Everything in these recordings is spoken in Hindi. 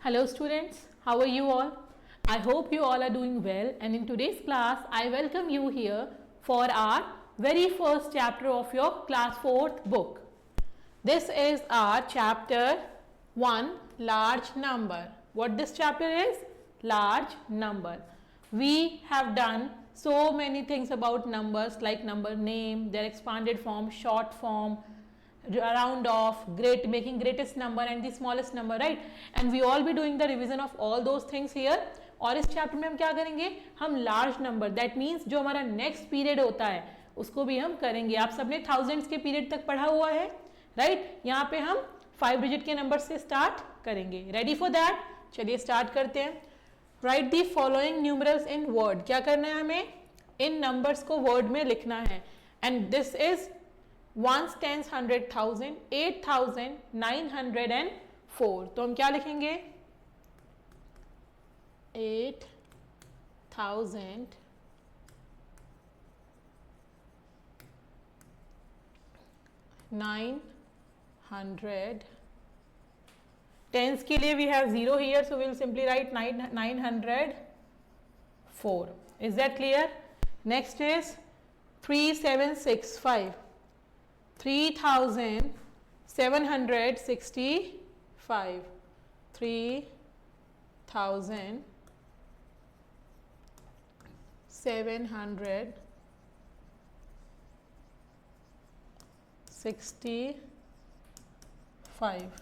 Hello students, how are you all? I hope you all are doing well, and in today's class I welcome you here for our very first chapter of your class 4th book. This is our chapter 1, large number. What this chapter is? Large number. We have done so many things about numbers like number name, their expanded form, short form, round off, making greatest number and the smallest number, right? And we all be doing the revision of all those things here. और इस चैप्टर में हम क्या करेंगे? हम लार्ज नंबर, दैट मीन्स जो हमारा नेक्स्ट पीरियड होता है उसको भी हम करेंगे. आप सबने थाउजेंड्स के पीरियड तक पढ़ा हुआ है, राइट? यहाँ पे हम 5 डिजिट के नंबर से स्टार्ट करेंगे. Ready for that? चलिए स्टार्ट करते हैं. Right the following numerals in word. क्या करना है हमें? इन नंबर्स को वर्ड में लिखना है. And this is ones, tens, 100,000, 8,904. तो हम क्या लिखेंगे? 8,900. Tens के लिए we have 0 here, so we will simply write 904. Is that clear? Next is 3765. 3,765. 3,765.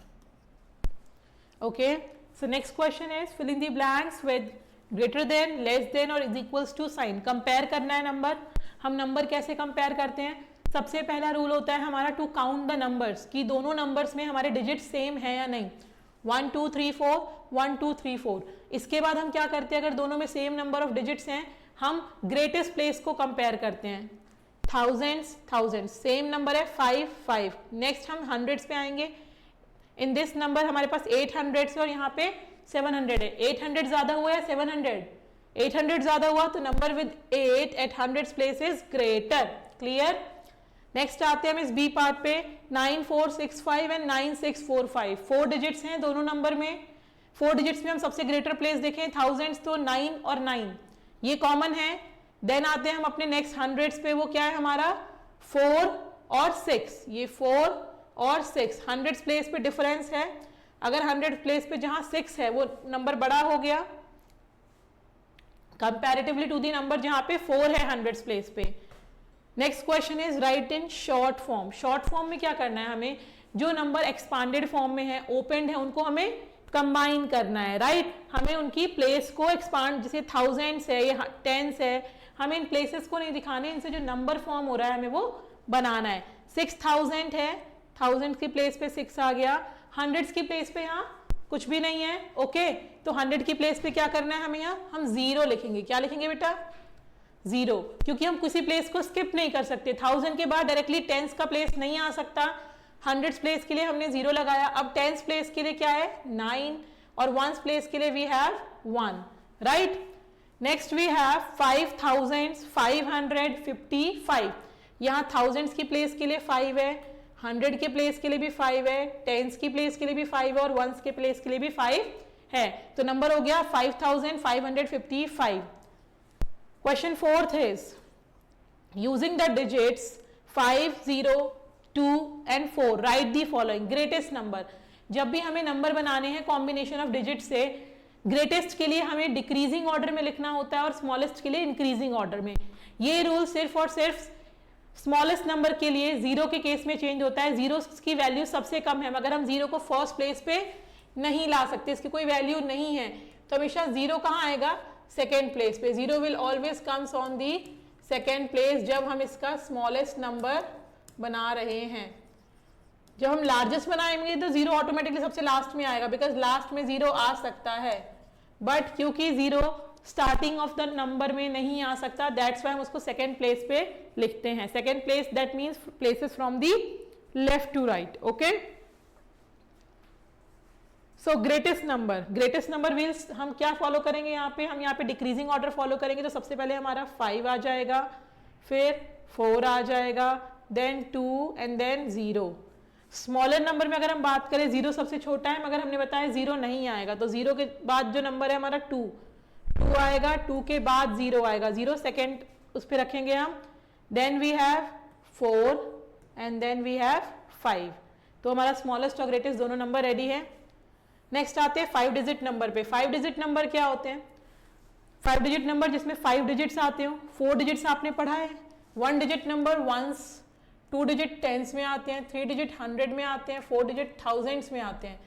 Okay, so next question is fill in the blanks with greater than, less than और is equals to sign. Compare करना है नंबर. हम नंबर कैसे कंपेयर करते हैं? सबसे पहला रूल होता है हमारा टू काउंट द नंबर्स, कि दोनों नंबर्स में हमारे डिजिट सेम है या नहीं. 1 2 3 4 1 2 3 4. इसके बाद हम क्या करते हैं? अगर दोनों में सेम नंबर ऑफ डिजिट्स हैं हम ग्रेटेस्ट प्लेस को कंपेयर करते हैं. थाउजेंड्स सेम नंबर है 5 5. नेक्स्ट हम हंड्रेड्स पे आएंगे. इन दिस नंबर हमारे पास 800 है और यहाँ पे 700 है. 800 ज्यादा हुआ है 700. 800 ज्यादा हुआ तो number with 8 eight 100 place is greater. Clear? Next आते हैं हम इस बी पार्ट पे. 9465 एंड 9645. 4 डिजिट्स हैं दोनों नंबर में. 4 डिजिट्स में हम सबसे ग्रेटर प्लेस देखें थाउजेंड्स तो 9 और 9 ये कॉमन है. देन आते हैं हम अपने नेक्स्ट हंड्रेड्स पे. वो क्या है हमारा? 4 और 6. ये 4 और 6 हंड्रेड्स प्लेस पे डिफरेंस है. अगर 100 प्लेस पे जहां 6 है वो नंबर बड़ा हो गया कंपैरेटिवली टू दी नंबर जहां पे 4 है हंड्रेड्स प्लेस पे. Next question is right in short form. Short form में क्या करना है हमें? जो नंबर एक्सपांडेड फॉर्म में है, ओपेंड है, उनको हमें कंबाइन करना है, राइट? हमें उनकी प्लेस को एक्सपांड, जैसे थाउजेंड्स है या टेंस है, हमें इन प्लेसेस को नहीं दिखाने, इनसे जो नंबर फॉर्म हो रहा है हमें वो बनाना है. 6000 है, थाउजेंड की प्लेस पे 6 आ गया. हंड्रेड्स की प्लेस पे यहाँ कुछ भी नहीं है. ओके, तो 100 की प्लेस पे क्या करना है हमें? यहाँ हम 0 लिखेंगे. क्या लिखेंगे बेटा? 0, क्योंकि हम किसी प्लेस को स्किप नहीं कर सकते. 1000 के बाद डायरेक्टली टेंस का प्लेस नहीं आ सकता. 100 प्लेस के लिए हमने 0 लगाया. अब टेंस प्लेस के लिए क्या है? 9 और वंस प्लेस के लिए we have 1, right? Next we have 5555. यहाँ थाउजेंड्स की प्लेस के लिए 5 है, 100 के प्लेस के लिए भी 5 है, टेंस की प्लेस के लिए भी 5 है और वंस के प्लेस के लिए भी 5 है. तो नंबर हो गया 5555. Question 4th is using the digits 5 0 2 and 4 write the following greatest number. जब भी हमें नंबर बनाने हैं कॉम्बिनेशन ऑफ डिजिट से, ग्रेटेस्ट के लिए हमें डिक्रीजिंग ऑर्डर में लिखना होता है और स्मॉलेस्ट के लिए इंक्रीजिंग ऑर्डर में. ये रूल सिर्फ और सिर्फ स्मॉलेस्ट नंबर के लिए 0 के केस में चेंज होता है. 0 की वैल्यू सबसे कम है, मगर हम 0 को फर्स्ट प्लेस पे नहीं ला सकते, इसकी कोई वैल्यू नहीं है. तो हमेशा 0 कहाँ आएगा? सेकेंड प्लेस पे. 0 will always comes on the second place जब हम इसका स्मॉलेस्ट नंबर बना रहे हैं. जब हम लार्जेस्ट बनाएंगे तो 0 ऑटोमेटिकली सबसे लास्ट में आएगा, बिकॉज लास्ट में 0 आ सकता है. बट क्योंकि 0 स्टार्टिंग ऑफ द नंबर में नहीं आ सकता, दैट्स वाई हम उसको सेकेंड प्लेस पे लिखते हैं. Second place that means places from the left to right. Okay, so greatest number means हम क्या फॉलो करेंगे? यहाँ पे हम यहाँ पे डिक्रीजिंग ऑर्डर फॉलो करेंगे. तो सबसे पहले हमारा 5 आ जाएगा, फिर 4 आ जाएगा, then 2 and then 0. Smaller number में अगर हम बात करें, जीरो सबसे छोटा है, मगर हमने बताया जीरो नहीं आएगा, तो जीरो के बाद जो नंबर है हमारा टू आएगा, टू के बाद जीरो आएगा, जीरो सेकेंड उस पर रखेंगे हम, then we have 4 and then we have 5। तो हमारा स्मॉलेस्ट और ग्रेटेस्ट दोनों नंबर रेडी है। नेक्स्ट आते हैं 5 डिजिट नंबर पे। 5 डिजिट नंबर क्या होते हैं? 5 डिजिट नंबर जिसमें 5 डिजिट्स आते हो। 4 डिजिट्स आपने पढ़ा है। 1 digit number ones, 2 digit tens में आते हैं, 3 डिजिट 100 में आते हैं, 4 डिजिट थाउजेंड्स में आते हैं।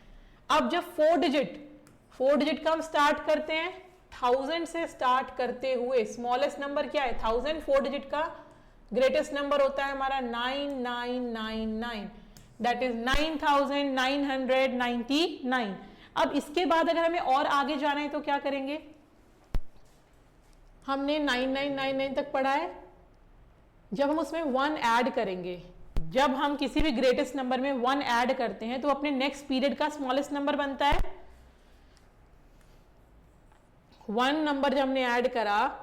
अब जब 4 डिजिट का हम स्टार्ट करते हैं 1000 से स्टार्ट करते हुए, स्मॉलेस्ट नंबर क्या है? 1000। 4 डिजिट का ग्रेटेस्ट नंबर होता है हमारा 9999, दैट इज 9999। अब इसके बाद अगर हमें और आगे जाना है तो क्या करेंगे? हमने 9999 तक पढ़ा है। जब हम उसमें 1 ऐड करेंगे, जब हम किसी भी ग्रेटेस्ट नंबर में 1 ऐड करते हैं तो अपने नेक्स्ट पीरियड का स्मॉलेस्ट नंबर बनता है 1 नंबर। जब हमने ऐड करा,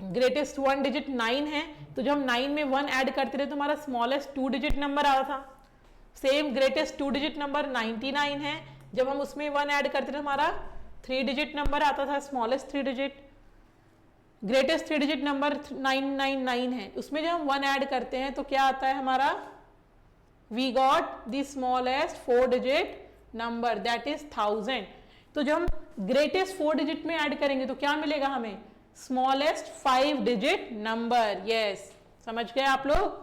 ग्रेटेस्ट 1 डिजिट 9 है, तो जब हम 9 में 1 ऐड करते रहे तो हमारा स्मॉलेस्ट 2 डिजिट नंबर आया था। सेम ग्रेटेस्ट 2 डिजिट नंबर 99 है, जब हम उसमें 1 ऐड करते थे हमारा 3 डिजिट नंबर आता था, smallest 3 digit. Greatest 3 digit number 999 है, उसमें जब हम 1 ऐड करते हैं तो क्या आता है हमारा? We got the smallest 4 digit number, that is 1000। तो जब हम ग्रेटेस्ट 4 डिजिट में ऐड करेंगे तो क्या मिलेगा हमें? Smallest 5 digit number. यस, समझ गए आप लोग?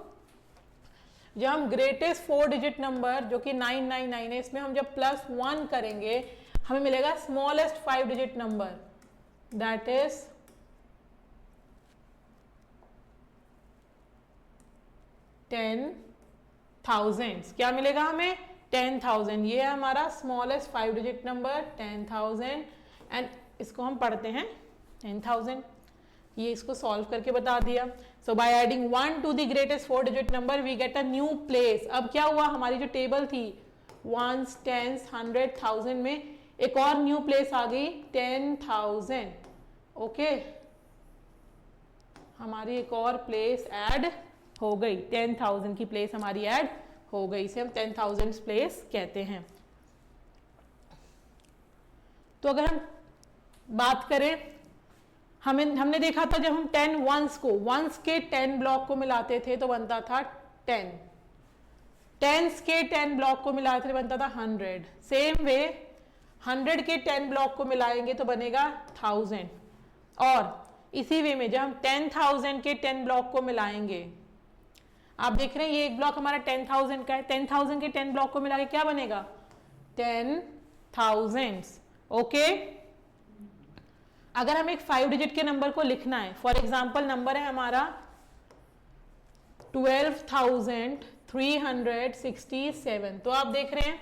जब हम ग्रेटेस्ट 4 डिजिट नंबर जो कि 999 है, इसमें हम जब +1 करेंगे हमें मिलेगा smallest 5 digit number, that is 10,000। क्या मिलेगा हमें? 10,000। ये है हमारा स्मॉलेस्ट 5 डिजिट नंबर 10,000, एंड इसको हम पढ़ते हैं 10,000। ये इसको सॉल्व करके बता दिया। So by adding 1 to the greatest 4 digit number we get a new place. अब क्या हुआ? हमारी जो टेबल थी वंस, टेंस, 100, 1000 में एक और न्यू प्लेस आ गई 10,000। ओके, हमारी एक और प्लेस ऐड हो गई, 10,000 की प्लेस हमारी ऐड हो गई, इसे हम 10,000 प्लेस कहते हैं। तो अगर हम बात करें, हमने देखा था जब हम 10 वंस के 10 ब्लॉक को मिलाते थे तो बनता था 10, टेंस के 10 ब्लॉक को मिलाते थे बनता था 100। सेम वे 100 के 10 ब्लॉक को मिलाएंगे तो बनेगा 1000। और इसी वे में जब हम 10,000 के 10 ब्लॉक को मिलाएंगे, आप देख रहे हैं ये एक ब्लॉक हमारा 10,000 का है, 10,000 के 10 ब्लॉक को मिला के क्या बनेगा? 10,000। ओके, अगर हमें एक 5 डिजिट के नंबर को लिखना है, फॉर एग्जांपल नंबर है हमारा 12,367, तो आप देख रहे हैं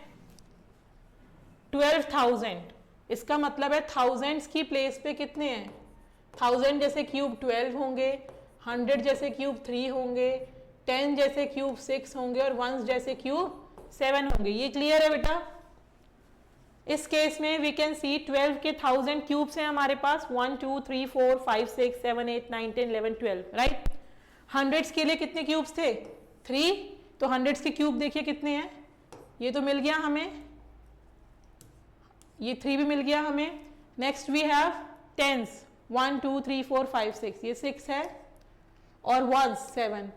12,000, इसका मतलब है थाउजेंड्स की प्लेस पे कितने हैं? 1000 जैसे क्यूब 12 होंगे, 100 जैसे क्यूब 3 होंगे, 10 जैसे क्यूब 6 होंगे और 1 जैसे क्यूब 7 होंगे। ये क्लियर है बेटा? इस केस में वी कैन सी 12 के 1000 क्यूब्स हैं हमारे पास, 1 2 3 4 5 6 7 8 9 10 11 12, राइट। हंड्रेड्स के लिए कितने क्यूब्स थे? 3। तो हंड्रेड्स के क्यूब देखिए कितने हैं, ये तो मिल गया हमें, ये 3 भी मिल गया हमें। नेक्स्ट वी हैव टेंस, 1 2 3 4 5 6, ये 6 है और 1 7।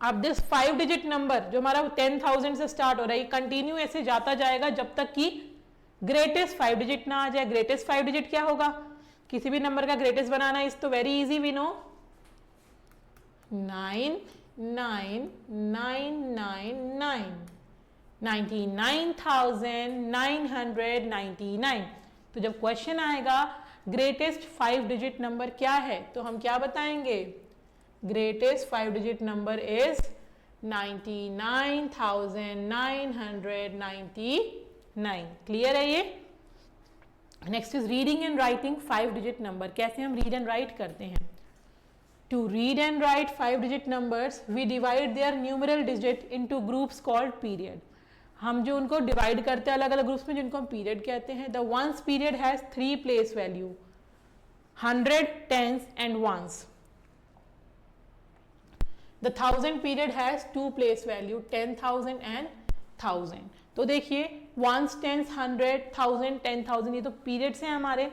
अब दिस 5 डिजिट नंबर जो हमारा 10,000 से स्टार्ट हो रहा है, कंटिन्यू ऐसे जाता जाएगा जब तक कि ग्रेटेस्ट 5 डिजिट ना आ जाए। ग्रेटेस्ट 5 डिजिट क्या होगा? किसी भी नंबर का ग्रेटेस्ट बनाना इज तो वेरी इजी, वी नो 99,999, 99,999। तो जब क्वेश्चन आएगा ग्रेटेस्ट 5 डिजिट नंबर क्या है, तो हम क्या बताएंगे? Greatest 5 digit number is 99,999। Clear है ये? Next is reading and writing 5 digit number. कैसे हम रीड एंड राइट करते हैं? To read and write 5 digit numbers we divide their numeral digit into groups called period. हम जो उनको डिवाइड करते हैं अलग अलग ग्रुप्स में, जिनको हम पीरियड कहते हैं। The ones period has 3 place value, 100, tens and ones. The 1000 period has two place value 10,000 and 1000। तो देखिए वंस, टेंस, 100, 1000, 10,000 ये तो पीरियड्स हैं हमारे।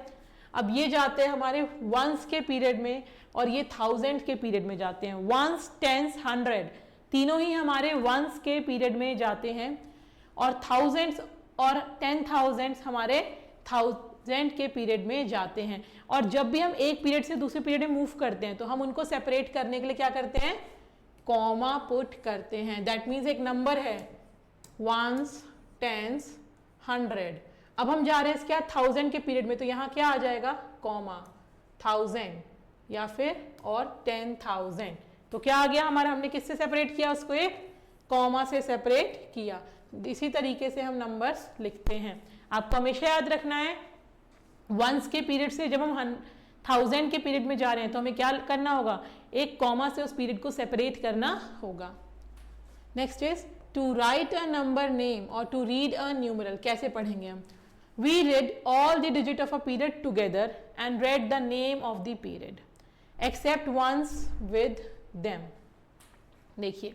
अब ये जाते हैं हमारे वंस के पीरियड में और ये 1000 के पीरियड में जाते हैं। वंस, टेंस, 100 तीनों ही हमारे वंस के पीरियड में जाते हैं और 1000 और 10,000 हमारे 1000 के पीरियड में जाते हैं। और जब भी हम एक पीरियड से दूसरे पीरियड में मूव करते हैं तो हम उनको सेपरेट करने के लिए क्या करते हैं, कॉमा पुट करते हैं। दैट मीन्स एक नंबर है वंस, टेंस, 100, अब हम जा रहे हैं क्या 1000 के पीरियड में, तो यहाँ क्या आ जाएगा कॉमा 1000 या फिर और 10,000। तो क्या आ गया हमारा, हमने किससे सेपरेट किया उसको, एक कॉमा से सेपरेट किया। इसी तरीके से हम नंबर्स लिखते हैं। आपको हमेशा याद रखना है वंस के पीरियड से जब हम 1000 के पीरियड में जा रहे हैं तो हमें क्या करना होगा, एक कॉमा से उस पीरियड को सेपरेट करना होगा। Next is to write a number name और टू रीड अ न्यूमरल। कैसे पढ़ेंगे हम, we read all the digit of a period together and read the name of the period except ones with them। देखिए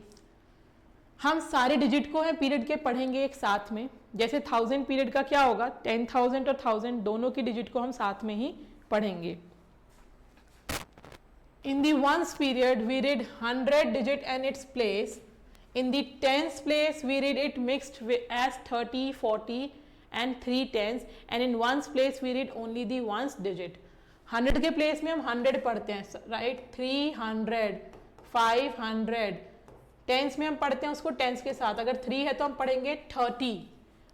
हम सारे डिजिट को है पीरियड के पढ़ेंगे एक साथ में। जैसे 1000 पीरियड का क्या होगा, 10,000 और 1000 दोनों की डिजिट को हम साथ में ही पढ़ेंगे। In the ones period we read 100 digit and its place. In the tens place we read it mixed as 30, 40 and 3 tens, and in ones place we read only the ones digit। 100 के प्लेस में हम 100 पढ़ते हैं, राइट, 300, 500। टेंस में हम पढ़ते हैं उसको टेंस के साथ, अगर 3 है तो हम पढ़ेंगे 30,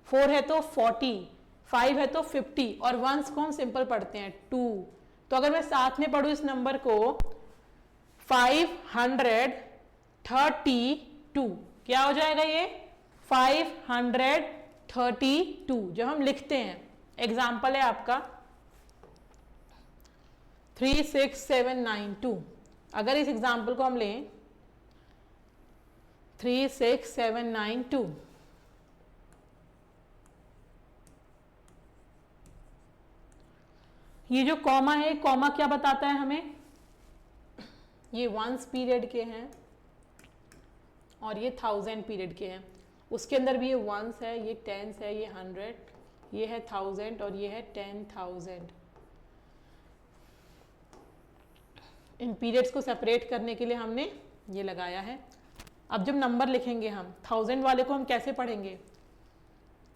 4 है तो 40, 5 है तो 50 और वंस को हम सिंपल पढ़ते हैं 2। तो अगर मैं साथ में पढ़ूँ इस नंबर को 532, क्या हो जाएगा ये 532 जो हम लिखते हैं। एग्जाम्पल है आपका 36792। अगर इस एग्जाम्पल को हम लें 36792, ये जो कॉमा है, कॉमा क्या बताता है हमें, ये वंस पीरियड के हैं और ये 1000 पीरियड के हैं। उसके अंदर भी ये वंस है, ये टेंस है, ये 100, ये है 1000 और ये है 10,000। इन पीरियड्स को सेपरेट करने के लिए हमने ये लगाया है। अब जब नंबर लिखेंगे हम 1000 वाले को हम कैसे पढ़ेंगे,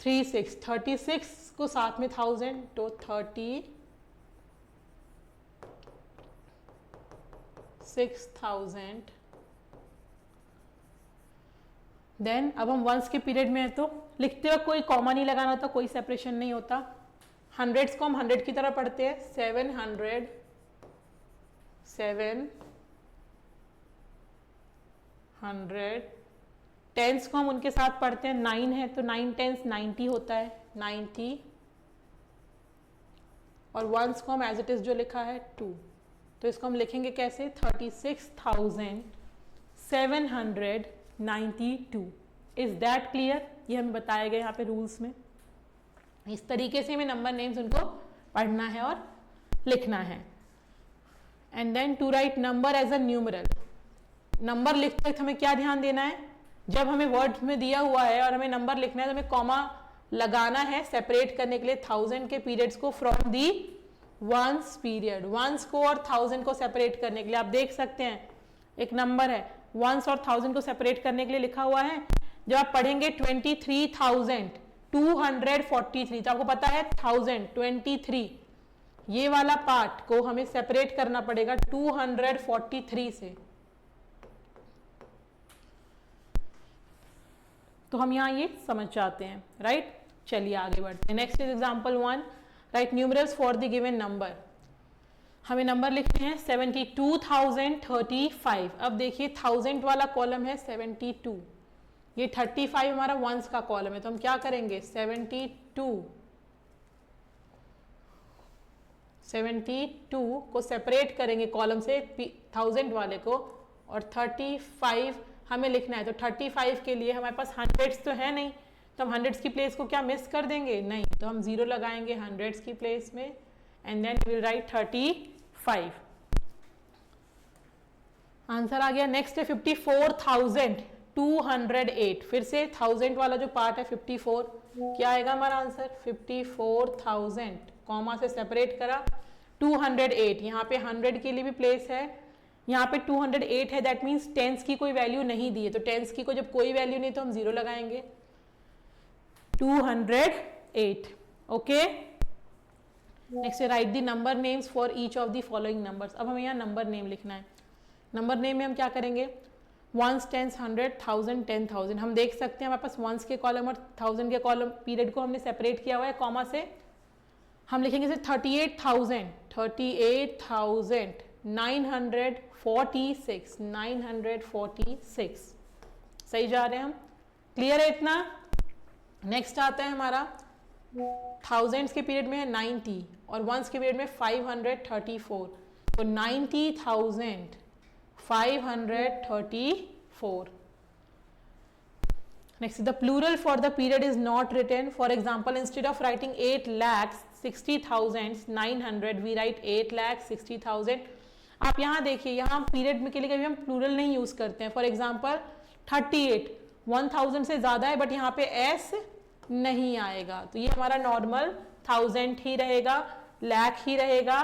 36 को साथ में 1000 तो 36,000। देन अब हम वंस के पीरियड में है तो लिखते वक्त कोई कॉमा नहीं लगाना होता, कोई सेपरेशन नहीं होता। हंड्रेड्स को हम 100 की तरह पढ़ते हैं, 700, 700। टेंस को हम उनके साथ पढ़ते हैं, 9 है तो 9 टेंस 90 होता है, 90। और वंस को हम एज इट इज जो लिखा है 2, तो इसको हम लिखेंगे कैसे, 36,792। इज दैट क्लियर, ये हमें बताया गया यहाँ पे रूल्स में। इस तरीके से हमें नंबर नेम्स उनको पढ़ना है और लिखना है। And then to write number as a numeral. Number लिखते वक्त हमें क्या ध्यान देना है, जब हमें वर्ड में दिया हुआ है और हमें नंबर लिखना है तो हमें कॉमा लगाना है सेपरेट करने के लिए 1000 के पीरियड्स को from the ones period. Ones को और 1000 को सेपरेट करने के लिए आप देख सकते हैं एक नंबर है, वंस और 1000 को सेपरेट करने के लिए लिखा हुआ है। जब आप पढ़ेंगे 23,243 तो आपको पता है 1000, 23, ये वाला पार्ट को हमें सेपरेट करना पड़ेगा 243 से। तो हम यहाँ ये समझ जाते हैं, राइट। चलिए आगे बढ़ते हैं। Next is example 1, right numerals for the given number. हमें नंबर लिखने हैं 72,035। अब देखिए 1000 वाला कॉलम है 72, ये 35 हमारा वंस का कॉलम है, तो हम क्या करेंगे 72 को सेपरेट करेंगे कॉलम से 1000 वाले को, और 35 हमें लिखना है। तो 35 के लिए हमारे पास हंड्रेड्स तो है नहीं, तो हम हंड्रेड्स की प्लेस को क्या मिस कर देंगे, नहीं, तो हम 0 लगाएंगे हंड्रेड्स की प्लेस में and then will write 35। Answer आ गया। नेक्स्ट है 54,208। फिर से 1000 वाला जो पार्ट है 54, क्या आएगा हमारा आंसर? 54,000 कॉमा से सेपरेट करा 208। यहाँ पे 100 के लिए भी प्लेस है, यहाँ पे 208 है, दैट मीन्स टेंस की कोई वैल्यू नहीं दी है, तो टेंस की को जब कोई वैल्यू नहीं तो हम 0 लगाएंगे। 208। Okay, next right the number names for each of the following numbers. अब हमें यहाँ नंबर नेम लिखना है। नंबर नेम में हम क्या करेंगे? Ones, tens, 100, 1000, 10,000। हम देख सकते हैं हमारे पास वंस के कॉलम और 1000 के कॉलम पीरियड को हमने सेपरेट किया हुआ है कॉमा से। हम लिखेंगे से 38,946 सही जा रहे हैं हम? क्लियर है इतना? नेक्स्ट आता है हमारा थाउजेंड्स के पीरियड में है 90 और वंस के पीरियड में 534, तो 90,534। Next, the plural for the period is not written. For example, instead of writing 8,60,900, we write 8,60,000. आप यहाँ देखिए, यहाँ पीरियड में के लिए कभी हम प्लूरल नहीं यूज करते हैं। फॉर एग्जाम्पल 38 1000 से ज्यादा है, बट यहाँ पे एस नहीं आएगा, तो ये हमारा नॉर्मल 1000 ही रहेगा, लाख ही रहेगा।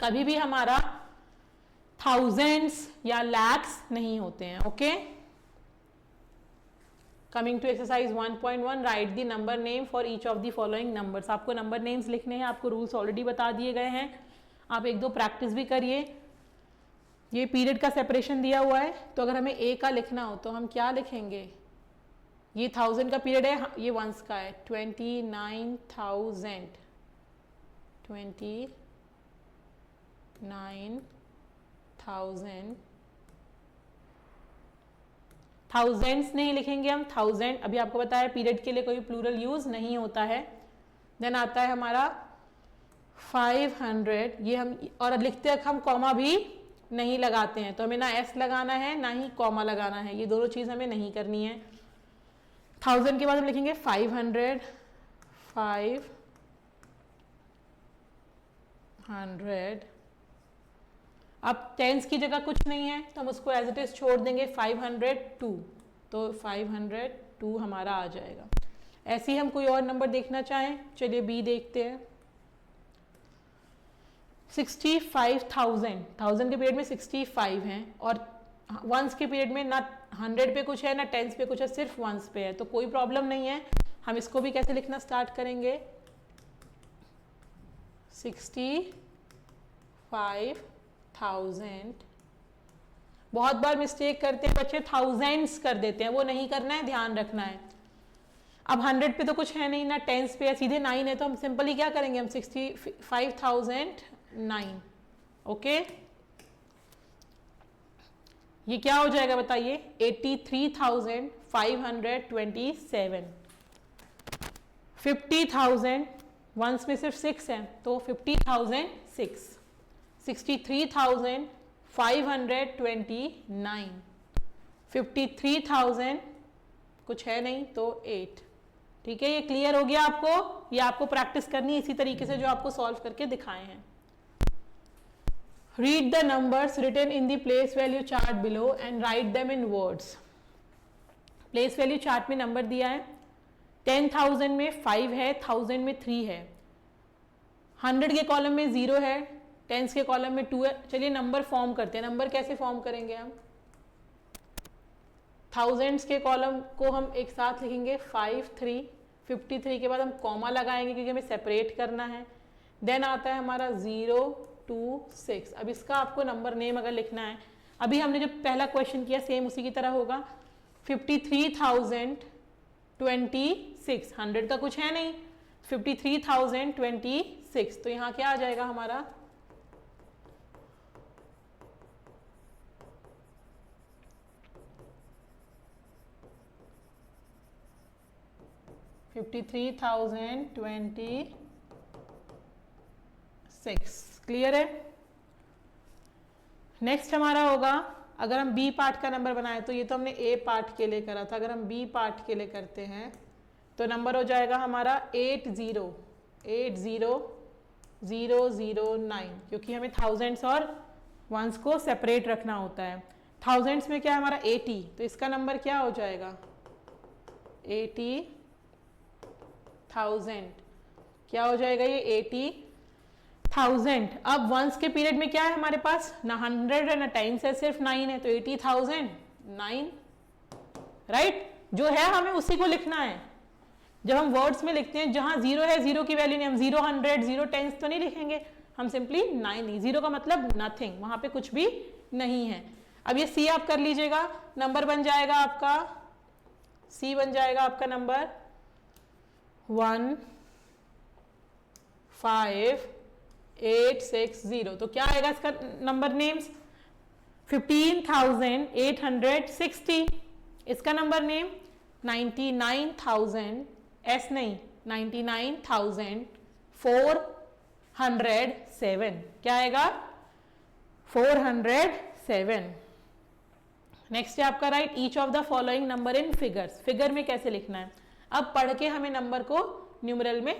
कभी भी हमारा थाउजेंड्स या लैक्स नहीं होते हैं। Okay, coming to exercise 1.1, write the number name for each of the following numbers. आपको नंबर नेम्स लिखने हैं, आपको रूल्स ऑलरेडी बता दिए गए हैं, आप एक दो प्रैक्टिस भी करिए। ये पीरियड का सेपरेशन दिया हुआ है, तो अगर हमें ए का लिखना हो तो हम क्या लिखेंगे? ये 1000 का पीरियड है, ये वंस का है, 29,000 थाउजेंड्स नहीं लिखेंगे हम, 1000। अभी आपको बताया पीरियड के लिए कोई प्लूरल यूज नहीं होता है। देन आता है हमारा 500, ये हम और लिखते वक्त हम कॉमा भी नहीं लगाते हैं, तो हमें ना एस लगाना है ना ही कॉमा लगाना है, ये दोनों चीज हमें नहीं करनी है। 1000 के बाद हम लिखेंगे 500। अब टेंस की जगह कुछ नहीं है तो हम उसको एज इट इज छोड़ देंगे, 502, तो 502 हमारा आ जाएगा। ऐसे ही हम कोई और नंबर देखना चाहें, चलिए बी देखते हैं। 65,000, 1000 के पीरियड में 65 हैं और वंस के पीरियड में ना 100 पे कुछ है ना टेंस पे कुछ है, सिर्फ वंस पे है, तो कोई प्रॉब्लम नहीं है। हम इसको भी कैसे लिखना स्टार्ट करेंगे? 65,000। बहुत बार मिस्टेक करते हैं बच्चे, थाउजेंड्स कर देते हैं, वो नहीं करना है, ध्यान रखना है। अब 100 पे तो कुछ है नहीं, ना टेंस पे है, सीधे 9 है, तो हम सिंपली क्या करेंगे? हम 65,009। ओके, ये क्या हो जाएगा बताइए? 83,527। 50,000 वंस में सिर्फ 6 है, तो 50,006। 63,529। 53,000 कुछ है नहीं, तो 8। ठीक है, ये क्लियर हो गया आपको? ये आपको प्रैक्टिस करनी है इसी तरीके से जो आपको सॉल्व करके दिखाए हैं। Read the numbers written in the place value chart below and write them in words. Place value chart में नंबर दिया है, 10,000 में 5 है, 1000 में 3 है, 100 के कॉलम में 0 है, टेंस के कॉलम में 2 है। चलिए नंबर फॉर्म करते हैं। नंबर कैसे फॉर्म करेंगे हम? थाउजेंड्स के कॉलम को हम एक साथ लिखेंगे 5, 3। 53 के बाद हम कॉमा लगाएंगे क्योंकि हमें सेपरेट करना है। देन आता है हमारा 0, 2, 6। अब इसका आपको नंबर नेम अगर लिखना है, अभी हमने जो पहला क्वेश्चन किया सेम उसी की तरह होगा। 53,026, 100 का कुछ है नहीं, 53,026, तो यहाँ क्या आ जाएगा हमारा? 53,026। क्लियर है? नेक्स्ट हमारा होगा, अगर हम बी पार्ट का नंबर बनाए, तो ये तो हमने ए पार्ट के लिए करा था, अगर हम बी पार्ट के लिए करते हैं तो नंबर हो जाएगा हमारा 80,009, क्योंकि हमें थाउजेंड्स और वंस को सेपरेट रखना होता है। थाउजेंड्स में क्या है हमारा 80, तो इसका नंबर क्या हो जाएगा 80,000। क्या हो जाएगा ये 80,000। अब वंस के पीरियड में क्या है हमारे पास, ना 100 है ना टाइम्स है, सिर्फ 9 है, तो 80,000 9, राइट। जो है हमें उसी को लिखना है। जब हम वर्ड्स में लिखते हैं जहां जीरो है, जीरो की वैल्यू नहीं, हम 0 100 0 टेंस तो नहीं लिखेंगे, हम सिंपली 9, जीरो का मतलब नथिंग, वहां पे कुछ भी नहीं है। अब ये सी आप कर लीजिएगा, नंबर बन जाएगा आपका, सी बन जाएगा आपका नंबर 15860। तो क्या आएगा इसका नंबर नेम्स 15,860। इसका नंबर नेम 99,000 एस नहीं 99,407। क्या आएगा 407। नेक्स्ट है आपका right, each of the following number in figures. Figure में कैसे लिखना है, अब पढ़ के हमें नंबर को न्यूमरल में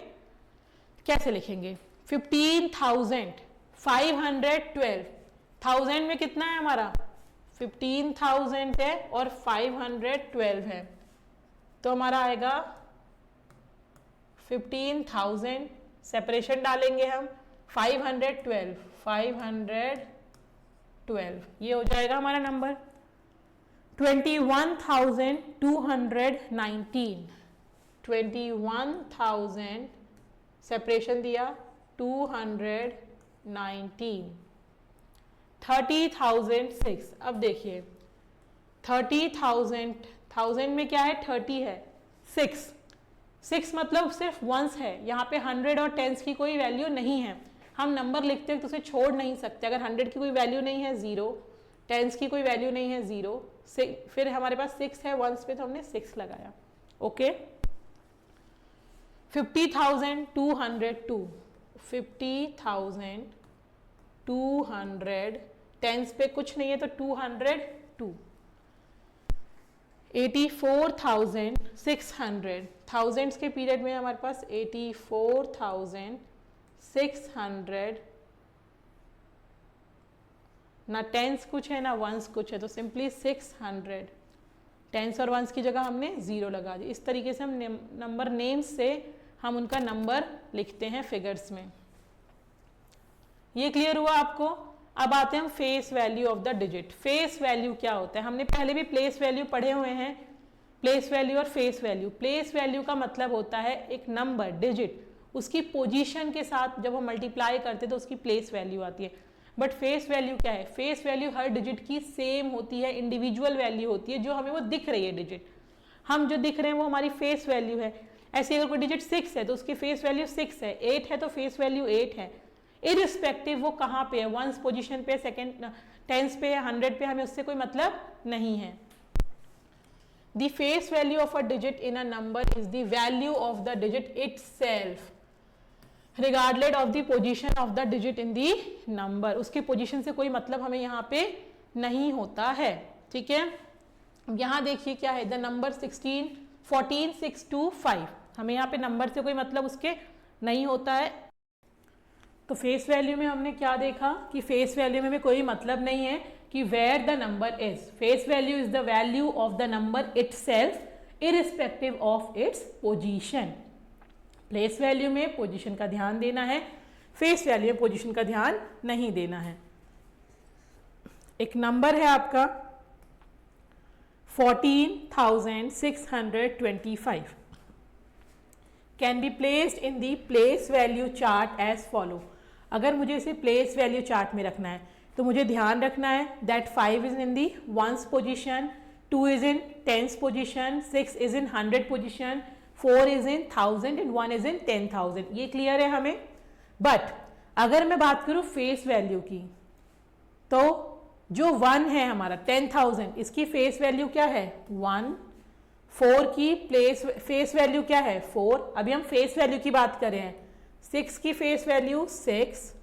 कैसे लिखेंगे। 15,512, 1000 में कितना है हमारा 15,000 है और 512 है, तो हमारा आएगा 15,000, सेपरेशन डालेंगे हम 512, 512 ये हो जाएगा हमारा नंबर। 21,219, 21,000 सेपरेशन दिया 219। 30,006, अब देखिए 30,000, 1000 में क्या है 30 है, 6 मतलब सिर्फ वंस है, यहाँ पे 100 और टेंस की कोई वैल्यू नहीं है। हम नंबर लिखते हैं तो उसे छोड़ नहीं सकते, अगर 100 की कोई वैल्यू नहीं है 0, टेंस की कोई वैल्यू नहीं है 0, फिर हमारे पास 6 है वंस पे तो हमने 6 लगाया। ओके 50,202, 50,200, टेंस पे कुछ नहीं है तो 202। 84,600, थाउजेंड्स के पीरियड में हमारे पास 84,600, ना टेंस कुछ है ना वंस कुछ है, तो सिंपली 600, टेंस और वंस की जगह हमने 0 लगा दी। इस तरीके से हम नंबर नेम्स से हम उनका नंबर लिखते हैं फिगर्स में। ये क्लियर हुआ आपको। अब आते हैं हम face value of the digit. Face value क्या होता है, हमने पहले भी प्लेस वैल्यू पढ़े हुए हैं, प्लेस वैल्यू और फेस वैल्यू। प्लेस वैल्यू का मतलब होता है एक नंबर डिजिट उसकी पोजीशन के साथ जब हम मल्टीप्लाई करते हैं तो उसकी प्लेस वैल्यू आती है। बट फेस वैल्यू क्या है, फेस वैल्यू हर डिजिट की सेम होती है, इंडिविजुअल वैल्यू होती है, जो हमें वो दिख रही है डिजिट, हम जो दिख रहे हैं वो हमारी फेस वैल्यू है। ऐसे अगर कोई डिजिट 6 है तो उसकी फेस वैल्यू 6 है, 8 है तो फेस वैल्यू 8 है, इरिस्पेक्टिव वो कहाँ पे है, वंस पोजीशन पे, सेकेंड टेंस पे, 100 पे, हमें उससे कोई मतलब नहीं है। The face value of a digit in a number is the value of the digit itself regardless of the position of the digit in the number. उसके पोजीशन से कोई मतलब हमें यहाँ पे नहीं होता है, ठीक है। यहाँ देखिए क्या है, द नंबर 14,625, हमें यहाँ पे नंबर से कोई मतलब उसके नहीं होता है। तो फेस वैल्यू में हमने क्या देखा कि फेस वैल्यू में कोई मतलब नहीं है कि where the number is. Face value is the value of the number itself irrespective of its position. Place value में पोजीशन का ध्यान देना है, फेस वैल्यू में पोजीशन का ध्यान नहीं देना है। एक नंबर है आपका 14,625 can be placed in the place value chart as follow. अगर मुझे इसे प्लेस वैल्यू चार्ट में रखना है तो मुझे ध्यान रखना है that 5 is in the ones position, 2 is in tens position, 6 is in 100 position, 4 is in 1000 and 1 is in 10,000। ये क्लियर है हमें। बट अगर मैं बात करूं फेस वैल्यू की, तो जो 1 है हमारा 10,000, इसकी फेस वैल्यू क्या है 1, 4 की फेस वैल्यू क्या है 4, अभी हम फेस वैल्यू की बात कर रहे हैं। 6 की फेस वैल्यू 6,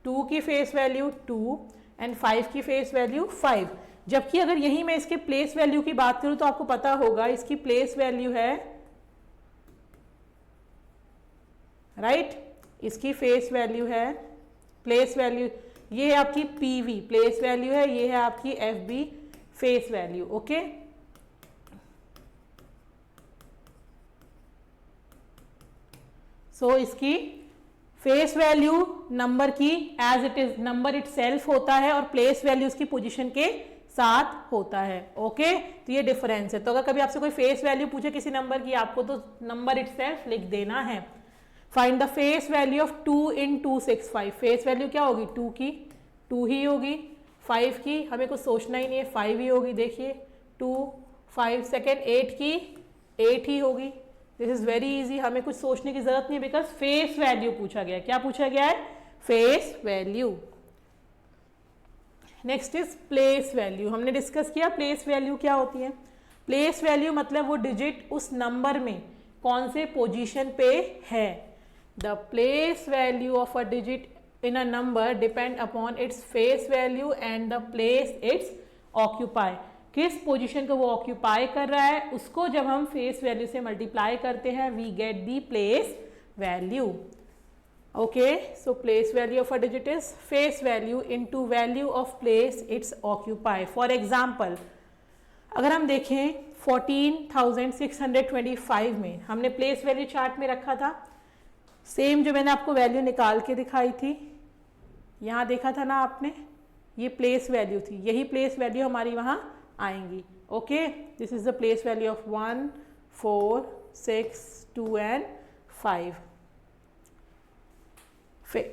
2 की फेस वैल्यू 2 एंड 5 की फेस वैल्यू 5। जबकि अगर यही मैं इसके प्लेस वैल्यू की बात करूं तो आपको पता होगा इसकी प्लेस वैल्यू है राइट, इसकी फेस वैल्यू है, प्लेस वैल्यू ये है आपकी पीवी प्लेस वैल्यू है, ये है आपकी FB face value. Okay, so इसकी फेस वैल्यू नंबर की as it is number itself होता है और प्लेस वैल्यू उसकी पोजीशन के साथ होता है। ओके, तो ये डिफरेंस है। तो अगर कभी आपसे कोई फेस वैल्यू पूछे किसी नंबर की, आपको तो नंबर इटसेल्फ लिख देना है। Find the face value of 2 in 265। Face value क्या होगी? 2 की 2 ही होगी, 5 की हमें कुछ सोचना ही नहीं है, 5 ही होगी। देखिए 2 5 सेकेंड, 8 की 8 ही होगी। दिस इज वेरी इजी, हमें कुछ सोचने की जरूरत नहीं, बिकॉज फेस वैल्यू पूछा गया है। क्या पूछा गया है? Face value. Next is place value. हमने डिस्कस किया प्लेस वैल्यू क्या होती है। प्लेस वैल्यू मतलब वो डिजिट उस नंबर में कौन से पोजीशन पे है। The place value of a digit in a number depend upon its face value and the place it's occupy. किस पोजीशन को वो ऑक्यूपाई कर रहा है उसको जब हम फेस वैल्यू से मल्टीप्लाई करते हैं, we get the place value. Okay, so place value of a digit is face value into value of place it's occupy. For example, अगर हम देखें 14,625 में हमने प्लेस वैल्यू चार्ट में रखा था, सेम जो मैंने आपको वैल्यू निकाल के दिखाई थी, यहाँ देखा था ना आपने, ये प्लेस वैल्यू थी, यही प्लेस वैल्यू हमारी वहाँ आएंगी। Okay, this is the place value of 1 4 6 2 and 5।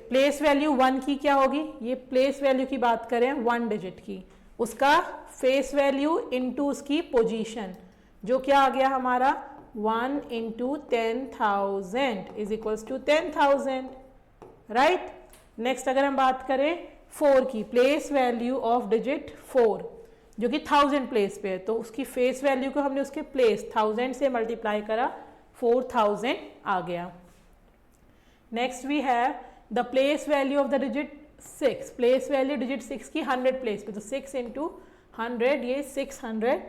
Place value 1 की क्या होगी? ये प्लेस वैल्यू की बात करें 1 डिजिट की, उसका फेस वैल्यू इनटू उसकी पोजीशन, जो क्या आ गया हमारा 1 into 10,000 is equals to 10,000, right. Next अगर हम बात करें 4 की, प्लेस वैल्यू ऑफ डिजिट 4 जो कि 1000 प्लेस पे है, तो उसकी फेस वैल्यू को हमने उसके प्लेस 1000 से मल्टीप्लाई करा, 4000 आ गया। Next we have the place value of the digit 6। Place value digit 6 की 100 प्लेस पे, तो 6 into 100 ये 600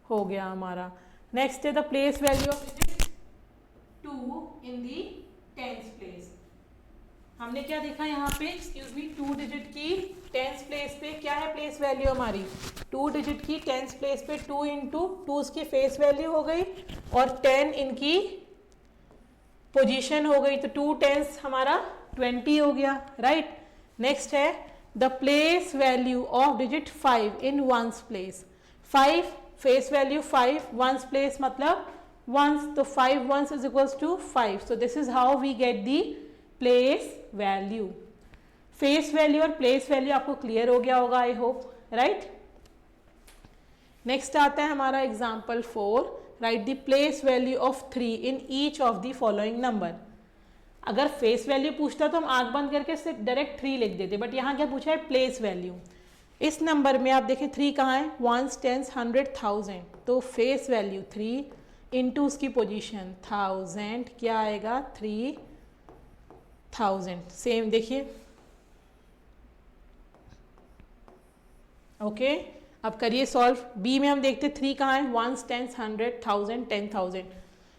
हो गया हमारा। नेक्स्ट है the place value of digit 2 in the 10th place. हमने क्या देखा यहाँ पे, एक्सक्यूज मी, 2 डिजिट की 10th प्लेस पे क्या है प्लेस वैल्यू हमारी? 2 डिजिट की 10th प्लेस पे 2 into 2 उसकी फेस वैल्यू हो गई और 10 इनकी पोजीशन हो गई, तो 2 10 हमारा 20 हो गया, राइट। नेक्स्ट है the place value of digit 5 in 1's place. 5 face value 5, 1's place मतलब 1's, तो 5 1's is equals to 5। So this is how we get the place value. Face value और प्लेस वैल्यू आपको क्लियर हो गया होगा, आई होप, राइट। नेक्स्ट आता है हमारा example 4। Right the place value of 3 in each of the following number. अगर फेस वैल्यू पूछता तो हम आंख बंद करके सिर्फ डायरेक्ट 3 लिख देते, बट यहाँ क्या पूछा है? Place value. इस नंबर में आप देखें 3 कहाँ है? 1s 10s 100 1000, तो फेस वैल्यू 3 इंटू उसकी पोजीशन 1000 क्या आएगा? 3000। सेम देखिए, ओके, अब करिए सॉल्व। बी में हम देखते 3 कहाँ है? 1s 10s 100 1000 10,000,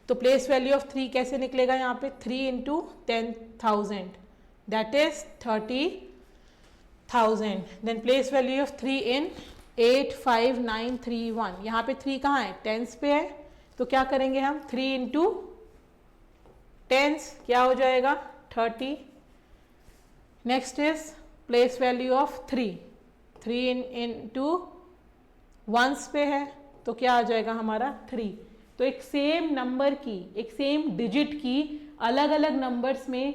तो प्लेस वैल्यू ऑफ 3 कैसे निकलेगा यहाँ पे? 3 into 10,000 that is 30,000। Then place value of 3 in 85931, यहाँ पे 3 कहाँ है? 10s पे है, तो क्या करेंगे हम? 3 into 10s क्या हो जाएगा? 30। Next is place value of 3 into 1s पे है, तो क्या आ जाएगा हमारा? 3। तो एक सेम नंबर की, एक सेम डिजिट की अलग अलग नंबर्स में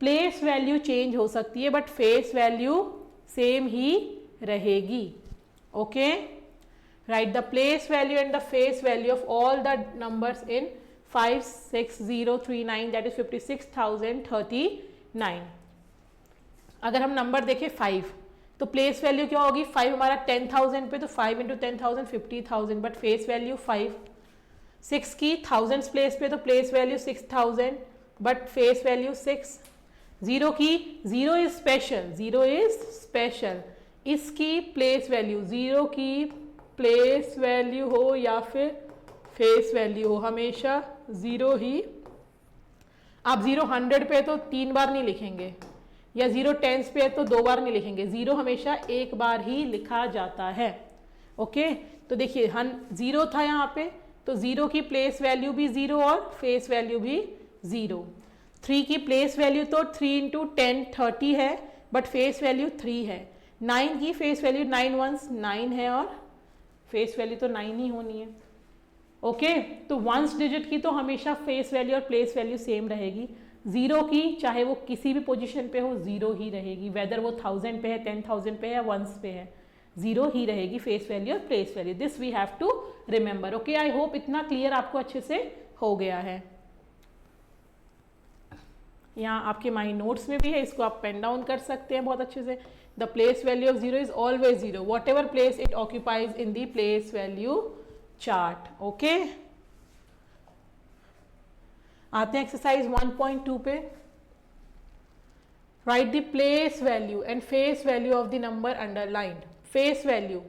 प्लेस वैल्यू चेंज हो सकती है, बट फेस वैल्यू सेम ही रहेगी। Okay, right the place value and the face value of all the numbers in 56039 that is 56,039। अगर हम नंबर देखें 5, तो प्लेस वैल्यू क्या होगी? 5 हमारा 10,000 पे, तो 5 into 10,000 50,000, बट फेस वैल्यू 5। 6 की 1000s प्लेस पे, तो place value 6000 but face value 6। 0 की 0 इज स्पेशल, 0 इज स्पेशल, इसकी प्लेस वैल्यू 0 की प्लेस वैल्यू हो या फिर फेस वैल्यू हो, हमेशा 0 ही। आप 0 100 पे तो 3 बार नहीं लिखेंगे, या 0 टेंस पे है तो 2 बार नहीं लिखेंगे, 0 हमेशा एक बार ही लिखा जाता है। ओके, तो देखिए हम 0 था यहाँ पे, तो 0 की प्लेस वैल्यू भी 0 और फेस वैल्यू भी 0। 3 की प्लेस वैल्यू तो 3 इंटू 10 30 है, बट फेस वैल्यू 3 है। 9 की फेस वैल्यू 9 वंस 9 है और फेस वैल्यू तो 9 ही होनी है। ओके, तो वंस डिजिट की तो हमेशा फेस वैल्यू और प्लेस वैल्यू सेम रहेगी। 0 की चाहे वो किसी भी पोजीशन पे हो 0 ही रहेगी, वेदर वो 1000 पे है, 10,000 पे है, वंस पे है, 0 ही रहेगी फेस वैल्यू और place value. This we have to remember. Okay, I hope इतना क्लियर आपको अच्छे से हो गया है। यहाँ आपके माई नोट्स में भी है, इसको आप पेन डाउन कर सकते हैं बहुत अच्छे से। The place value of 0 is always 0 what ever place it occupies in the place value chart. Okay, आते हैं एक्सरसाइज 1.2 पे। Right the place value and face value of the number underlined. Face value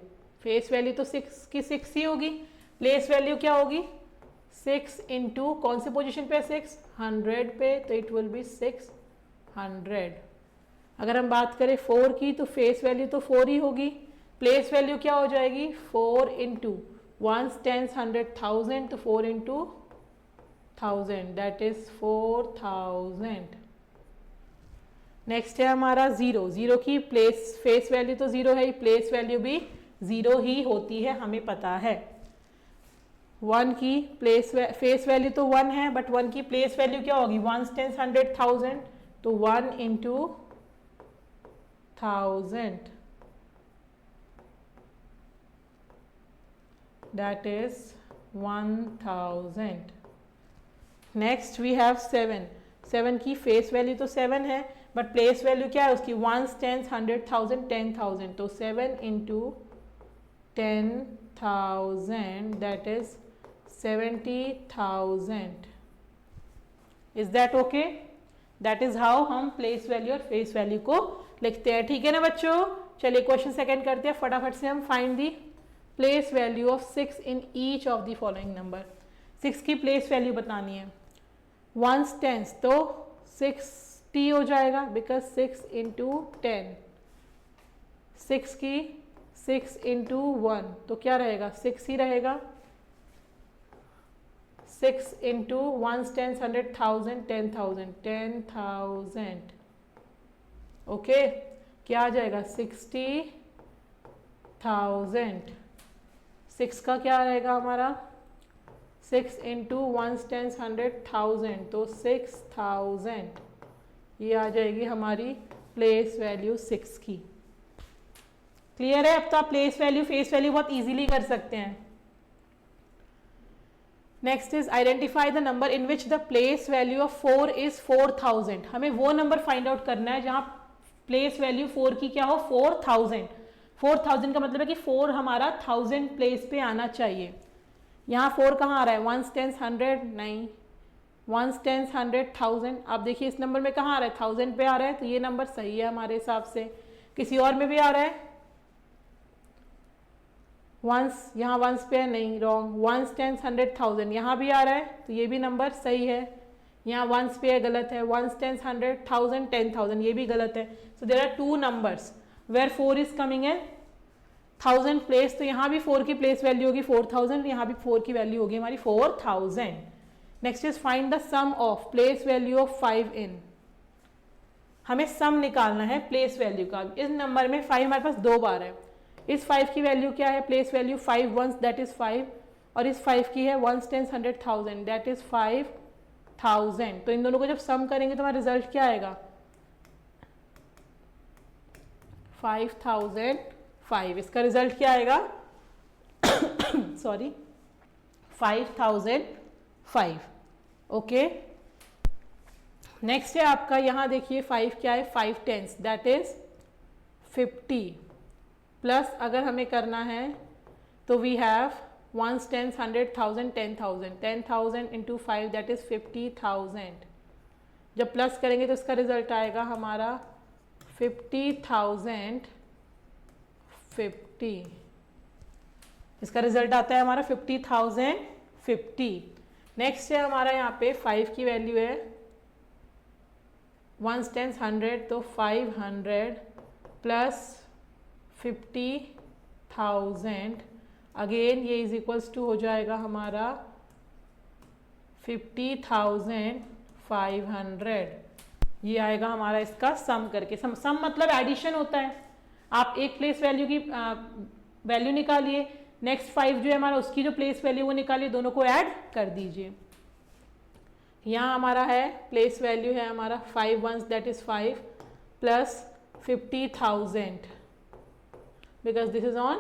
तो 6 की 6 ही होगी। प्लेस वैल्यू क्या होगी? 6 इंटू कौन से पोजीशन पे 6? 100 पे, तो इट विल बी 600। अगर हम बात करें 4 की तो फेस वैल्यू तो 4 ही होगी। प्लेस वैल्यू क्या हो जाएगी? 4 इंटू 1 10 100 1000, तो 4 इंटू 1000 दैट इज 4000। नेक्स्ट है हमारा 0 की फेस वैल्यू तो 0 है, प्लेस वैल्यू भी 0 ही होती है, हमें पता है। 1 की फेस वैल्यू तो 1 है, बट 1 की प्लेस वैल्यू क्या होगी? 1 10 100 1000, तो 1 into 1000 that is 1000। Next we have 7 की फेस वैल्यू तो 7 है, बट प्लेस वैल्यू क्या है उसकी? 1 10 100 1000 10,000, तो 7 into 10,000 that is 70,000। Is that okay? That is how हम प्लेस वैल्यू और फेस वैल्यू को लिखते हैं। ठीक है ना बच्चों? चलिए क्वेश्चन सेकंड करते हैं फटाफट से। हम find the place value of 6 in each of the following number. 6 की प्लेस वैल्यू बतानी है। 1 10 तो 60 हो जाएगा, बिकॉज 6 इंटू 10। 6 की 6 इंटू 1 तो क्या रहेगा? 6 ही रहेगा। 6 इंटू 1 10 100 1000 10,000 10,000। ओके, क्या आ जाएगा? 60,000। 6 का क्या रहेगा हमारा? 6 इंटू 1 10 100 1000, तो 6000। ये आ जाएगी हमारी प्लेस वैल्यू 6 की। क्लियर है? अब तो आप प्लेस वैल्यू फेस वैल्यू बहुत इजीली कर सकते हैं। Next is identify the number in which the place value of 4 is 4000। हमें वो नंबर फाइंड आउट करना है जहां प्लेस वैल्यू 4 की क्या हो? 4000। 4000 का मतलब है कि 4 हमारा 1000 प्लेस पे आना चाहिए। यहाँ 4 कहाँ आ रहा है? 1 10 100 नहीं, 1 10 100 1000। आप देखिए इस नंबर में कहाँ आ रहा है? 1000 पे आ रहा है, तो ये नंबर सही है हमारे हिसाब से। किसी और में भी आ रहा है? वंस, यहाँ वंस पे है नहीं, रॉन्ग। 1 10 100 1000 यहाँ भी आ रहा है, तो ये भी नंबर सही है। यहाँ वंस पे है, गलत है। 1 10 100 1000 10,000 ये भी गलत है। So there are 2 numbers where 4 is coming in 1000 place. तो यहाँ भी 4 की प्लेस वैल्यू होगी 4000, यहाँ भी 4 की वैल्यू होगी हमारी 4000। Next is find the sum of place value of 5 in. हमें सम निकालना है प्लेस वैल्यू का। इस नंबर में 5 हमारे पास 2 बार है। इस 5 की वैल्यू क्या है? Place value 5 ones that is 5, और इस 5 की है 1 10 100 1000 दैट इज 5000। तो इन दोनों को जब सम करेंगे तो हमारा रिजल्ट क्या आएगा? 5005। इसका रिजल्ट क्या आएगा? सॉरी, 5005। ओके, नेक्स्ट है आपका, यहाँ देखिए 5 क्या है? 5 टेंस दैट इज 50, प्लस अगर हमें करना है तो we have 1 10 100 1000 10,000 10,000 into 5 that is 50,000। जब प्लस करेंगे तो इसका रिजल्ट आएगा हमारा 50,050। इसका रिजल्ट आता है हमारा 50,050। नेक्स्ट है हमारा यहाँ पे 5 की वैल्यू है 1s 10s 100, तो 500 प्लस 50,000, अगेन ये इज इक्वल्स टू हो जाएगा हमारा 50,500। ये आएगा हमारा इसका सम करके। सम मतलब एडिशन होता है। आप एक प्लेस वैल्यू की वैल्यू निकालिए, नेक्स्ट 5 जो है हमारा उसकी जो प्लेस वैल्यू वो निकालिए, दोनों को ऐड कर दीजिए। यहाँ हमारा है प्लेस वैल्यू है हमारा 5 1s that is 5 plus 50,000 because this is on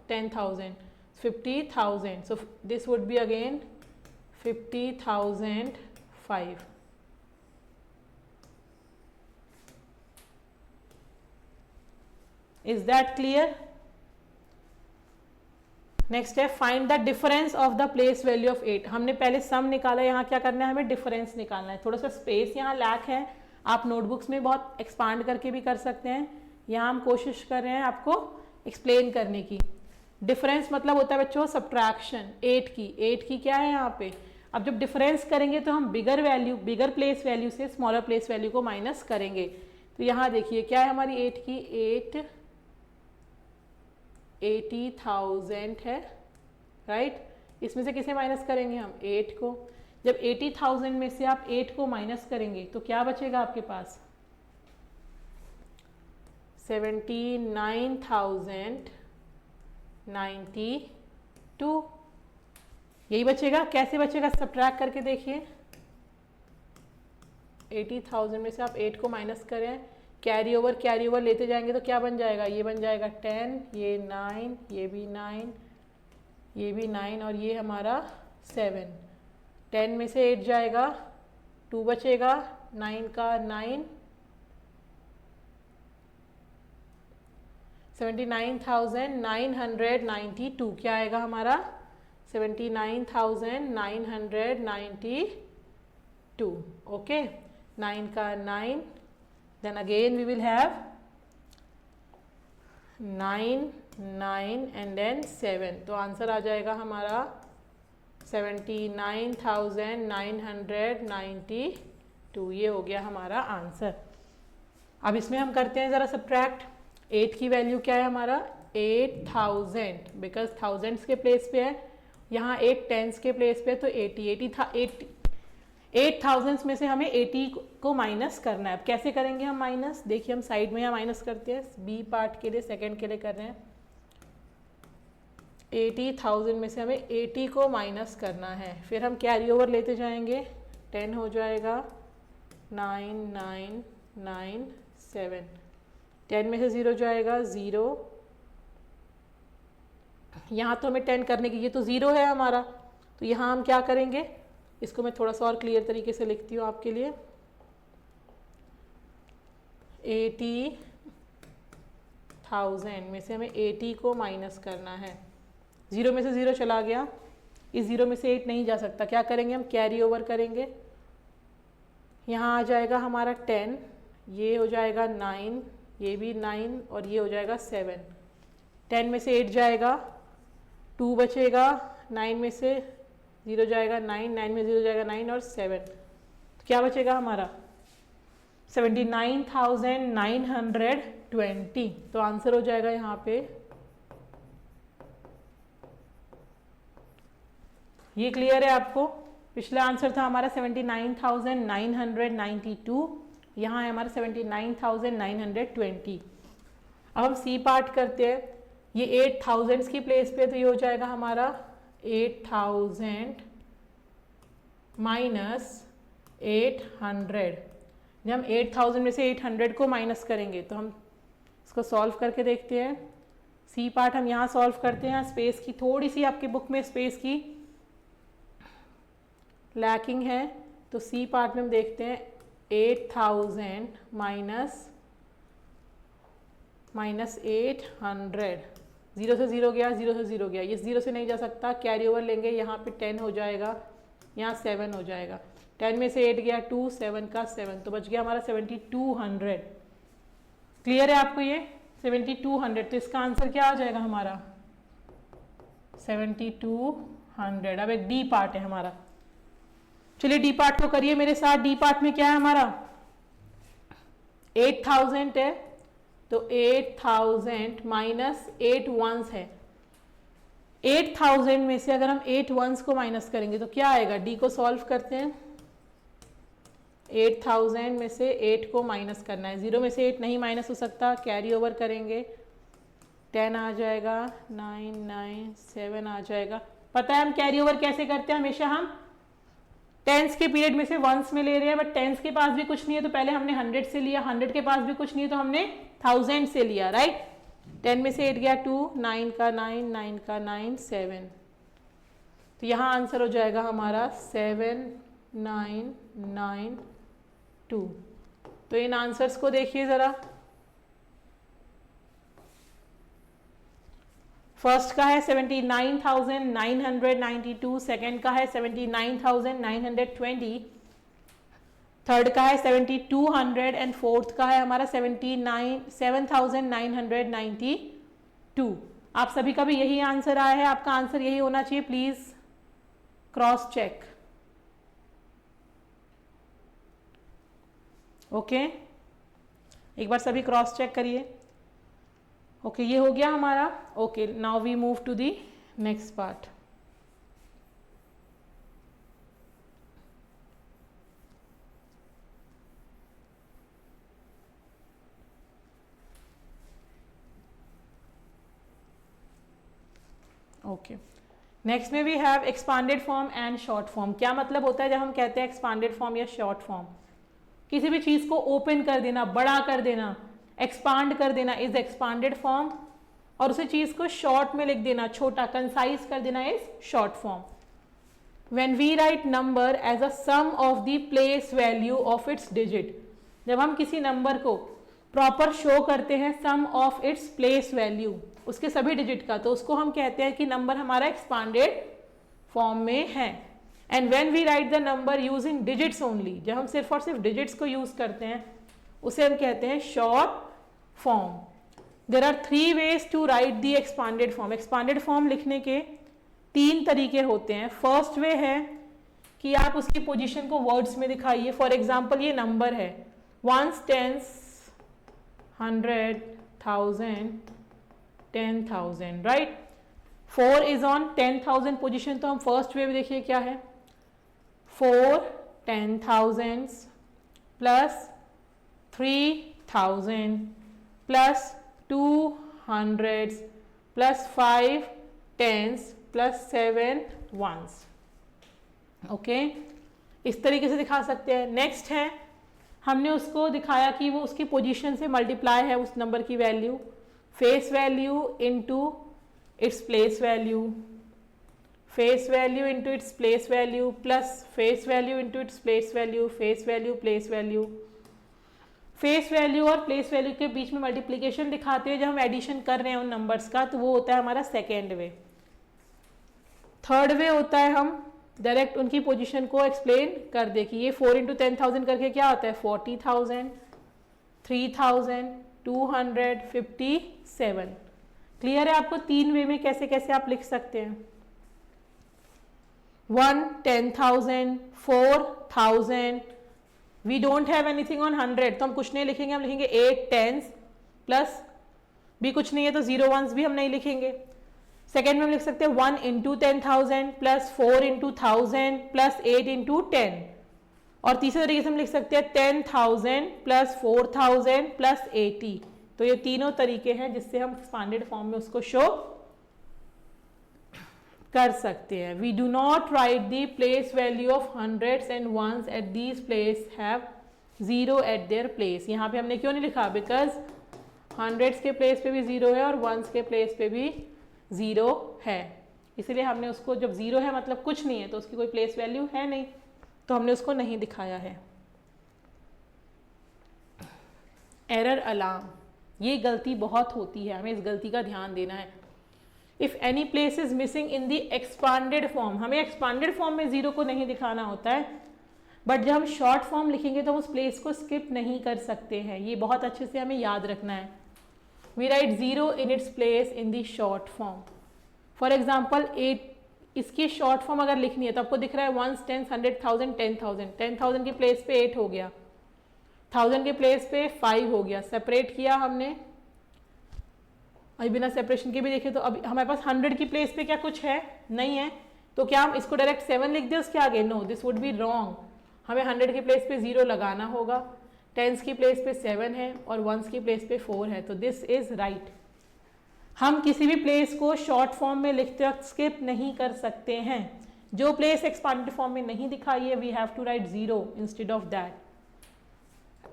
10,000, 50,000, so this would be again 50,005. Is that clear? Next है find the difference of the place value of 8। हमने पहले सम निकाला, यहाँ क्या करना है, हमें डिफरेंस निकालना है। थोड़ा सा स्पेस यहाँ लैक है, आप नोटबुक्स में बहुत एक्सपांड करके भी कर सकते हैं। यहाँ हम कोशिश कर रहे हैं आपको एक्सप्लेन करने की। डिफरेंस मतलब होता है बच्चों सब्ट्रैक्शन। 8 की क्या है यहाँ पे, अब जब डिफरेंस करेंगे तो हम बिगर प्लेस वैल्यू से स्मॉलर प्लेस वैल्यू को माइनस करेंगे। तो यहाँ देखिए क्या है हमारी 8 की, 80,000 है, राइट। इसमें से किसे माइनस करेंगे हम, 8 को। जब 80,000 में से आप 8 को माइनस करेंगे तो क्या बचेगा आपके पास, 79,092। यही बचेगा। कैसे बचेगा, सब्ट्रैक्ट करके देखिए। 80,000 में से आप 8 को माइनस करें, कैरी ओवर लेते जाएंगे तो क्या बन जाएगा, ये बन जाएगा 10, ये 9, ये भी 9, ये भी 9 और ये हमारा 7। 10 में से 8 जाएगा, 2 बचेगा, 9 का 9, 79,992। क्या आएगा हमारा, 79,992। ओके, 9 का 9, then again we will have 9 9 and then 7। तो आंसर आ जाएगा हमारा 79,992। ये हो गया हमारा आंसर। अब इसमें हम करते हैं ज़रा सब्ट्रैक्ट। 8 की वैल्यू क्या है हमारा, 8,000, बिकॉज थाउजेंड्स के प्लेस पे है, यहाँ 8 टेंस के प्लेस पे, तो 8,000 में से हमें 80 को माइनस करना है। अब कैसे करेंगे हम माइनस, देखिए हम साइड में यहाँ माइनस करते हैं, बी पार्ट के लिए, सेकंड के लिए कर रहे हैं। 80,000 में से हमें 80 को माइनस करना है, फिर हम कैरी ओवर लेते जाएंगे, 10 हो जाएगा, 9 9 9 7, 10 में से 0 जाएगा, 0। यहाँ तो हमें 10 करने की, ये तो 0 है हमारा, तो यहाँ हम क्या करेंगे, इसको मैं थोड़ा सा और क्लियर तरीके से लिखती हूँ आपके लिए। 80,000 में से हमें 80 को माइनस करना है। 0 में से 0 चला गया, इस 0 में से 8 नहीं जा सकता, क्या करेंगे हम, कैरी ओवर करेंगे। यहाँ आ जाएगा हमारा 10, ये हो जाएगा 9, ये भी 9 और ये हो जाएगा 7। 10 में से 8 जाएगा, 2 बचेगा, 9 में से 0 जाएगा 9, 9 में 0 जाएगा 9 और 7, तो क्या बचेगा हमारा 79,920। तो आंसर हो जाएगा यहाँ पे, ये क्लियर है आपको। पिछला आंसर था हमारा 79,992, यहाँ है हमारा 79,920। अब हम सी पार्ट करते हैं। ये 8,000 की प्लेस पे, तो ये हो जाएगा हमारा 8,000 माइनस 800। जब हम 8,000 में से 800 को माइनस करेंगे तो हम इसको सॉल्व करके देखते हैं। सी पार्ट हम यहाँ सॉल्व करते हैं। स्पेस की थोड़ी सी आपकी बुक में स्पेस की लैकिंग है, तो सी पार्ट में हम देखते हैं 8,000 माइनस 800। 0 से 0 गया, 0 से 0 गया, ये 0 से नहीं जा सकता, कैरी ओवर लेंगे, यहाँ पे 10 हो जाएगा, यहाँ 7 हो जाएगा। 10 में से 8 गया 2, 7 का 7, तो बच गया हमारा 7200। क्लियर है आपको ये 7200। तो इसका आंसर क्या आ जाएगा हमारा 7200। अब एक डी पार्ट है हमारा, चलिए डी पार्ट को करिए मेरे साथ। डी पार्ट में क्या है हमारा 8000 है, तो 8000 माइनस 8 वंस है। 8000 में से अगर हम 8 वंस को माइनस करेंगे तो क्या आएगा, डी को सॉल्व करते हैं। 8000 में से 8 को माइनस करना है, 0 में से 8 नहीं माइनस हो सकता, कैरी ओवर करेंगे, 10 आ जाएगा, 9 9 7 आ जाएगा। पता है हम कैरी ओवर कैसे करते हैं, हमेशा हम टेंस के पीरियड में से वंस में ले रहे हैं, बट टेंस के पास भी कुछ नहीं है तो पहले हमने 100 से लिया, 100 के पास भी कुछ नहीं है तो हमने 1000 से लिया, राइट। 10 में से 8 गया 2, 9 का 9, 9 का 9, 7, तो यहाँ आंसर हो जाएगा हमारा 7 9 9 2। तो इन आंसर्स को देखिए जरा। फर्स्ट का है 79,992, सेकंड का है 79,920, थर्ड का है 7200 एंड फोर्थ का है हमारा 7,992। आप सभी का भी यही आंसर आया है, आपका आंसर यही होना चाहिए, प्लीज क्रॉस चेक। ओके, एक बार सभी क्रॉस चेक करिए। ओके, ये हो गया हमारा। Okay, now we move to the next part. Okay, next में we have expanded form and short form. क्या मतलब होता है जब हम कहते हैं एक्सपांडेड फॉर्म या शॉर्ट फॉर्म? किसी भी चीज को ओपन कर देना, बड़ा कर देना, एक्सपांड कर देना इज एक्सपांडेड फॉर्म, और उसी चीज को शॉर्ट में लिख देना, छोटा कंसाइज कर देना is short form. When we write number as a sum of the place value of its digit, जब हम किसी नंबर को प्रॉपर शो करते हैं sum of its place value, उसके सभी डिजिट का, तो उसको हम कहते हैं कि नंबर हमारा एक्सपांडेड फॉर्म में है। And when we write the number using digits only, जब हम सिर्फ और सिर्फ डिजिट्स को यूज करते हैं उसे हम कहते हैं short form. There are 3 ways to write the expanded form. Expanded form लिखने के 3 तरीके होते हैं। फर्स्ट वे है कि आप उसकी पोजीशन को वर्ड्स में दिखाइए। फॉर एग्जाम्पल ये नंबर है, ones, tens, 100, 1000, 10,000, right. 4 is on 10,000 position, तो हम फर्स्ट वे में देखिए क्या है, 4 10,000 plus 3,000 plus 2 hundreds plus 5 tens plus 7 ones। Okay, इस तरीके से दिखा सकते हैं। नेक्स्ट है, हमने उसको दिखाया कि वो उसकी पोजीशन से मल्टीप्लाई है उस नंबर की value, face value into its place value, face value into its place value plus face value into its place value, face value place value. Face value और प्लेस वैल्यू के बीच में मल्टीप्लिकेशन दिखाते हैं जब हम एडिशन कर रहे हैं उन नंबर्स का, तो वो होता है हमारा सेकेंड वे। थर्ड वे होता है हम डायरेक्ट उनकी पोजीशन को एक्सप्लेन कर दे कि ये 4 इंटू 10,000 करके क्या होता है 40,000, 3,000, 257। क्लियर है आपको 3 वे में कैसे कैसे आप लिख सकते हैं। 1 10,000, 4,000, we don't have anything on 100 तो हम कुछ नहीं लिखेंगे, हम लिखेंगे 8 10s प्लस भी कुछ नहीं है तो 0 1s भी हम नहीं लिखेंगे। सेकेंड में हम लिख सकते हैं 1 into 10,000 plus 4 into 1000 plus 8 into 10, और तीसरे तरीके से हम लिख सकते हैं 10,000 प्लस 4,000 प्लस 80। तो ये तीनों तरीके हैं जिससे हम एक्सपांडेड फॉर्म में उसको शो कर सकते हैं। We do not write the place value of hundreds and ones at these place have 0 at their place. यहाँ पे हमने क्यों नहीं लिखा, बिकॉज हंड्रेड्स के प्लेस पे भी 0 है और वंस के प्लेस पे भी 0 है, इसलिए हमने उसको, जब 0 है मतलब कुछ नहीं है तो उसकी कोई प्लेस वैल्यू है नहीं, तो हमने उसको नहीं दिखाया है। एरर अलार्म, ये गलती बहुत होती है, हमें इस गलती का ध्यान देना है। If any place is missing in the expanded form, हमें एक्सपांडेड फॉर्म में 0 को नहीं दिखाना होता है, बट जब हम शॉर्ट फॉर्म लिखेंगे तो हम उस प्लेस को स्किप नहीं कर सकते हैं, ये बहुत अच्छे से हमें याद रखना है। We write 0 in its place in the short form. For example 8, इसकी शॉर्ट फॉर्म अगर लिखनी है तो आपको दिख रहा है 1 10 100 1000 10,000 10,000 की प्लेस पे 8 हो गया, 1000 के प्लेस पे 5 हो गया, सेपरेट किया हमने। अभी बिना सेपरेशन के भी देखें तो अभी हमारे पास 100 की प्लेस पे क्या कुछ है, नहीं है, तो क्या हम इसको डायरेक्ट 7 लिख दें उसके आगे? No, this would be wrong. हमें 100 की प्लेस पे 0 लगाना होगा, टेंस की प्लेस पे 7 है और वंस की प्लेस पे 4 है, तो दिस इज राइट। हम किसी भी प्लेस को शॉर्ट फॉर्म में लिखते वक्त स्किप नहीं कर सकते हैं। जो प्लेस एक्सपांडेड फॉर्म में नहीं दिखाई है, we have to write 0 instead of that.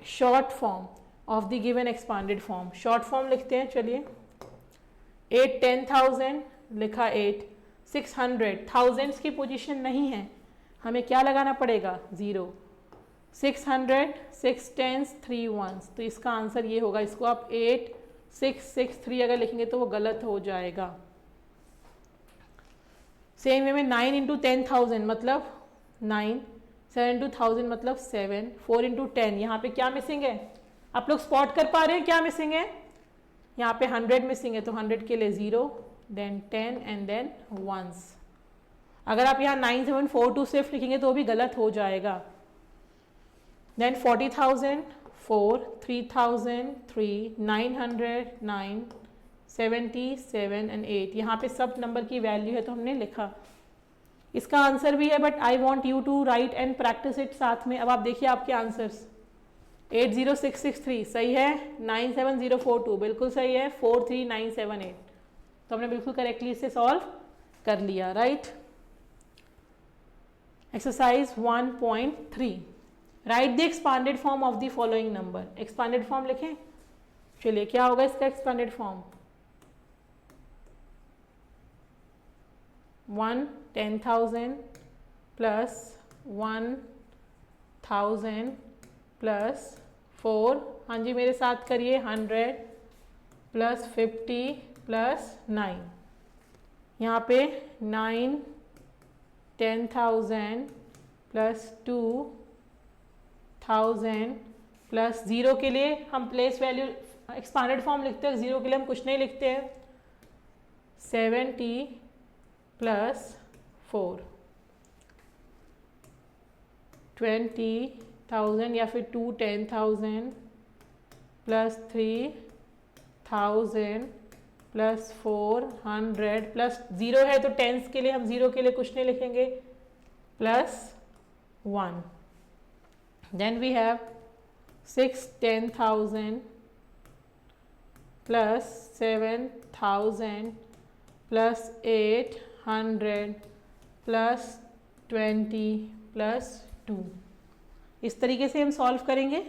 Short form of the given expanded form, short form लिखते हैं। चलिए 8 10,000 लिखा, 8 600, थाउजेंड्स की पोजीशन नहीं है, हमें क्या लगाना पड़ेगा? 0। 600 6 10s 3 1s, तो इसका आंसर ये होगा। इसको आप 8 6 6 3 अगर लिखेंगे तो वो गलत हो जाएगा। सेम वे में 9 इंटू 10,000 मतलब 9, 7 इंटू 1000 मतलब 7, 4 इंटू 10, यहाँ पे क्या मिसिंग है? आप लोग स्पॉट कर पा रहे हैं क्या मिसिंग है? यहाँ पे 100 मिसिंग है, तो 100 के लिए 0, देन 10 एंड देन 1s। अगर आप यहाँ 9742 सिर्फ लिखेंगे तो भी गलत हो जाएगा। देन 40,000 4, 3,000 3, 900 9, 77 एंड 8, यहाँ पे सब नंबर की वैल्यू है तो हमने लिखा। इसका आंसर भी है, but I want you to write and practice it साथ में। अब आप देखिए आपके आंसर्स। 80663 सही है, 97042 बिल्कुल सही है, 43978, तो हमने बिल्कुल करेक्टली इसे सॉल्व कर लिया, right. Exercise 1.3, right the expanded form of the following number. Expanded form लिखें। चलिए क्या होगा इसका एक्सपांडेड फॉर्म? 1 10,000 प्लस 1,000 प्लस 4, हाँ जी मेरे साथ करिए, 100 प्लस 50 प्लस 9, यहाँ पे 9 10,000 प्लस 2,000 प्लस 0 के लिए हम प्लेस वैल्यू एक्सपांडेड फॉर्म लिखते हैं, 0 के लिए हम कुछ नहीं लिखते हैं, 70 प्लस 4, 20,000 या फिर 2 10,000 प्लस 3,000 प्लस 400 प्लस 0 है तो टेंस के लिए हम 0 के लिए कुछ नहीं लिखेंगे, plus 1। Then we have 6 10,000 plus 7,000 plus 800 plus 20 plus 2। इस तरीके से हम सॉल्व करेंगे।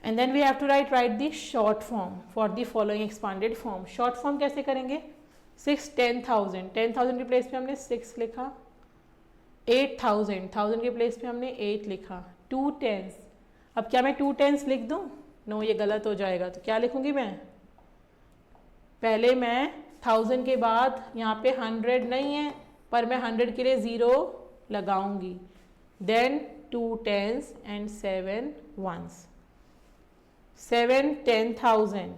And then we have to write the short form for the following expanded form. Short form कैसे करेंगे? 6 10,000, 10,000 के प्लेस पे हमने 6 लिखा, 8,000, 1000 के प्लेस पे हमने 8 लिखा, 2 10s। अब क्या मैं 2 10s लिख दूं? नो, ये गलत हो जाएगा, तो क्या लिखूंगी मैं? पहले मैं 1000 के बाद यहाँ पे 100 नहीं है, पर मैं 100 के लिए 0 लगाऊंगी, then 2 10s and 7 1s। 7 10,000,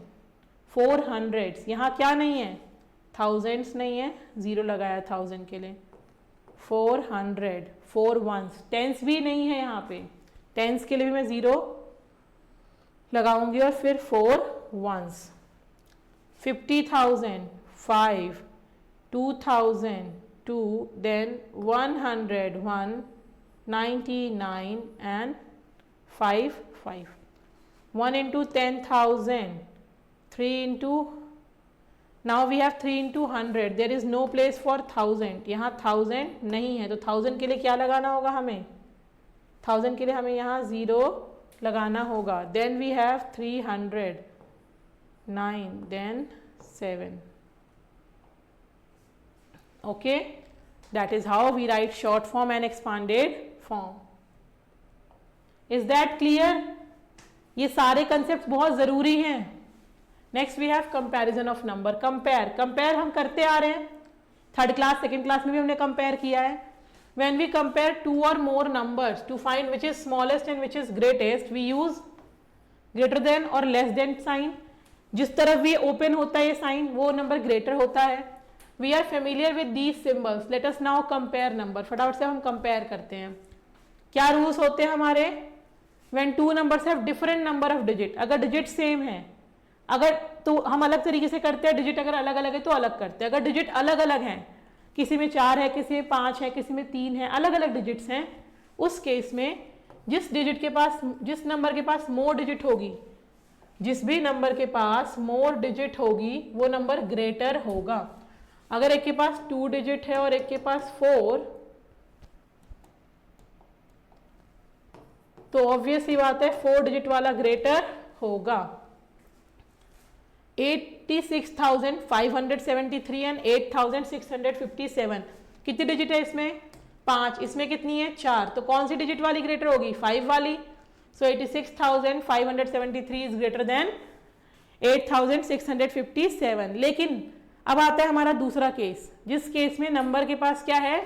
400s, यहाँ क्या नहीं है? थाउजेंड्स नहीं है, 0 लगाया 1000 के लिए, 400, 4 1s, टेंस भी नहीं है यहाँ पे, टेंस के लिए भी मैं 0 लगाऊंगी और फिर 4 1s। 50,000 5, 2,000 2, then 100 1, 99 and 5 5। 1 into 10,000, 3 into, now we have 3 into 100, there is no place for 1000, यहाँ 1000 नहीं है, तो 1000 के लिए क्या लगाना होगा हमें? 1000 के लिए हमें यहाँ 0 लगाना होगा। Then we have 300, 9, then 7। Okay, that is how we write short form and expanded form. Is that clear? ये सारे कंसेप्ट बहुत ज़रूरी हैं। Next we have comparison of number. Compare हम करते आ रहे हैं, थर्ड क्लास सेकेंड क्लास में भी हमने कंपेयर किया है। When we compare 2 or more numbers to find which is smallest and which is greatest, we use greater than or less than sign. जिस तरफ भी ओपन होता है ये साइन, वो नंबर ग्रेटर होता है। We are familiar with these symbols. Let us now compare number. फटाफट से हम कंपेयर करते हैं। क्या रूल्स होते हैं हमारे? When two numbers have different number of digit, अगर डिजिट सेम है, अगर तो हम अलग तरीके से करते हैं, डिजिट अगर अलग अलग है तो अलग करते हैं। अगर डिजिट अलग अलग हैं, किसी में 4 है, किसी में 5 है, किसी में 3 है, अलग अलग डिजिट्स हैं, उस केस में जिस नंबर के पास मोर डिजिट होगी, जिस भी नंबर के पास मोर डिजिट होगी वो नंबर ग्रेटर होगा। अगर एक के पास 2 डिजिट है और एक के पास 4, तो ऑब्वियस ही बात है 4 डिजिट वाला ग्रेटर होगा। 86,573 एंड 8,657, कितनी डिजिट है इसमें? 5, इसमें कितनी है? 4, तो कौन सी डिजिट वाली ग्रेटर होगी? 5 वाली। सो 86,573 इज ग्रेटर देन 8,657। लेकिन अब आता है हमारा दूसरा केस, जिस केस में नंबर के पास क्या है?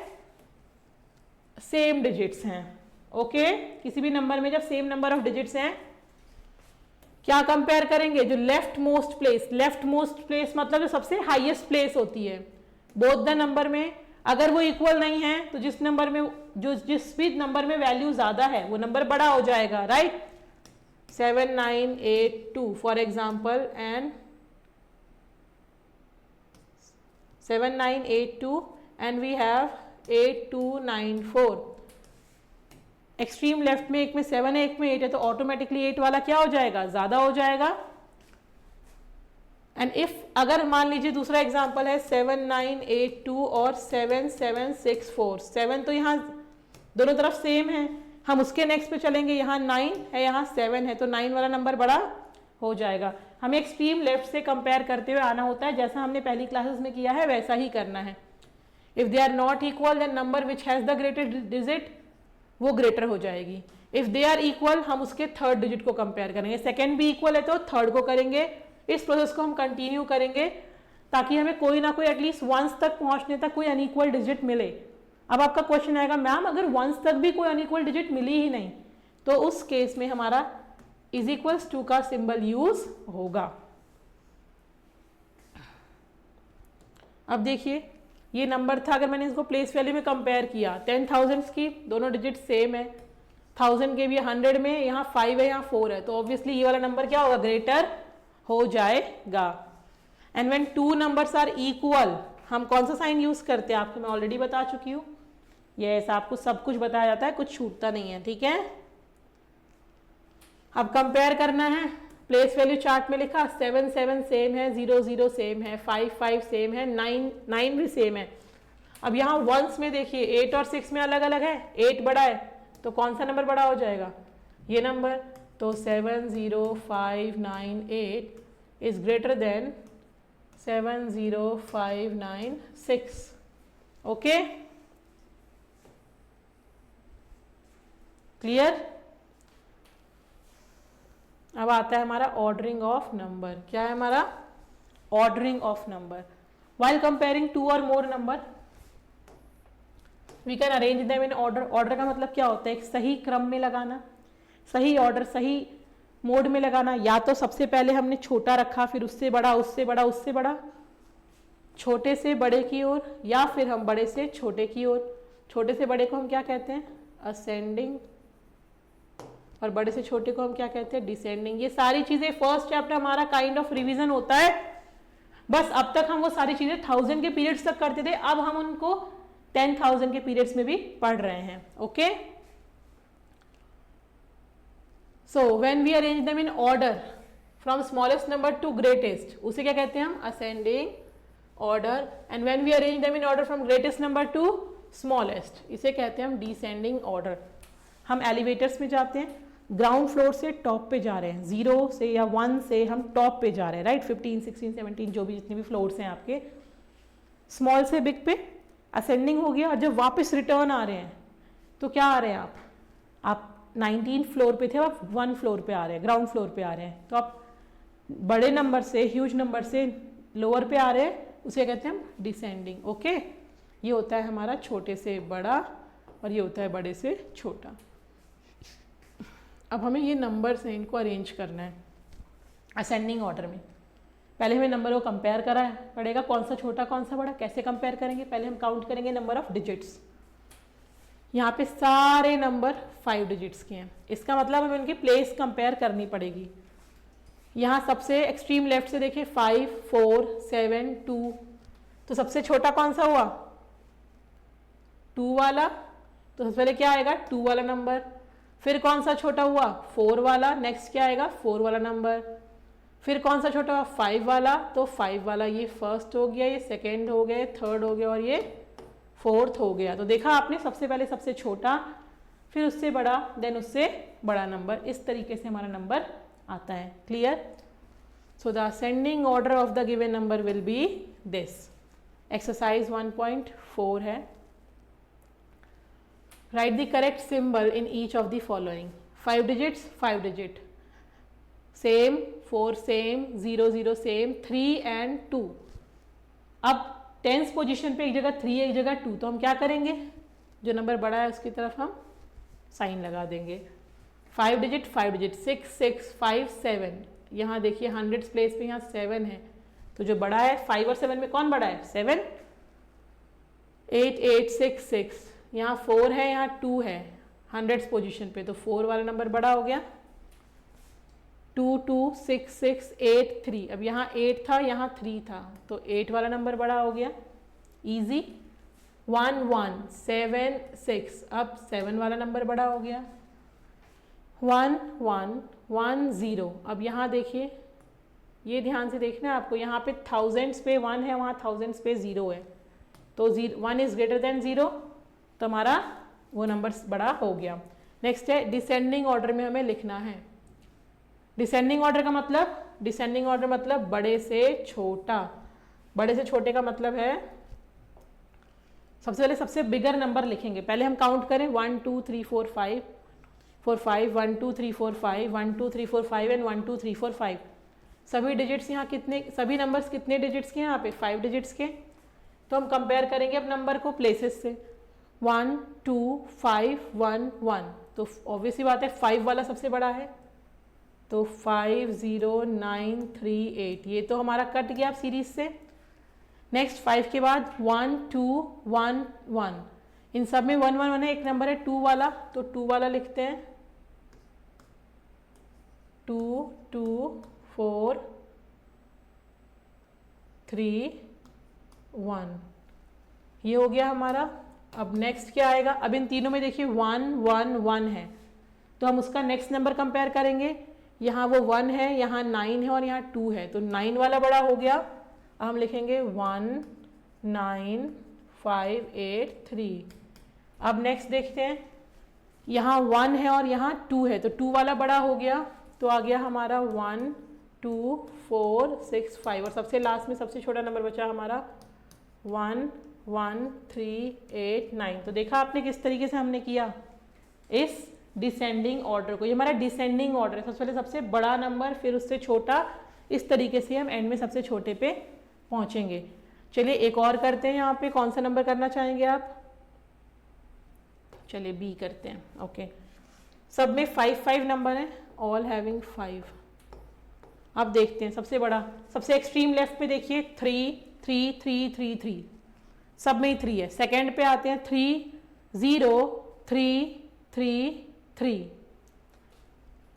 सेम डिजिट्स हैं। ओके, किसी भी नंबर में जब सेम नंबर ऑफ डिजिट्स हैं, क्या कंपेयर करेंगे? जो लेफ्ट मोस्ट प्लेस मतलब जो सबसे हाईएस्ट प्लेस होती है बोथ द नंबर में, अगर वो इक्वल नहीं है तो जिस भी नंबर में वैल्यू ज्यादा है वो नंबर बड़ा हो जाएगा, right? 7982 for example and 7982 and we have 8294। Extreme left में एक में 7 है, एक में 8 है, तो ऑटोमेटिकली 8 वाला क्या हो जाएगा? ज्यादा हो जाएगा। एंड इफ अगर मान लीजिए दूसरा एग्जांपल है 7982 और 7764, 7 तो यहाँ दोनों तरफ सेम है, हम उसके नेक्स्ट पे चलेंगे, यहाँ 9 है, यहाँ 7 है, तो 9 वाला नंबर बड़ा हो जाएगा। हमें एक्सट्रीम लेफ्ट से कंपेयर करते हुए आना होता है, जैसा हमने पहली क्लासेस में किया है वैसा ही करना है। If they are not equal then number which has the greater digit वो ग्रेटर हो जाएगी। इफ दे आर इक्वल हम उसके थर्ड डिजिट को कंपेयर करेंगे, सेकेंड भी इक्वल है तो थर्ड को करेंगे। इस प्रोसेस को हम कंटिन्यू करेंगे ताकि हमें कोई ना कोई एटलीस्ट वंस तक पहुंचने तक कोई अनइक्वल डिजिट मिले। अब आपका क्वेश्चन आएगा, मैम अगर वंस तक भी कोई अनइक्वल डिजिट मिली ही नहीं, तो उस केस में हमारा इज इक्वल्स टू का सिंबल यूज होगा। अब देखिए ये नंबर था, अगर मैंने इसको प्लेस वैल्यू में कंपेयर किया, 10,000 की दोनों डिजिट सेम है, 1000 के भी 100 में यहाँ 5 है, यहाँ 4 है, तो ऑब्वियसली ये वाला नंबर क्या होगा? ग्रेटर हो जाएगा। And when two numbers are equal, हम कौन सा साइन यूज करते हैं आपको मैं ऑलरेडी बता चुकी हूँ। यस, आपको सब कुछ बताया जाता है, कुछ छूटता नहीं है, ठीक है। अब कंपेयर करना है, प्लेस वैल्यू चार्ट में लिखा 7 7 सेम है, 0 0 सेम है, 5 5 सेम है, 9 9 भी सेम है। अब यहाँ वंस में देखिए 8 और 6 में अलग अलग है, 8 बड़ा है तो कौन सा नंबर बड़ा हो जाएगा? ये नंबर। तो 70598 is greater then 70596। Okay, clear? अब आता है हमारा ऑर्डरिंग ऑफ नंबर। क्या है हमारा? Ordering of number. While comparing two or more number we can arrange them in order. Order का मतलब क्या होता है? एक सही क्रम में लगाना, सही ऑर्डर, सही मोड में लगाना। या तो सबसे पहले हमने छोटा रखा, फिर उससे बड़ा, उससे बड़ा, उससे बड़ा, छोटे से बड़े की ओर, या फिर हम बड़े से छोटे की ओर। छोटे से बड़े को हम क्या कहते हैं? असेंडिंग, और बड़े से छोटे को हम क्या कहते हैं? डिसेंडिंग। ये सारी चीजें फर्स्ट चैप्टर हमारा काइंड ऑफ रिवीजन होता है। बस अब तक हम वो सारी चीजें 1000 के पीरियड्स तक करते थे, अब हम उनको 10,000 के पीरियड्स में भी पढ़ रहे हैं। Okay, so when we arrange them in order from smallest number to greatest, उसे क्या कहते हैं हम? Ascending order. And when we arrange them in order from greatest number to smallest, इसे कहते हैं हम डिसेंडिंग ऑर्डर। हम एलिवेटर्स में जाते हैं, ग्राउंड फ्लोर से टॉप पे जा रहे हैं, 0 से या 1 से हम टॉप पे जा रहे हैं, राइट? 15 16 17 जो भी जितने भी फ्लोर्स हैं आपके, स्मॉल से बिग पे असेंडिंग हो गया। और जब वापस रिटर्न आ रहे हैं तो क्या आ रहे हैं आप 19 फ्लोर पे थे, आप 1 फ्लोर पे आ रहे हैं, ग्राउंड फ्लोर पे आ रहे हैं, तो आप बड़े नंबर से, ह्यूज नंबर से लोअर पे आ रहे हैं, उसे कहते हैं हम डिसेंडिंग। ओके, ये होता है हमारा छोटे से बड़ा और ये होता है बड़े से छोटा। अब हमें ये नंबर्स हैं, इनको अरेंज करना है असेंडिंग ऑर्डर में। पहले हमें नंबर को कंपेयर करा पड़ेगा, कौन सा छोटा कौन सा बड़ा, कैसे कंपेयर करेंगे? पहले हम काउंट करेंगे नंबर ऑफ डिजिट्स। यहाँ पे सारे नंबर 5 डिजिट्स के हैं, इसका मतलब हमें उनकी प्लेस कंपेयर करनी पड़ेगी। यहाँ सबसे एक्सट्रीम लेफ्ट से देखिए 5, 4, 7, 2, तो सबसे छोटा कौन सा हुआ? 2 वाला, तो सबसे पहले क्या आएगा? 2 वाला नंबर। फिर कौन सा छोटा हुआ? 4 वाला। नेक्स्ट क्या आएगा? 4 वाला नंबर। फिर कौन सा छोटा हुआ? 5 वाला, तो 5 वाला। ये फर्स्ट हो गया, ये सेकेंड हो गया, थर्ड हो गया और ये फोर्थ हो गया। तो देखा आपने, सबसे पहले सबसे छोटा, फिर उससे बड़ा, देन उससे बड़ा नंबर। इस तरीके से हमारा नंबर आता है। Clear? So the ascending order of the given number will B this. Exercise 1.4 है। Right the correct symbol in each of the following. 5 digits 5 digit same, 4 same, 0 0 same, 3 and 2। अब टेंस पोजीशन पे एक जगह 3 है, एक जगह 2, तो हम क्या करेंगे? जो नंबर बड़ा है उसकी तरफ हम साइन लगा देंगे। 5 डिजिट 5 डिजिट 6 6 5 7। यहाँ देखिए हंड्रेड्स प्लेस पे यहाँ 7 है, तो जो बड़ा है 5 और 7 में कौन बड़ा है? 7। 8 8 6 6, यहाँ 4 है, यहाँ 2 है हंड्रेड्स पोजीशन पे, तो 4 वाला नंबर बड़ा हो गया। 2 2 6 6 8 3, अब यहाँ 8 था, यहाँ 3 था, तो 8 वाला नंबर बड़ा हो गया। इजी। 1 1 7 6, अब 7 वाला नंबर बड़ा हो गया। 1 1 1 0, अब यहाँ देखिए, ये ध्यान से देखना है आपको, यहाँ पे थाउजेंड्स पे 1 है, वहाँ थाउजेंड्स पे 0 है, तो 1 इज ग्रेटर देन 0, तो हमारा वो नंबर बड़ा हो गया। नेक्स्ट है डिसेंडिंग ऑर्डर में हमें लिखना है। डिसेंडिंग ऑर्डर का मतलब, डिसेंडिंग ऑर्डर मतलब बड़े से छोटा। बड़े से छोटे का मतलब है सबसे पहले सबसे बिगर नंबर लिखेंगे। पहले हम काउंट करें 1 2 3 4 5 4 5 1 2 3 4 5 1 2 3 4 5 एंड 1 2 3 4 5। सभी डिजिट्स यहाँ कितने, सभी नंबर्स कितने डिजिट्स के हैं? यहाँ पे 5 डिजिट्स के। तो हम कंपेयर करेंगे अब नंबर को प्लेसेस से। 1 2 5 1 1, तो ऑब्वियसली बात है 5 वाला सबसे बड़ा है, तो 5 0 9 3 8, ये तो हमारा कट गया सीरीज से। नेक्स्ट 5 के बाद 1 2 1 1, इन सब में 1 1 1 है, एक नंबर है 2 वाला, तो 2 वाला लिखते हैं। 2 2 4 3 1, ये हो गया हमारा। अब नेक्स्ट क्या आएगा? अब इन तीनों में देखिए 1 1 1 है, तो हम उसका नेक्स्ट नंबर कंपेयर करेंगे। यहाँ वो 1 है, यहाँ 9 है और यहाँ 2 है, तो 9 वाला बड़ा हो गया। अब हम लिखेंगे 1 9 5 8 3। अब नेक्स्ट देखते हैं, यहाँ 1 है और यहाँ 2 है, तो 2 वाला बड़ा हो गया, तो आ गया हमारा 1 2 4 6 5, और सबसे लास्ट में सबसे छोटा नंबर बचा हमारा 1 1 3 8 9। तो देखा आपने किस तरीके से हमने किया इस डिसेंडिंग ऑर्डर को। ये हमारा डिसेंडिंग ऑर्डर है, सबसे पहले सबसे बड़ा नंबर, फिर उससे छोटा, इस तरीके से हम एंड में सबसे छोटे पे पहुंचेंगे। चलिए एक और करते हैं। यहाँ पे कौन सा नंबर करना चाहेंगे आप? चलिए बी करते हैं। ओके, सब में 5 5 नंबर है, ऑल हैविंग 5। अब देखते हैं सबसे बड़ा, सबसे एक्सट्रीम लेफ्ट पे देखिए 3 3 3 3 3, सब में ही 3 है। सेकेंड पे आते हैं 3 0 3 3 3,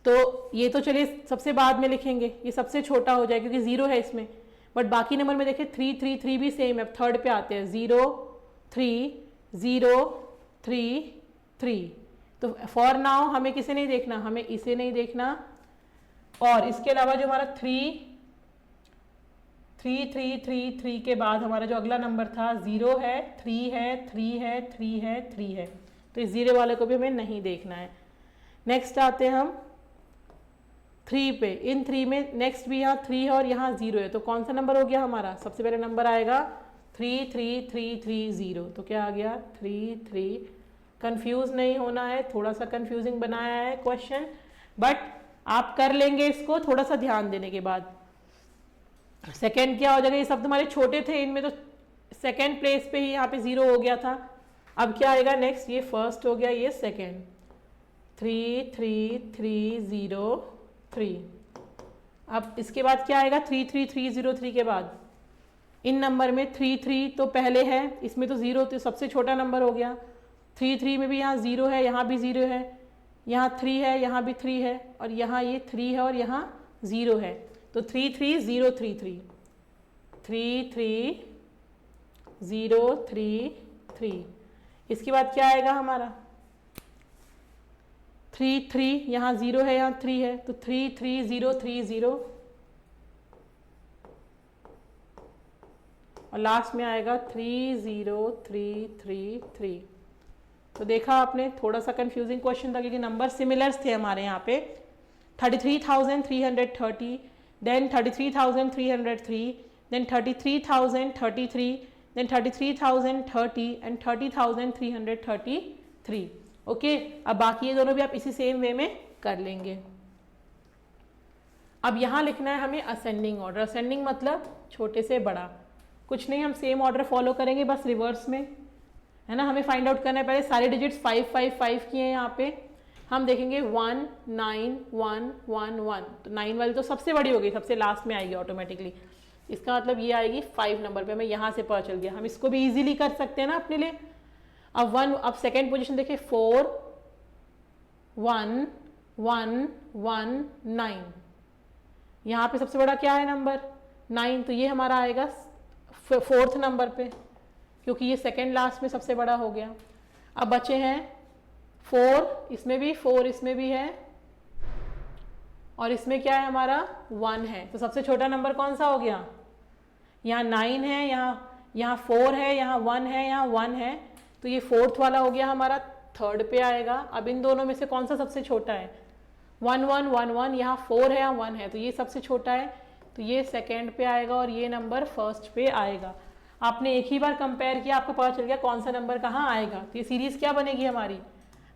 तो ये तो चलिए सबसे बाद में लिखेंगे, ये सबसे छोटा हो जाए क्योंकि 0 है इसमें। बट बाकी नंबर में देखिए 3 3 3 भी सेम है। थर्ड पे आते हैं 0 3 0 3 3, तो फॉर नाउ हमें किसे नहीं देखना, हमें इसे नहीं देखना। और इसके अलावा जो हमारा 3 3 3 3 3 के बाद हमारा जो अगला नंबर था 0 है, 3 है, 3 है, 3 है, 3 है, तो इस 0 वाले को भी हमें नहीं देखना है। नेक्स्ट आते हैं हम 3 पे। इन 3 में नेक्स्ट भी यहाँ 3 है और यहाँ 0 है, तो कौन सा नंबर हो गया हमारा? सबसे पहले नंबर आएगा 3 3 3 3 0, तो क्या आ गया? 3 3। कंफ्यूज नहीं होना है, थोड़ा सा कंफ्यूजिंग बनाया है क्वेश्चन, बट आप कर लेंगे इसको थोड़ा सा ध्यान देने के बाद। सेकेंड क्या हो जाएगा? ये सब तुम्हारे छोटे थे, इनमें तो सेकेंड प्लेस पे ही यहाँ पे 0 हो गया था। अब क्या आएगा नेक्स्ट? ये फर्स्ट हो गया, ये सेकेंड। 3 3 3 0 3। अब इसके बाद क्या आएगा? 3 3 3 0 3 के बाद इन नंबर में 3 3 तो पहले है, इसमें तो 0 तो सबसे छोटा नंबर हो गया, 3 3 में भी यहाँ 0 है, यहाँ भी 0 है, यहाँ 3 है, यहाँ भी 3 है, और यहाँ ये 3 है और यहाँ 0 है, तो 3 3 0 3 3 3 3 0 3 3। इसके बाद क्या आएगा हमारा 3 3, यहाँ 0 है, यहाँ 3 है, तो 3 3 0 3 0, और लास्ट में आएगा 3 0 3 3 3। तो देखा आपने, थोड़ा सा कंफ्यूजिंग क्वेश्चन था क्योंकि नंबर सिमिलर्स थे हमारे यहाँ पे। 33,330, then 33,303, then 33,033, then 33,030 and 30,333। Okay, अब बाकी ये दोनों भी आप इसी सेम वे में कर लेंगे। अब यहाँ लिखना है हमें असेंडिंग ऑर्डर। असेंडिंग मतलब छोटे से बड़ा, कुछ नहीं, हम सेम ऑर्डर फॉलो करेंगे बस रिवर्स में, है ना। हमें फाइंड आउट करना है पहले सारे डिजिट्स 5 5 5 किए हैं यहाँ पे। हम देखेंगे 1 9 1 1 1, तो 9 वाली तो सबसे बड़ी होगी, सबसे लास्ट में आएगी ऑटोमेटिकली। इसका मतलब ये आएगी 5 नंबर पे, हमें यहाँ से पता चल गया। हम इसको भी इजीली कर सकते हैं ना अपने लिए। अब सेकेंड पोजीशन देखिए 4 1 1 1 9, यहाँ पे सबसे बड़ा क्या है नंबर 9, तो ये हमारा आएगा 4th नंबर पे, क्योंकि ये सेकेंड लास्ट में सबसे बड़ा हो गया। अब बचे हैं 4, इसमें भी 4, इसमें भी है, और इसमें क्या है हमारा 1 है, तो सबसे छोटा नंबर कौन सा हो गया, यहाँ 9 है, यहाँ 4 है, यहाँ 1 है, यहाँ 1 है, तो ये 4th वाला हो गया हमारा, 3rd पे आएगा। अब इन दोनों में से कौन सा सबसे छोटा है, 1 1 1 1, यहाँ 4 है, यहाँ 1 है, तो ये सबसे छोटा है, तो ये 2nd पे आएगा और ये नंबर 1st पे आएगा। आपने एक ही बार कंपेयर किया, आपको पता चल गया कौन सा नंबर कहाँ आएगा। तो ये सीरीज क्या बनेगी हमारी,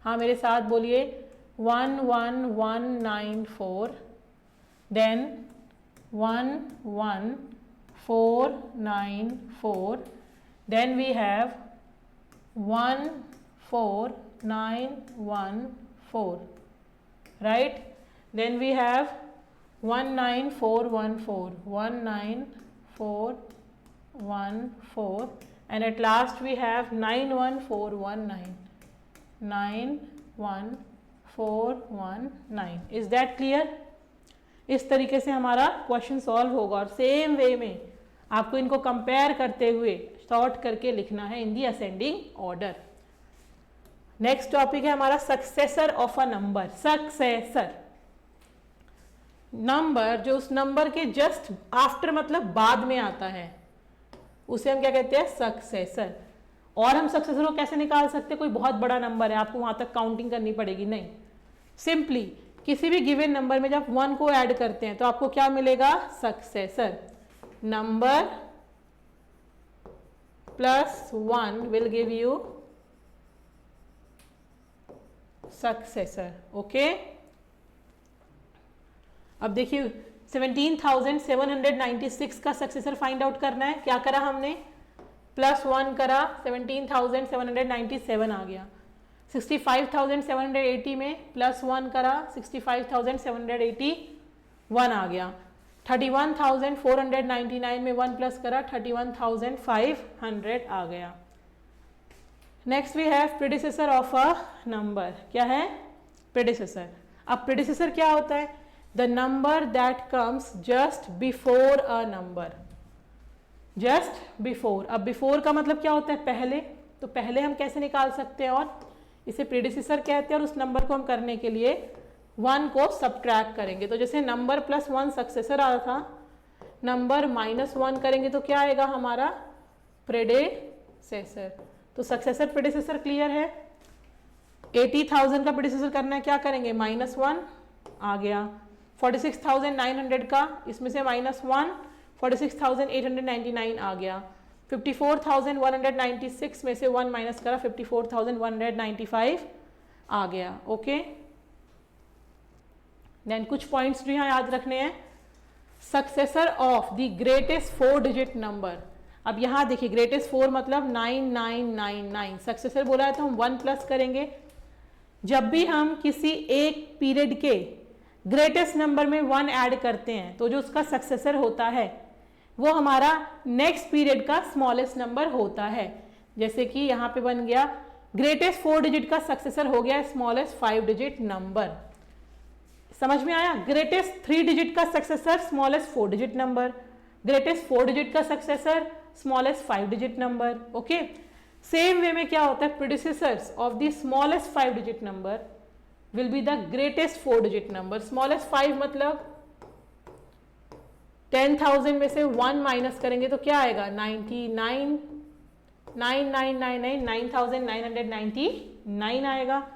हाँ मेरे साथ बोलिए, 1 1 1 9 4, then 1 1 4 9 4, then we have 1 4 9 1 4, right, then we have 1 9 4 1 4, 1 9 4 1 4, and at last we have 9 1 4 1 9, 9 1 4 1 9। Is that clear? इस तरीके से हमारा क्वेश्चन सॉल्व होगा, और सेम वे में आपको इनको कंपेयर करते हुए सॉर्ट करके लिखना है in the ascending order. Next topic है हमारा successor of a number. Successor number जो उस नंबर के जस्ट आफ्टर मतलब बाद में आता है, उसे हम क्या कहते हैं, सक्सेसर। और हम सक्सेसर को कैसे निकाल सकते हैं, कोई बहुत बड़ा नंबर है, आपको वहां तक काउंटिंग करनी पड़ेगी, नहीं, सिंपली किसी भी गिवन नंबर में जब 1 को ऐड करते हैं तो आपको क्या मिलेगा, successor. Number plus 1 will give you successor. Okay, अब देखिए 17,796 का सक्सेसर फाइंड आउट करना है। क्या करा हमने, प्लस 1 करा, 17,797 आ गया। 65,780 में प्लस 1 करा, 65,781 आ गया। 31,499 में 1 प्लस करा, 31,500 आ गया। Next we have predecessor of a number. क्या है, प्रेडिसेसर। अब प्रेडिसेसर क्या होता है, the number that comes just before a number, just before. अब बिफोर का मतलब क्या होता है, पहले, तो पहले हम कैसे निकाल सकते हैं, और इसे प्रेडिसेसर कहते हैं। और उस नंबर को हम करने के लिए 1 को सब्ट्रैक्ट करेंगे, तो जैसे नंबर प्लस 1 सक्सेसर आ रहा था, नंबर -1 करेंगे तो क्या आएगा हमारा, प्रेडिसेसर। तो सक्सेसर प्रेडिसेसर क्लियर है। 80,000 का प्रेडिसेसर करना है, क्या करेंगे, -1 आ गया। 46,900 का, इसमें से -1, 46,899 आ गया। 54,196 में से 1 माइनस करा, 54,195 आ गया। ओके, देन कुछ पॉइंट्स जो यहाँ याद रखने हैं। Successor of the greatest 4 digit number. अब यहाँ देखिए ग्रेटेस्ट 4 मतलब 9999, सक्सेसर बोला है तो हम 1 प्लस करेंगे। जब भी हम किसी एक पीरियड के ग्रेटेस्ट नंबर में 1 ऐड करते हैं तो जो उसका सक्सेसर होता है वो हमारा नेक्स्ट पीरियड का स्मॉलेस्ट नंबर होता है। जैसे कि यहाँ पे बन गया ग्रेटेस्ट 4 डिजिट का सक्सेसर हो गया स्मॉलेस्ट 5 डिजिट नंबर। समझ में आया? ग्रेटेस्ट 3 डिजिट का successor smallest 4 digit number, greatest 4 digit का successor smallest 5 digit number. Okay, same way में क्या होता है, predecessors of the smallest 5 digit number will be the greatest 4 digit number. Smallest 5 मतलब 10,000 में से 1 माइनस करेंगे तो क्या आएगा, 99,999 आएगा।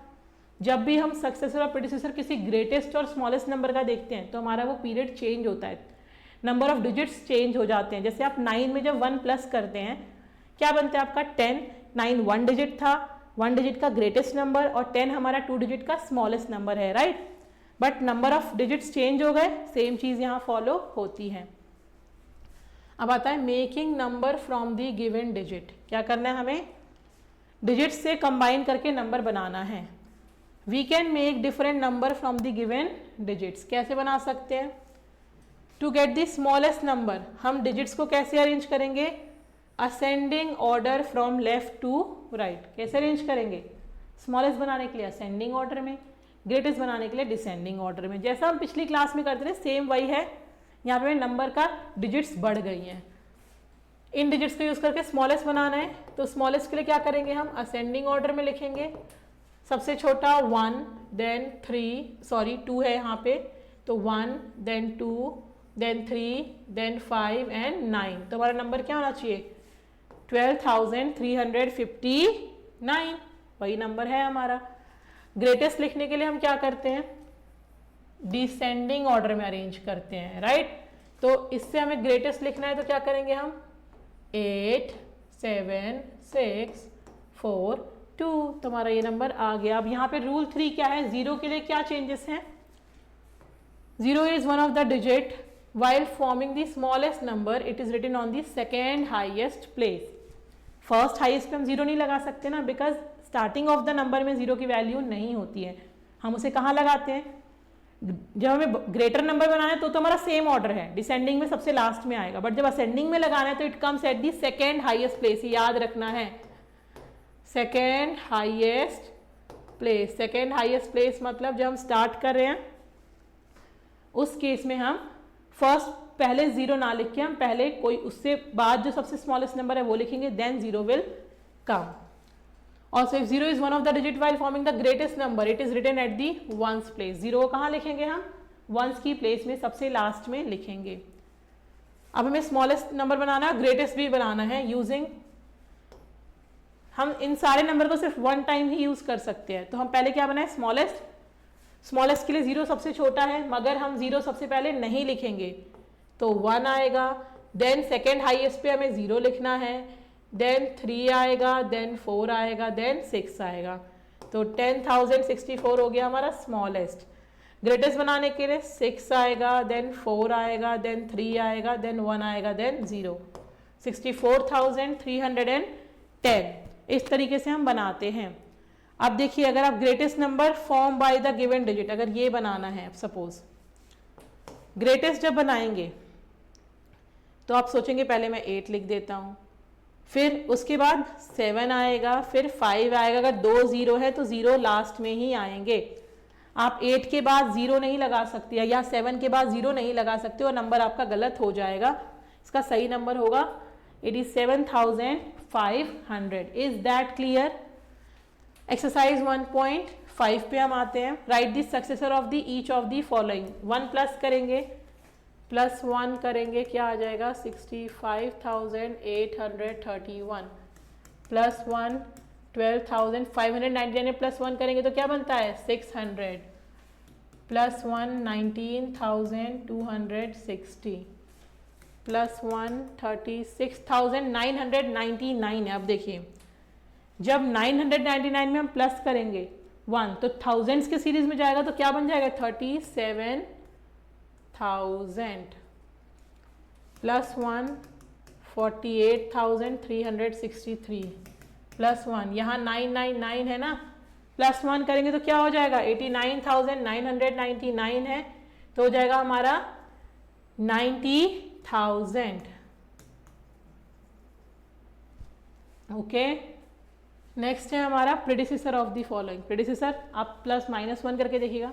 जब भी हम सक्सेसर और प्रेडिसेसर किसी ग्रेटेस्ट और स्मॉलेस्ट नंबर का देखते हैं तो हमारा वो पीरियड चेंज होता है, नंबर ऑफ डिजिट्स चेंज हो जाते हैं। जैसे आप 9 में जब 1 प्लस करते हैं क्या बनता है आपका 10, 9 1 डिजिट था, 1 डिजिट का ग्रेटेस्ट नंबर और 10 हमारा 2 डिजिट का स्मॉलेस्ट नंबर है, right. But number of digits change हो गए, सेम चीज यहाँ फॉलो होती है। अब आता है making number from the given digit. क्या करना है हमें, डिजिट्स से कंबाइन करके नंबर बनाना है। We can make different number from the given digits. कैसे बना सकते हैं, to get the smallest number हम डिजिट्स को कैसे अरेंज करेंगे, ascending order from left to right. कैसे अरेंज करेंगे, स्मॉलेस्ट बनाने के लिए असेंडिंग ऑर्डर में, ग्रेटेस्ट बनाने के लिए डिसेंडिंग ऑर्डर में। जैसा हम पिछली क्लास में करते थे सेम वही है, यहाँ पे नंबर का डिजिट्स बढ़ गई हैं। इन डिजिट्स को यूज करके स्मॉलेस्ट बनाना है तो स्मॉलेस्ट के लिए क्या करेंगे, हम असेंडिंग ऑर्डर में लिखेंगे। सबसे छोटा 1 देन 2 है यहाँ पे, तो 1 देन 2 देन 3 देन 5 एंड 9। तो हमारा नंबर क्या होना चाहिए, 12,359, वही नंबर है हमारा। ग्रेटेस्ट लिखने के लिए हम क्या करते हैं, डिसेंडिंग ऑर्डर में अरेंज करते हैं, राइट। तो इससे हमें ग्रेटेस्ट लिखना है तो क्या करेंगे हम, 8 7 6 4 2, तो हमारा ये नंबर आ गया। अब यहाँ पे रूल 3 क्या है, 0 के लिए क्या चेंजेस हैं, 0 is one of the digit while forming the smallest number it is written on the second highest place। First highest पे हम 0 नहीं लगा सकते ना, because starting of the number में 0 की वैल्यू नहीं होती है। हम उसे कहाँ लगाते हैं, जब हमें ग्रेटर नंबर बनाना है तो हमारा सेम ऑर्डर है, डिसेंडिंग में सबसे लास्ट में आएगा, बट जब असेंडिंग में लगाना है तो it comes at the second highest place. याद रखना है, second highest place. Second highest place मतलब जब हम स्टार्ट कर रहे हैं उस केस में हम फर्स्ट पहले 0 ना लिख के हम पहले कोई उससे बाद जो सबसे स्मॉलेस्ट नंबर है वो लिखेंगे, then 0 will come. Also if 0 is one of the digit while forming the greatest number it is written at the ones place। 0 कहाँ लिखेंगे हम, ones की प्लेस में सबसे लास्ट में लिखेंगे। अब हमें स्मॉलेस्ट नंबर बनाना है, ग्रेटेस्ट भी बनाना है। यूजिंग, हम इन सारे नंबर को सिर्फ 1 टाइम ही यूज कर सकते हैं। तो हम पहले क्या बनाए, स्मॉलेस्ट। स्मॉलेस्ट के लिए 0 सबसे छोटा है, मगर हम 0 सबसे पहले नहीं लिखेंगे तो 1 आएगा। देन सेकेंड हाईएस्ट पे हमें 0 लिखना है, देन 3 आएगा, देन 4 आएगा, देन 6 आएगा। तो 10,064 हो गया हमारा स्मॉलेस्ट। ग्रेटेस्ट बनाने के लिए 6 आएगा, देन 4 आएगा, देन 3 आएगा, देन 1 आएगा, देन 0। 64,310 इस तरीके से हम बनाते हैं। अब देखिए, अगर आप greatest number form by the given digit, अगर ये बनाना है, सपोज ग्रेटेस्ट जब बनाएंगे तो आप सोचेंगे पहले मैं 8 लिख देता हूँ, फिर उसके बाद 7 आएगा, फिर 5 आएगा। अगर 2 0 है तो 0 लास्ट में ही आएंगे। आप 8 के बाद 0 नहीं लगा सकते या 7 के बाद 0 नहीं लगा सकते और नंबर आपका गलत हो जाएगा। इसका सही नंबर होगा 87,500। Is that clear. एक्सरसाइज 1.5 पे हम आते हैं। Right the successor of the each of the following. 1 plus करेंगे, +1 करेंगे, क्या आ जाएगा 65,831 +1 12,599 +1 करेंगे तो क्या बनता है 600 +1 19,260 +1 36,999 है। अब देखिए, जब 999 में हम प्लस करेंगे 1 तो थाउजेंड्स के सीरीज में जाएगा तो क्या बन जाएगा 37,000 +1 48,363 +1 यहाँ 999 है ना, +1 करेंगे तो क्या हो जाएगा 89,999 है तो हो जाएगा हमारा 90,000। ओके, नेक्स्ट है हमारा predecessor of the following. Predecessor आप प्लस माइनस 1 करके देखिएगा।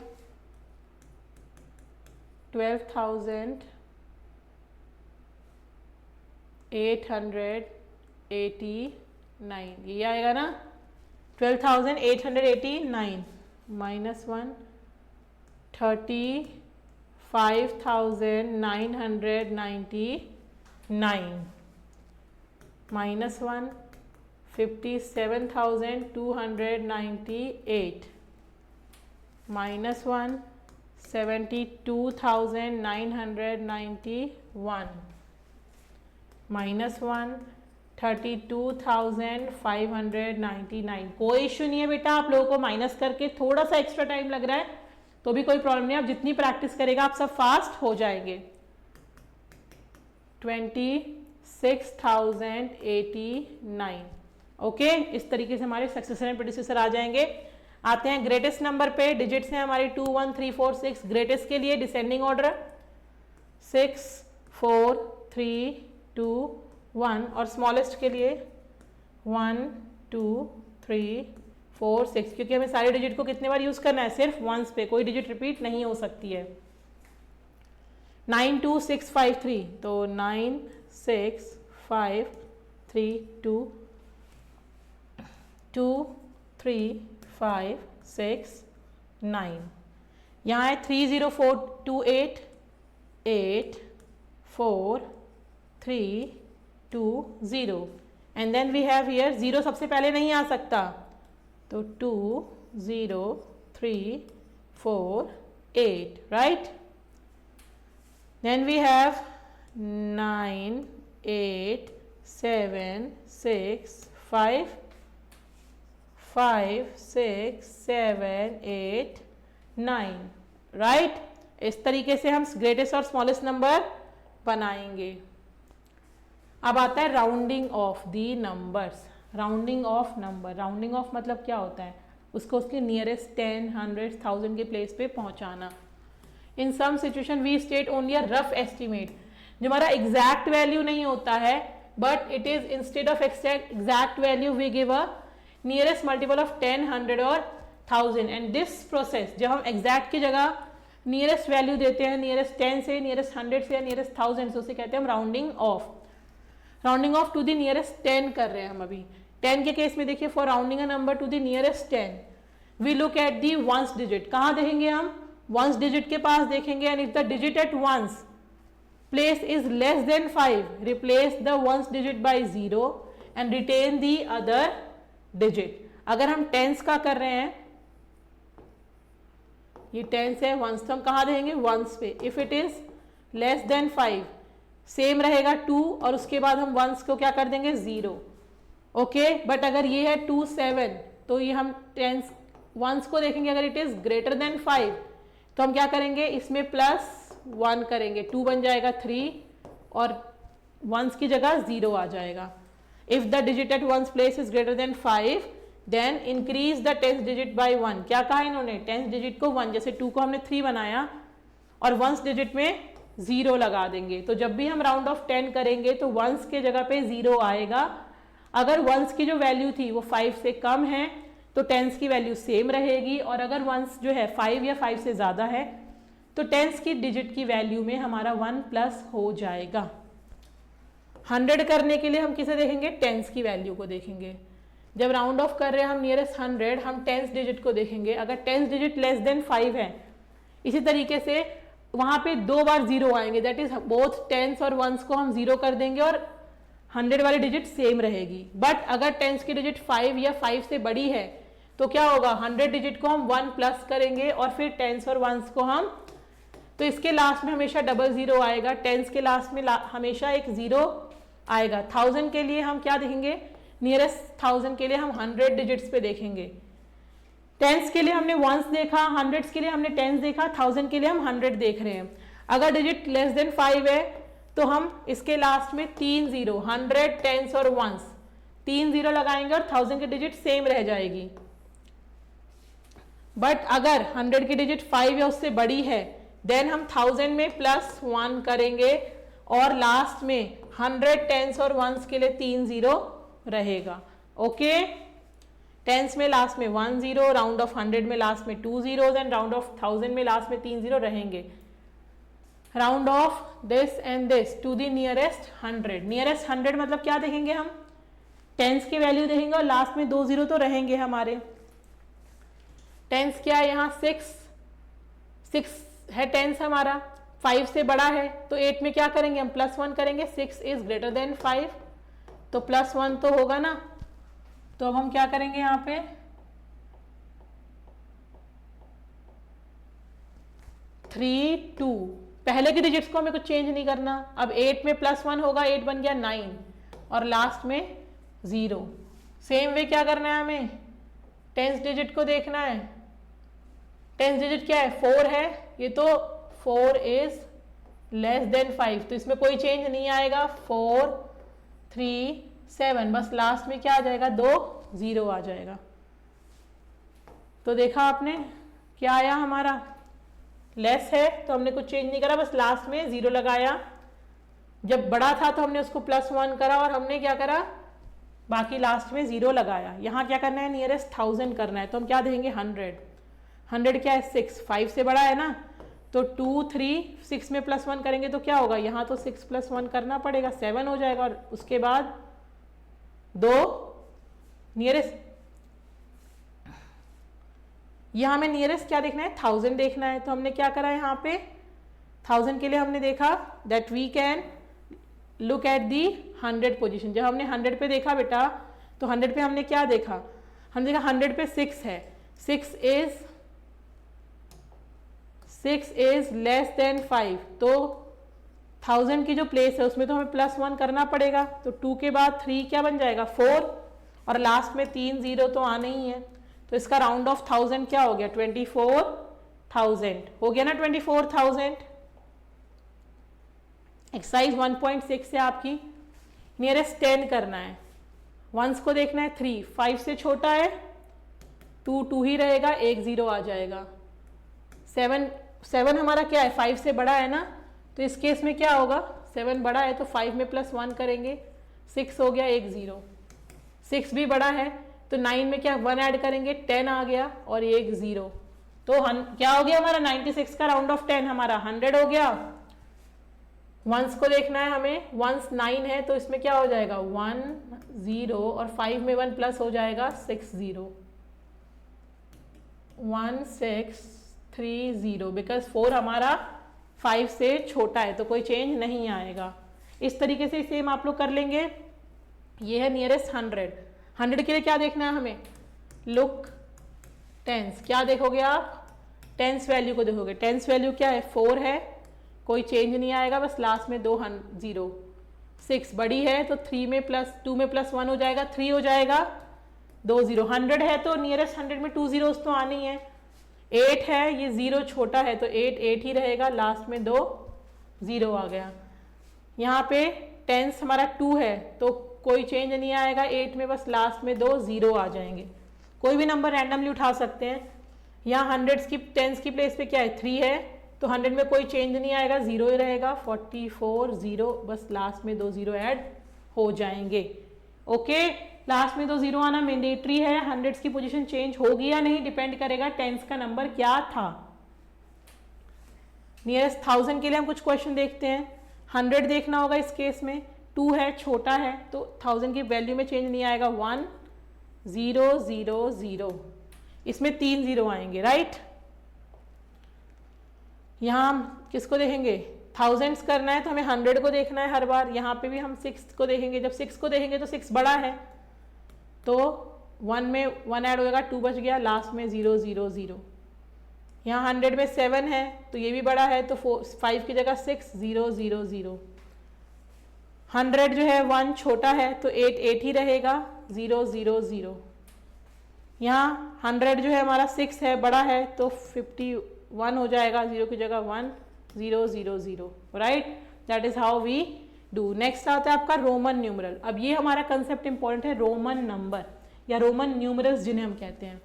12,889 ये आएगा ना, 12,889 माइनस 1 35,999 माइनस 1 57,298 माइनस 1 72,991 माइनस 1 32,599। कोई इश्यू नहीं है बेटा, आप लोगों को माइनस करके थोड़ा सा एक्स्ट्रा टाइम लग रहा है तो भी कोई प्रॉब्लम नहीं, आप जितनी प्रैक्टिस करेगा आप सब फास्ट हो जाएंगे। 26,089 ओके, इस तरीके से हमारे सक्सेसर एंड प्रेडिसेसर आ जाएंगे। आते हैं ग्रेटेस्ट नंबर पे। डिजिट्स हैं हमारे 2 1 3 4 6। ग्रेटेस्ट के लिए डिसेंडिंग ऑर्डर 6 4 3 2 1 और स्मॉलेस्ट के लिए 1 2 3 4 6, क्योंकि हमें सारे डिजिट को कितने बार यूज करना है, सिर्फ वंस पे, कोई डिजिट रिपीट नहीं हो सकती है। 9 2 6 5 3 तो 9 6 5 3 2 2 3 5 6 9। यहाँ है 3 0 4 2 8 8 4 3 2 0 and then we have here 0 सबसे पहले नहीं आ सकता तो 2 0 3 4 8 right. Then we have 9 8 7 6 5 5 6 7 8 9 right. इस तरीके से हम ग्रेटेस्ट और स्मॉलेस्ट नंबर बनाएंगे। अब आता है rounding of the numbers. Rounding off number, rounding off मतलब क्या होता है, उसको उसके नियरेस्ट 10 100 1000 के प्लेस पे पहुंचाना। In some situation we state only a rough estimate, जो हमारा एग्जैक्ट वैल्यू नहीं होता है but it is instead of exact value we give a nearest multiple of 10 100 और 1000 एंड दिस प्रोसेस, जब हम एग्जैक्ट की जगह नियरेस्ट वैल्यू देते हैं, नियरेस्ट 10 से, नियरेस्ट 100 से या नियरेस्ट 1000 से, उसे कहते हैं हम rounding off. Rounding off to the nearest 10 कर रहे हैं हम अभी। 10 के केस में देखिए, for rounding a number to the nearest 10 we look at the ones digit. कहाँ देखेंगे हम, वंस डिजिट के पास देखेंगे। And if the digit at ones place is less than 5 replace the ones digit by 0 and retain the other digit. अगर हम टेंस का कर रहे हैं, ये टेंस है, वंस तो हम कहाँ देंगे, वंस पे। If it is less than 5 same रहेगा 2 और उसके बाद हम वंस को क्या कर देंगे 0 ओके। बट अगर ये है 2 7 तो ये हम टेंस वंस को देखेंगे। अगर इट इज ग्रेटर देन 5 तो हम क्या करेंगे, इसमें +1 करेंगे, 2 बन जाएगा 3 और वंस की जगह 0 आ जाएगा। If the digit at ones place is greater than 5 then increase the 10th digit by 1। क्या कहा इन्होंने, 10th डिजिट को 1, जैसे 2 को हमने 3 बनाया और वंस डिजिट में 0 लगा देंगे। तो जब भी हम राउंड ऑफ 10 करेंगे तो वंस के जगह पे 0 आएगा। अगर वंस की जो वैल्यू थी वो 5 से कम है तो टेंस की वैल्यू सेम रहेगी, और अगर वंस जो है 5 या 5 से ज़्यादा है तो टेंस की डिजिट की वैल्यू में हमारा 1 प्लस हो जाएगा। 100 करने के लिए हम किसे देखेंगे, टेंस की वैल्यू को देखेंगे। जब राउंड ऑफ कर रहे हैं हम नियरेस्ट 100, हम टेंस डिजिट को देखेंगे। अगर टेंस डिजिट लेस देन 5 है, इसी तरीके से वहाँ पे 2 बार 0 आएंगे, दैट इज बोथ टेंस और वंस को हम 0 कर देंगे और 100 वाली डिजिट सेम रहेगी। बट अगर टेंस की डिजिट 5 या 5 से बड़ी है तो क्या होगा, 100 डिजिट को हम 1 प्लस करेंगे और फिर टेंस और वंस को हम, तो इसके लास्ट में हमेशा 00 आएगा, टेंस के लास्ट में हमेशा एक 0 आएगा। 1000 के लिए हम क्या देखेंगे, नियरेस्ट 1000 के लिए हम 100 डिजिट्स पे देखेंगे। टेंस के लिए हमने वंस देखा, 100 के लिए हमने टेंस देखा, 1000 के लिए हम 100 देख रहे हैं। अगर डिजिट लेस देन 5 है तो हम इसके लास्ट में 3 0, 100 टेंस और वंस 3 0 लगाएंगे और 1000 की डिजिट सेम रह जाएगी। बट अगर 100 की डिजिट 5 या उससे बड़ी है देन हम 1000 में +1 करेंगे और लास्ट में 100 टेंस और वंस के लिए 3 0 रहेगा ओके। टेंस में लास्ट में 1 0, राउंड ऑफ 100 में लास्ट में 2 zeros एंड राउंड ऑफ 1000 में लास्ट में 3 0 रहेंगे. Round off this and this to the nearest 100. Nearest 100 मतलब क्या देखेंगे हम, टेंस की वैल्यू देखेंगे और लास्ट में 2 0 तो रहेंगे हमारे. टेंस क्या है यहाँ 6 है टेंस हमारा, 5 से बड़ा है तो 8 में क्या करेंगे हम +1 करेंगे. 6 इज ग्रेटर देन 5 तो +1 तो होगा ना. तो अब हम क्या करेंगे यहाँ पे 3 2. पहले के डिजिट्स को हमें कुछ चेंज नहीं करना. अब 8 में +1 होगा, 8 बन गया 9 और लास्ट में 0. सेम वे क्या करना है हमें, टेंस डिजिट को देखना है. टेंस डिजिट क्या है 4 है, ये तो 4 इज लेस देन 5 तो इसमें कोई चेंज नहीं आएगा. 4 3 7 बस लास्ट में क्या आ जाएगा 2 0 आ जाएगा. तो देखा आपने क्या आया हमारा, लेस है तो हमने कुछ चेंज नहीं करा, बस लास्ट में 0 लगाया. जब बड़ा था तो हमने उसको +1 करा और हमने क्या करा बाकी लास्ट में 0 लगाया. यहाँ क्या करना है नियरेस्ट 1000 करना है तो हम क्या देंगे 100. 100 क्या है 6, 5 से बड़ा है ना तो 2 3 6 में +1 करेंगे तो क्या होगा, यहाँ तो 6 + 1 करना पड़ेगा 7 हो जाएगा और उसके बाद 2 नियरेस्ट. यहाँ हमें नियरेस्ट क्या देखना है 1000 देखना है. तो हमने क्या करा यहाँ पे 1000 के लिए हमने देखा that we can look at the 100 position. जब हमने 100 पे देखा बेटा तो 100 पे हमने क्या देखा, हमने देखा 100 पे 6 है. 6 इज लेस देन 5 तो 1000 की जो प्लेस है उसमें तो हमें +1 करना पड़ेगा. तो 2 के बाद 3 क्या बन जाएगा 4 और लास्ट में 3 0 तो आना ही है. तो इसका राउंड ऑफ 1000 क्या हो गया 24,000 हो गया ना. 24,000. एक्सरसाइज 1.6 है आपकी. नियरेस्ट 10 करना है. वंस को देखना है 3, 5 से छोटा है 2 2 ही रहेगा, 1 0 आ जाएगा. 7 हमारा क्या है 5 से बड़ा है ना तो इस केस में क्या होगा 7 बड़ा है तो 5 में +1 करेंगे 6 हो गया 1 0. 6 भी बड़ा है तो 9 में क्या 1 ऐड करेंगे 10 आ गया और 1 0. तो क्या हो गया हमारा 96 का राउंड ऑफ 10 हमारा 100 हो गया. वंस को देखना है हमें, वंस 9 है तो इसमें क्या हो जाएगा 1 0 और 5 में 1 प्लस हो जाएगा 6 0 1 6 3 0 बिकॉज 4 हमारा 5 से छोटा है तो कोई चेंज नहीं आएगा. इस तरीके से सेम आप लोग कर लेंगे. ये है नियरेस्ट 100 के लिए क्या देखना है हमें, लुक टेंस. क्या देखोगे आप टेंस वैल्यू को देखोगे. टेंस वैल्यू क्या है 4 है, कोई चेंज नहीं आएगा, बस लास्ट में 2 0. 6 बड़ी है तो 2 में +1 हो जाएगा 3 हो जाएगा 2 0. 100 है तो नियरेस्ट 100 में 2 zeros तो आनी है. 8 है ये 0 छोटा है तो 8 ही रहेगा, लास्ट में 2 0 आ गया. यहाँ पे टेंस हमारा 2 है तो कोई चेंज नहीं आएगा 8 में, बस लास्ट में 2 0 आ जाएंगे. कोई भी नंबर रैंडमली उठा सकते हैं. यहाँ 100 की टेंस की प्लेस पे क्या है 3 है तो 100 में कोई चेंज नहीं आएगा 0 ही रहेगा. 44 0 बस लास्ट में 2 0 ऐड हो जाएंगे. ओके लास्ट में 2 0 आना मैंडेटरी है. 100 की पोजीशन चेंज होगी या नहीं डिपेंड करेगा टेंस का नंबर क्या था. नियरेस्ट 1000 के लिए हम कुछ क्वेश्चन देखते हैं. 100 देखना होगा इस केस में 2 है छोटा है तो 1000 की वैल्यू में चेंज नहीं आएगा 1 0 0 0. इसमें 3 0 आएंगे राइट. यहाँ हम किसको देखेंगे थाउजेंड्स करना है तो हमें 100 को देखना है हर बार. यहाँ पे भी हम 6 को देखेंगे. जब 6 को देखेंगे तो 6 बड़ा है तो 1 में 1 ऐड होगा 2 बच गया, लास्ट में 0 0 0. यहाँ 100 में 7 है तो ये भी बड़ा है तो 5 की जगह 6 0 0 0. 100 जो है 1 छोटा है तो 8 ही रहेगा 0 0 0. यहाँ 100 जो है हमारा 6 है बड़ा है तो 51 हो जाएगा, 0 की जगह 1 0 0 0 right. That is how we do. Next आता है आपका रोमन न्यूमरल. अब ये हमारा कंसेप्ट इंपॉर्टेंट है, रोमन नंबर या रोमन न्यूमरल्स जिन्हें हम कहते हैं.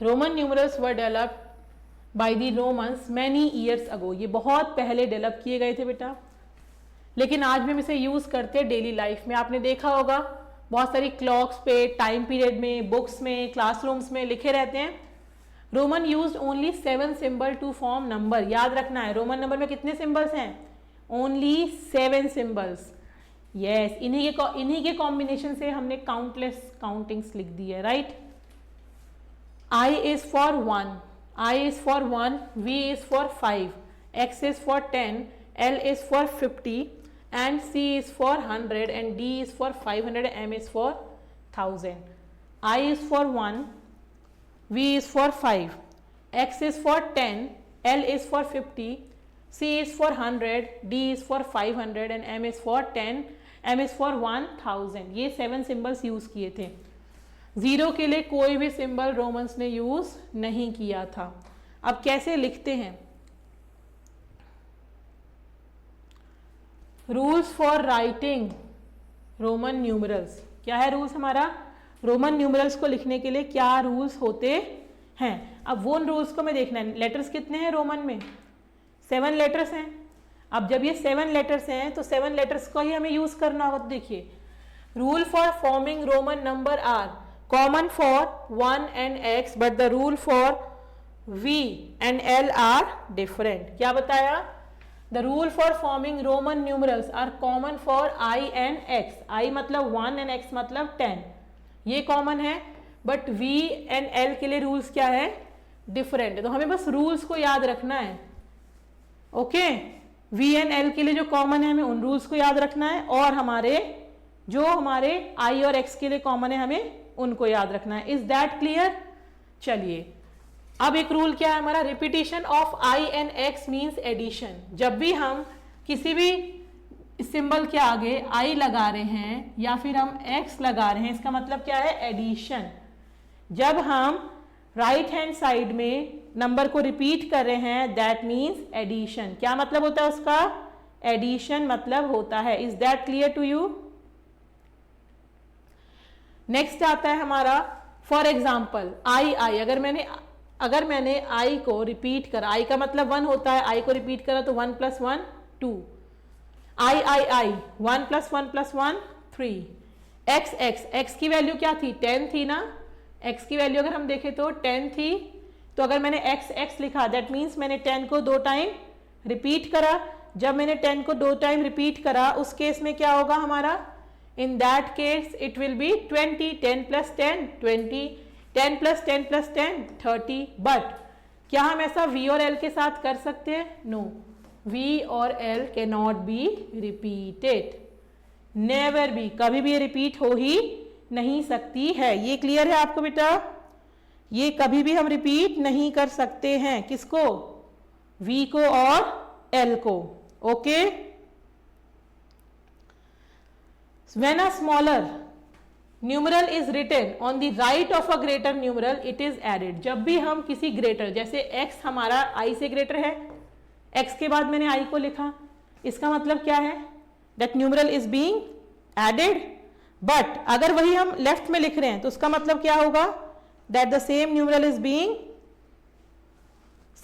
Roman numerals were developed by the Romans many years ago. ये बहुत पहले डेवलप किए गए थे बेटा, लेकिन आज भी हम इसे यूज करते हैं डेली लाइफ में. आपने देखा होगा बहुत सारी क्लॉक्स पे, टाइम पीरियड में, बुक्स में, क्लासरूम्स में लिखे रहते हैं। Roman used only 7 symbol to form number. याद रखना है रोमन नंबर में कितने सिंबल्स हैं? Only 7 symbols. यस, इन्हीं के कॉम्बिनेशन से हमने काउंटलेस काउंटिंग्स लिख दी है, right. I is for 1, I is for 1, V is for 5, X is for 10, L is for 50, and C is for 100, and D is for 500, M is for 1000. I is for 1, V is for 5, X is for 10, L is for 50, C is for 100, D is for 500, and M is for 10, M is for 1000. ये 7 सिंबल्स यूज किए थे। जीरो के लिए कोई भी सिंबल रोमन्स ने यूज नहीं किया था। अब कैसे लिखते हैं? Rules for writing Roman numerals. क्या है रूल्स हमारा? रोमन न्यूमरल्स को लिखने के लिए क्या रूल्स होते हैं? अब वो रूल्स को मैं देखना है। लेटर्स कितने हैं रोमन में? 7 लेटर्स हैं। अब जब ये 7 लेटर्स हैं तो 7 लेटर्स को ही हमें यूज करना होगा। तो देखिए, rule for forming Roman number are common for 1 and X, but the rule for V and L are different. क्या बताया? The rule for forming Roman numerals are common for I and X. I मतलब 1 and X मतलब 10. ये common है, but V and L के लिए rules क्या है? Different है। तो हमें बस rules को याद रखना है। ओके, V and L के लिए जो common है हमें उन rules को याद रखना है, और हमारे I और X के लिए common है हमें उनको याद रखना है। Is that clear? चलिए, अब एक रूल क्या है हमारा? Repetition of I and X means addition. जब भी हम किसी भी सिंबल के आगे आई लगा रहे हैं या फिर हम एक्स लगा रहे हैं, इसका मतलब क्या है? एडिशन। जब हम राइट हैंड साइड में नंबर को रिपीट कर रहे हैं, दैट मीन्स एडिशन। क्या मतलब होता है उसका? एडिशन मतलब होता है। Is that clear to you? Next आता है हमारा फॉर एग्जाम्पल आई। अगर मैंने आई को रिपीट करा, आई का मतलब 1 होता है, आई को रिपीट करा तो 1 + 1 2, आई 1 + 1 + 1 3, एक्स की वैल्यू क्या थी? 10 थी ना। एक्स की वैल्यू अगर हम देखें तो 10 थी, तो अगर मैंने एक्स लिखा दैट मीन्स मैंने 10 को 2 टाइम रिपीट करा। जब मैंने 10 को 2 टाइम रिपीट करा उस केस में क्या होगा हमारा? In that case it will be 20, 10 + 10 20, 10 + 10 + 10 30. But क्या हम ऐसा V और L के साथ कर सकते हैं? No, V और L cannot be repeated. Never be, कभी भी ये रिपीट हो ही नहीं सकती है। ये क्लियर है आपको बेटा? ये कभी भी हम रिपीट नहीं कर सकते हैं। किसको? V को और L को। Okay? When a smaller numeral is written on the right of a greater numeral, it is added. जब भी हम किसी ग्रेटर, जैसे x हमारा i से ग्रेटर है, x के बाद मैंने i को लिखा, इसका मतलब क्या है? That numeral is being added. But अगर वही हम लेफ्ट में लिख रहे हैं तो उसका मतलब क्या होगा? That the same numeral is being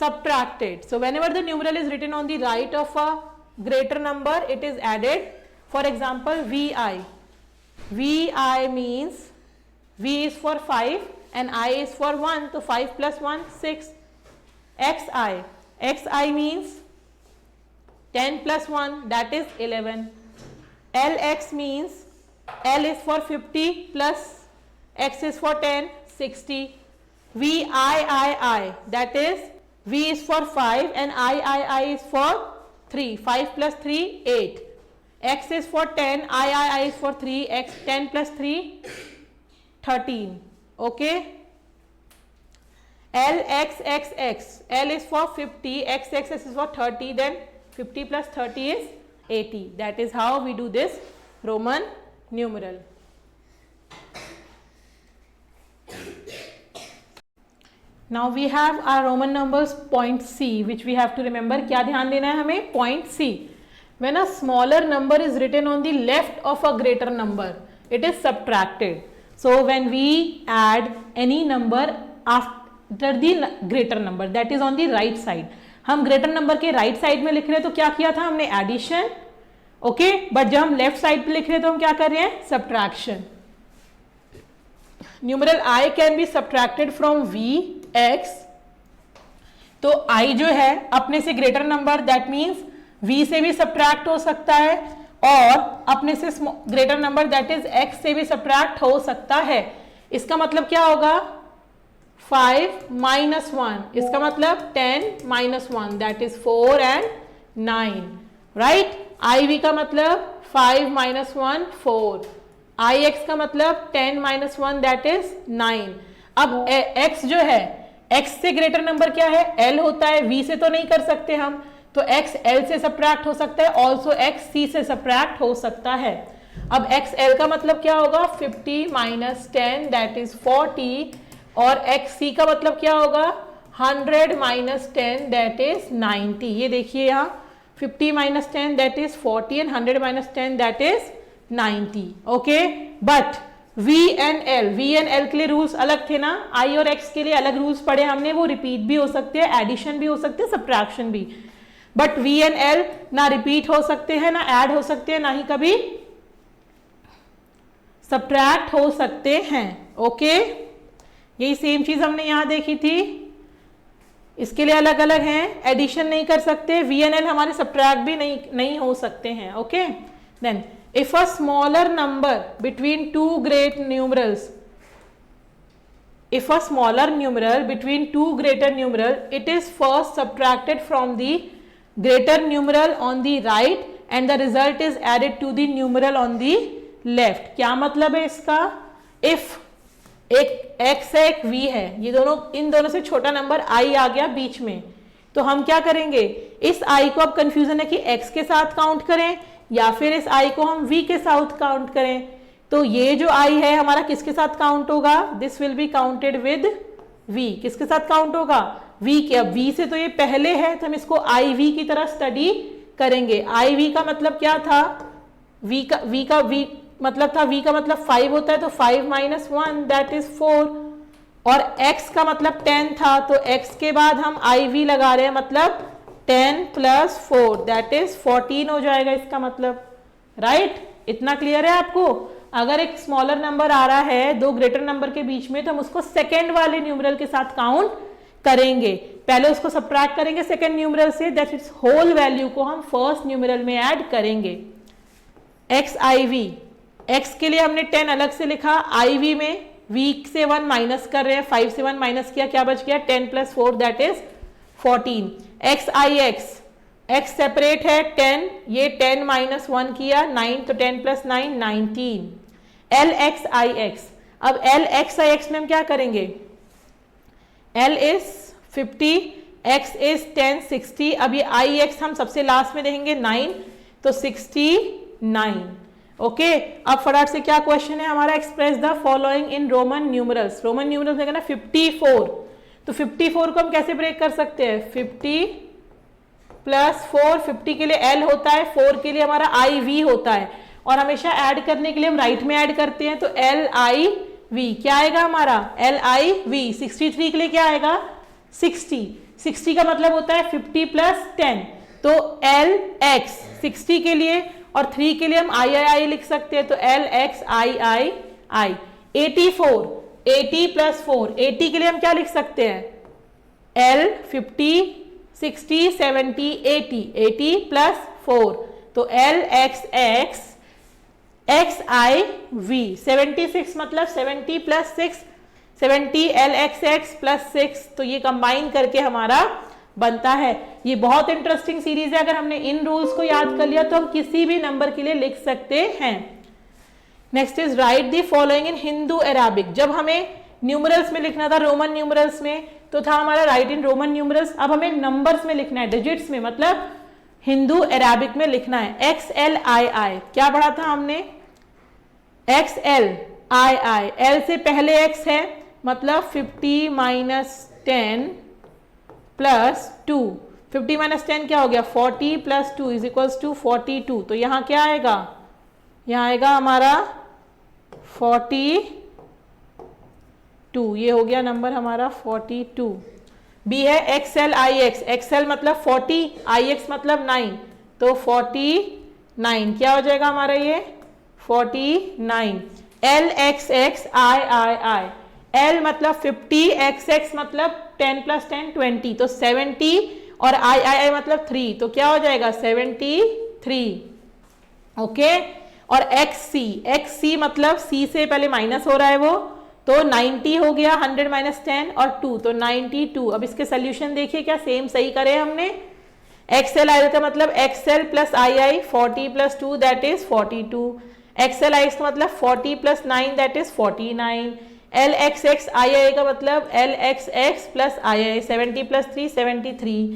subtracted. So whenever the numeral is written on the right of a greater number, it is added. For example, Vi means V is for 5 and I is for 1, so 5 + 1 6. Xi means 10 + 1, that is 11. Lx means L is for 50 plus X is for 10, 60. Vii, that is V is for 5 and I is for 3. 5 + 3 8. X is for 10, I is for 3, X 10 + 3 13. Okay? LXXX, L is for 50, XX is for 30, then 50 + 30 is 80. That is how we do this Roman numeral. Now we have our Roman numbers point C, which we have to remember. क्या ध्यान देना है हमें? Point C. When a smaller number is written on the left of a greater number, it is subtracted. So when we add any number after the greater number, that is on the right side, हम greater number के right side में लिख रहे हैं तो क्या किया था हमने? Addition. ओके, बट जब हम लेफ्ट साइड पे लिख रहे हैं तो हम क्या कर रहे हैं? Subtraction. Numeral i can be subtracted from v x, तो i जो है अपने से greater number, that means v से भी सब्ट्रैक्ट हो सकता है और अपने से greater number that is x से भी सब्ट्रैक्ट हो सकता है। इसका मतलब क्या होगा 5 minus 1, इसका मतलब 10 minus 1 that is 4 and 9, right. iv का मतलब 5 minus 1 4, ix का मतलब 10 minus 1 दैट इज 9। अब x जो है, x से ग्रेटर नंबर क्या है, l होता है, v से तो नहीं कर सकते हम, तो x l से सब्ट्रैक्ट हो सकता है, ऑल्सो x c से सब्ट्रैक्ट हो सकता है। अब x l का मतलब क्या होगा 50 minus 10 दैट इज 40, और x c का मतलब क्या होगा 100 minus 10 दैट इज 90। ये देखिए यहाँ 50 minus 10 that is 40 and 100 minus 10 that is 90, okay. But v एंड l के लिए रूल्स अलग थे ना, i और x के लिए अलग रूल्स पढ़े हमने, वो रिपीट भी हो सकते हैं, एडिशन भी हो सकते हैं, सब्ट्रैक्शन भी। बट v एंड l ना रिपीट हो सकते हैं, ना ऐड हो सकते हैं, ना ही कभी सब्ट्रैक्ट हो सकते हैं, ओके। यही सेम चीज हमने यहां देखी थी, इसके लिए अलग अलग हैं, एडिशन नहीं कर सकते, v एंड l हमारे सब्ट्रैक्ट भी नहीं हो सकते हैं, okay. Then if a smaller number between two great numerals, if a smaller numeral between two greater numeral, it is first subtracted from the greater numeral on the right and the result is added to the numeral on the left। क्या मतलब है इसका, if एक x है एक v है, ये दोनों, इन दोनों से छोटा नंबर i आ गया बीच में, तो हम क्या करेंगे, इस i को, अब कंफ्यूजन है कि x के साथ काउंट करें या फिर इस i को हम v के साथ काउंट करें। तो ये जो i है हमारा किसके साथ काउंट होगा, this will be counted with v, किसके साथ काउंट होगा v के। अब v से तो ये पहले है तो हम इसको iv की तरह स्टडी करेंगे। iv का मतलब क्या था, v मतलब था, v का मतलब 5 होता है, तो 5 minus 1 दैट इज 4, और x का मतलब 10 था, तो x के बाद हम iv लगा रहे हैं, मतलब 10 plus 4 दैट इज 14 हो जाएगा इसका मतलब, राइट। इतना क्लियर है आपको। अगर एक स्मॉलर नंबर आ रहा है दो ग्रेटर नंबर के बीच में, तो हम उसको सेकेंड वाले न्यूमरल के साथ काउंट करेंगे, पहले उसको सब्ट्रैक्ट करेंगे सेकेंड न्यूमरल से, दैट इज होल वैल्यू को हम फर्स्ट न्यूमरल में ऐड करेंगे। xiv, x के लिए हमने 10 अलग से लिखा, iv में v से 1 माइनस कर रहे हैं, 5 से 1 माइनस किया, क्या बच गया 10 plus 4 that is 14। xix, x separate है 10, ये 10 minus 1 किया 9, तो 10 plus 9 19। lxix, अब lxix में हम क्या करेंगे, l is 50, x is 10 60, अब ये ix हम सबसे लास्ट में देखेंगे 9, तो 69, ओके। अब फटाफट से क्या क्वेश्चन है हमारा, express the following in Roman numerals. Roman numerals देखें ना 54, तो 54 को हम कैसे ब्रेक कर सकते हैं, 50 प्लस 4, 50 के लिए l होता है, 4 के लिए हमारा iv होता है, और हमेशा ऐड करने के लिए हम राइट में ऐड करते हैं, तो liv क्या आएगा हमारा liv। 63 के लिए क्या आएगा 60, 60 का मतलब होता है 50 प्लस 10, तो lx 60 के लिए, और 3 के लिए हम i लिख सकते हैं, तो lxii। 84, 80 प्लस 4, 80 के लिए हम क्या लिख सकते हैं, l 50 60 70 80, 80 प्लस 4, तो lxx xiv। 76 मतलब 70 प्लस 6, 70 lxx प्लस 6, तो ये कंबाइन करके हमारा बनता है। ये बहुत इंटरेस्टिंग सीरीज है, अगर हमने इन रूल्स को याद कर लिया तो हम किसी भी नंबर के लिए लिख सकते हैं। Next is right the following in Hindu Arabic. जब हमें न्यूमरल्स में लिखना था, रोमन न्यूमरल्स में, तो था हमारा राइट इन रोमन न्यूमरल्स। अब हमें नंबर्स में लिखना है, डिजिट्स में, मतलब हिंदू अरेबिक में लिखना है। XLII क्या पढ़ा था हमने, XLII, L से पहले x है, मतलब 50 minus 10 प्लस 2, 50 minus 10 क्या हो गया 40 प्लस 2 इज इक्वल्स टू 42, तो यहाँ क्या आएगा, यहाँ आएगा हमारा 42, ये हो गया नंबर हमारा 42। बी है XLIX, XL मतलब 40, IX मतलब 9, तो 49 क्या हो जाएगा हमारा ये 49। L X X I I I, L मतलब 50, एक्स एक्स मतलब 10 + 10 20, तो 70 और आई आई आई मतलब 3, तो क्या हो जाएगा 73, ओके। और एक्स सी मतलब सी से पहले माइनस हो रहा है वो, तो 90 हो गया, 100 - 10 और 2, तो 92। अब इसके सोल्यूशन देखिए क्या सेम सही करे हमने। एक्सएल आई का मतलब XL plus I I, 40 + 2 that is 42, XL I का मतलब 40 + 9 that is 49, L X X I I का मतलब L X X plus I I, 70 + 3 73,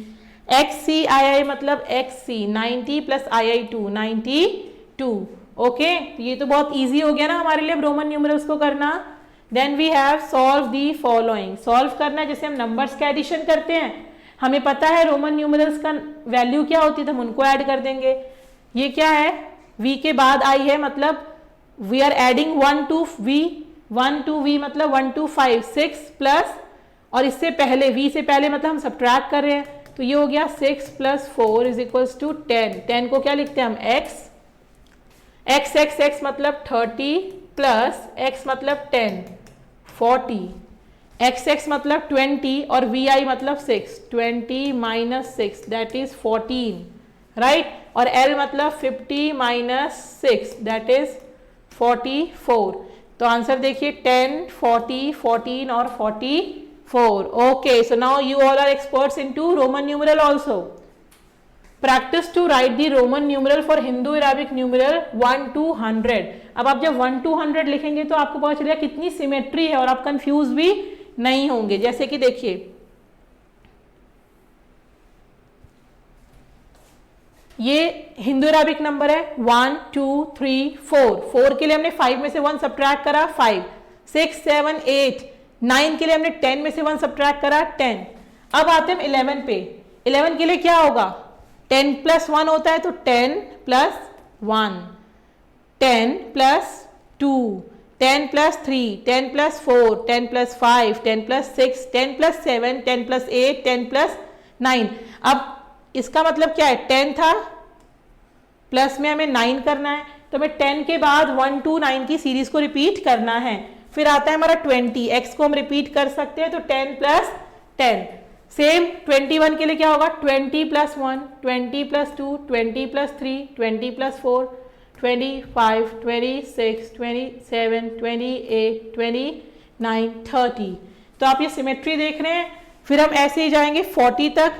X C I I मतलब एक्स सी 90 + आई आई 2 92, ओके। ये तो बहुत इजी हो गया ना हमारे लिए अब रोमन न्यूमरल्स को करना। Then we have solve the following, solve करना जैसे हम नंबर्स का एडिशन करते हैं, हमें पता है रोमन न्यूमरल्स का वैल्यू क्या होती है तो हम उनको ऐड कर देंगे। ये क्या है, v के बाद आई है मतलब we are adding 1 to v, 1 to v मतलब 1 to 5 6 प्लस, और इससे पहले v से पहले मतलब हम सब्ट्रैक्ट कर रहे हैं, तो ये हो गया 6 + 4 = 10, 10 को क्या लिखते हैं हम x, x x x मतलब 30 प्लस x मतलब 10 40, एक्स एक्स मतलब 20 और वी आई मतलब 6, 20 - 6 दैट इज 14, राइट। और एल मतलब 50 - 6 दैट इज 44, तो आंसर देखिए 10 40 14 और 44, okay. So now you all are experts into Roman numeral also. Practice to write the Roman numeral for Hindu Arabic numeral 1 to 100। अब आप जब 1 to 100 लिखेंगे तो आपको पता चलेगा कितनी सिमेट्री है और आप कंफ्यूज भी नहीं होंगे। जैसे कि देखिए ये हिंदू अरेबिक नंबर है 1 2 3 4, 4 के लिए हमने 5 में से 1 सब्ट्रैक्ट करा 5, 6 7 8, 9 के लिए हमने 10 में से 1 सब्ट्रैक्ट करा 10। अब आते हैं 11 पे, 11 के लिए क्या होगा, 10 + 1 होता है तो 10 + 1, 10 + 2, 10 + 3, 10 + 4, 10 + 5, 10 + 6, 10 + 7, 10 + 8, 10 + 9। अब इसका मतलब क्या है, 10 था प्लस में हमें 9 करना है, तो हमें 10 के बाद 1 to 9 की सीरीज को रिपीट करना है। फिर आता है हमारा 20, x को हम रिपीट कर सकते हैं तो 10 + 10। सेम 21 के लिए क्या होगा, 20 + 1, 20 + 2, 20 + 3, 20 + 4, 25 26 27 28 29 30। तो आप ये सिमेट्री देख रहे हैं। फिर हम ऐसे ही जाएंगे 40 तक,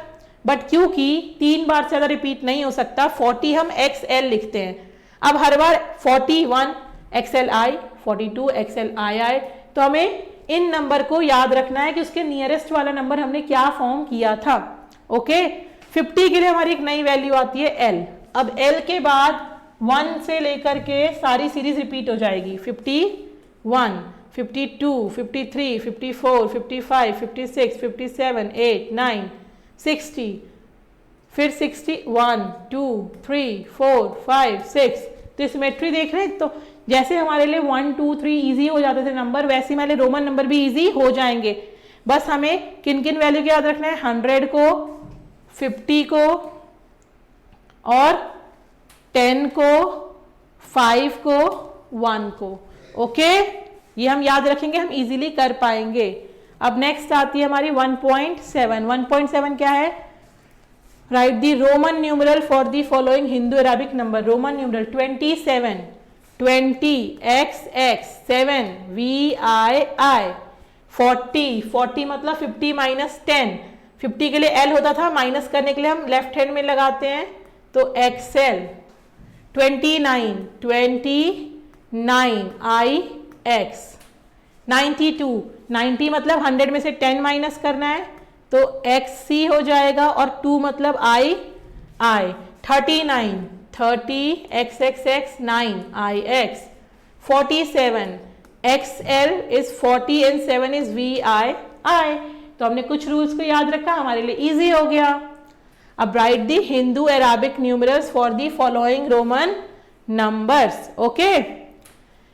बट क्योंकि 3 बार से ज़्यादा रिपीट नहीं हो सकता, 40 हम XL लिखते हैं। अब हर बार 41 XLI, 42 XLII, तो हमें इन नंबर को याद रखना है कि उसके नियरेस्ट वाला नंबर हमने क्या फॉर्म किया था, ओके। 50 के लिए हमारी एक नई वैल्यू आती है L। अब L के बाद 1 से लेकर के सारी सीरीज रिपीट हो जाएगी, 51 52 53 54 55 56 57 8 9 60, फिर 60 1 2 3 4 5 6। तो सिमेट्री देख रहे हैं, तो जैसे हमारे लिए 1 2 3 इजी हो जाते थे नंबर, वैसे हमारे रोमन नंबर भी इजी हो जाएंगे। बस हमें किन किन वैल्यू को याद रखना है, 100 को, 50 को और 10 को, 5 को, 1 को, ओके। ये हम याद रखेंगे, हम इजीली कर पाएंगे। अब नेक्स्ट आती है हमारी 1.7। 1.7 क्या है, right the Roman numeral for the following Hindu Arabic number. Roman numeral 27 20 XX 7 VII, 40 मतलब 50 - 10, 50 के लिए L होता था, माइनस करने के लिए हम लेफ्ट हैंड में लगाते हैं तो XL, 29 IX, 92 90 मतलब 100 में से 10 माइनस करना है तो XC हो जाएगा, और 2 मतलब I 39 30 XXX 9 IX, 47 XL is 40 and 7 is VII। तो हमने कुछ रूल्स को याद रखा, हमारे लिए इजी हो गया। अब right the Hindu Arabic numerals for the following Roman numbers, okay.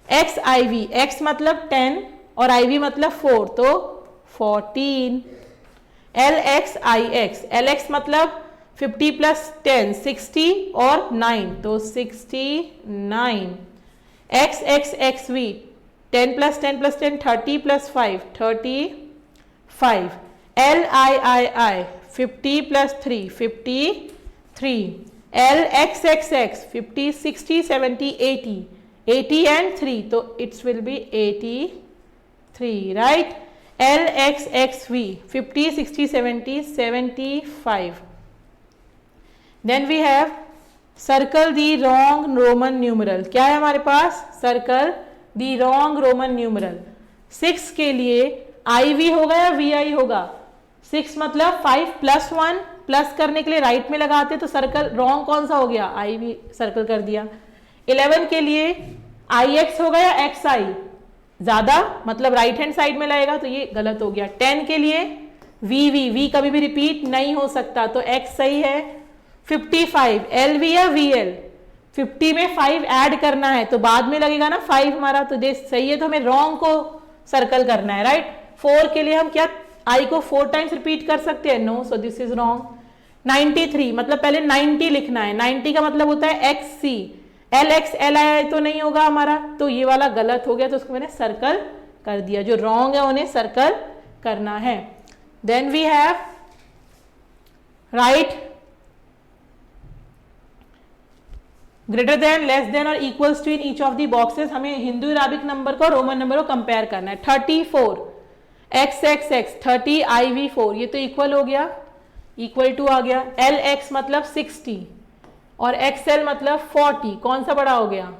XIV, X मतलब 10 और IV मतलब 4, तो 14। LXIX, LX मतलब 50 + 10 60 और 9, तो 69। XXXV 10 plus 10 plus 10 30 plus 5 35 L I 50 plus 3 53 L X 50 60 70 80 and 3 तो it's will be 83 right. L X V 50 60 70 75. Then we have circle the wrong Roman numeral. क्या है हमारे पास? circle the wrong Roman numeral. 6 के लिए IV होगा या VI होगा? 6 मतलब 5 प्लस 1 प्लस करने के लिए राइट में लगाते तो सर्कल रॉन्ग कौन सा हो गया? IV सर्कल कर दिया. 11 के लिए IX होगा या XI? ज्यादा मतलब राइट हैंड साइड में लगेगा तो ये गलत हो गया. 10 के लिए V कभी भी रिपीट नहीं हो सकता तो X सही है. 55 LV या VL? 50 में 5 ऐड करना है तो बाद में लगेगा ना 5 हमारा तो दे सही है तो हमें रॉन्ग को सर्कल करना है राइट. 4 के लिए हम क्या I को 4 टाइम्स रिपीट कर सकते हैं? No, so this is wrong. 93 मतलब पहले 90 लिखना है. 90 का मतलब होता है XC. LX LI तो नहीं होगा हमारा तो ये वाला गलत हो गया तो उसको मैंने सर्कल कर दिया. जो रॉन्ग है उन्हें सर्कल करना है. Then we have write greater than, less than or equals to in each of the boxes. हमें हिंदू अराबिक नंबर को रोमन नंबर को कंपेयर करना है. 34 XX 30 IV4 ये तो इक्वल हो गया, इक्वल टू आ गया. LX मतलब 60 और XL मतलब 40 कौन सा बड़ा हो गया?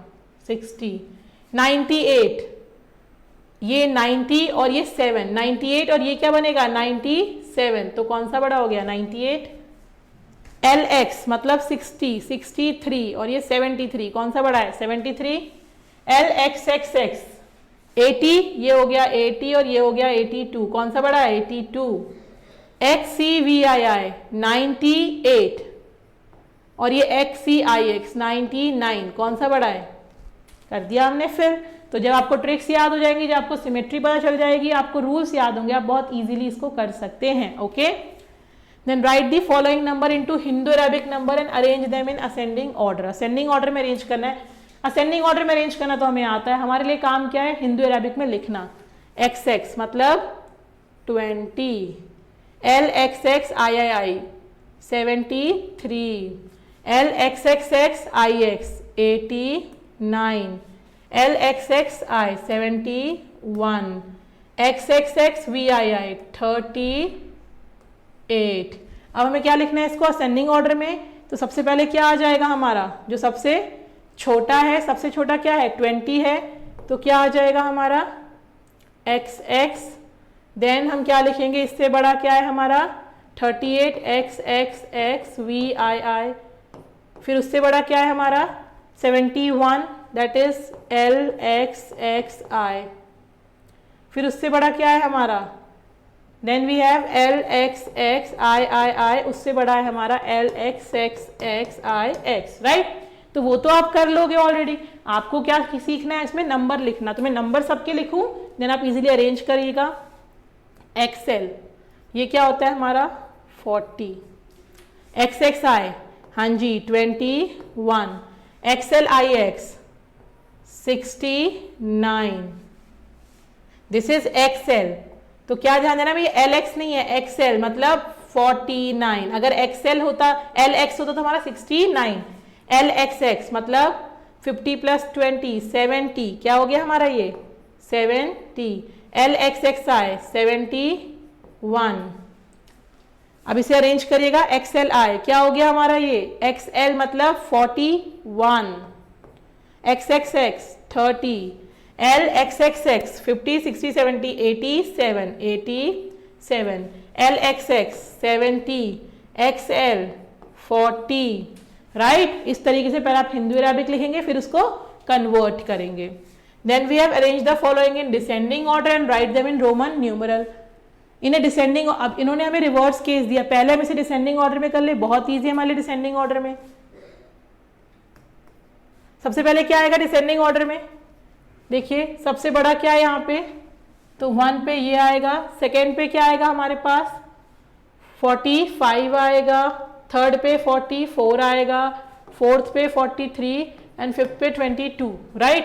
60. 98 ये 90 और ये 7 98 और ये क्या बनेगा? 97 तो कौन सा बड़ा हो गया? 98. LX मतलब 60 63 और ये 73 कौन सा बड़ा है? 73. LXXX 80 ये हो गया 80 और ये हो गया 82 कौन सा बड़ा है? 82. XCVII 98 और ये XCIX 99 कौन सा बड़ा है? कर दिया हमने. फिर तो जब आपको ट्रिक्स याद हो जाएंगी, जब आपको सिमेट्री पता चल जाएगी, आपको रूल्स याद होंगे, आप बहुत इजीली इसको कर सकते हैं. Okay. Then write the following number into Hindu Arabic number and arrange them in ascending order. Ascending order में अरेंज करना है. असेंडिंग ऑर्डर में अरेंज करना तो हमें आता है. हमारे लिए काम क्या है? हिंदू अरेबिक में लिखना. XX मतलब 20 LXX III 73 LXXX IX 89 LXXI 71 XXX VII 38. अब हमें क्या लिखना है इसको असेंडिंग ऑर्डर में? तो सबसे पहले क्या आ जाएगा हमारा? जो सबसे छोटा है, सबसे छोटा क्या है? 20 है तो क्या आ जाएगा हमारा? XX. देन हम क्या लिखेंगे? इससे बड़ा क्या है हमारा? 38 XXX VII. फिर उससे बड़ा क्या है हमारा? 71 दैट इज LXXI. फिर उससे बड़ा क्या है हमारा? Then we have LXXII. उससे बड़ा है हमारा LXXXIX राइट. तो वो तो आप कर लोगे ऑलरेडी. आपको क्या सीखना है? इसमें नंबर लिखना. तो मैं नंबर सबके लिखूं देन आप इजीली अरेंज करिएगा. XL ये क्या होता है हमारा? 40. XXI हाँ जी 21. XLIX 69. This is XL. तो क्या ध्यान देना भाई? LX नहीं है, XL मतलब 49. अगर XL होता LX होता तो हमारा 69. LXX मतलब 50 प्लस 20 70 क्या हो गया हमारा? ये 70. LXXI 71. अब इसे अरेंज करिएगा. XLI क्या हो गया हमारा? ये XL मतलब 41. XXX 30. LXXX 50 60 70 87 LXX 70 XL 40 right. इस तरीके से पहले आप हिंदू अरेबिक लिखेंगे फिर उसको कन्वर्ट करेंगे. Then we have arrange the following in descending order and write them in Roman numeral. इन्हें डिसेंडिंग, अब इन्होंने हमें रिवर्स केस दिया. पहले हम इसे डिसेंडिंग ऑर्डर में कर ले, बहुत ईजी है हमारे लिए डिसेंडिंग ऑर्डर में. सबसे पहले क्या आएगा डिसेंडिंग ऑर्डर में? देखिए सबसे बड़ा क्या है यहाँ पे? तो 1 पे ये आएगा. सेकेंड पे क्या आएगा हमारे पास? 45 आएगा. थर्ड पे 44 आएगा. फोर्थ पे 43 एंड फिफ्थ पे 22 राइट.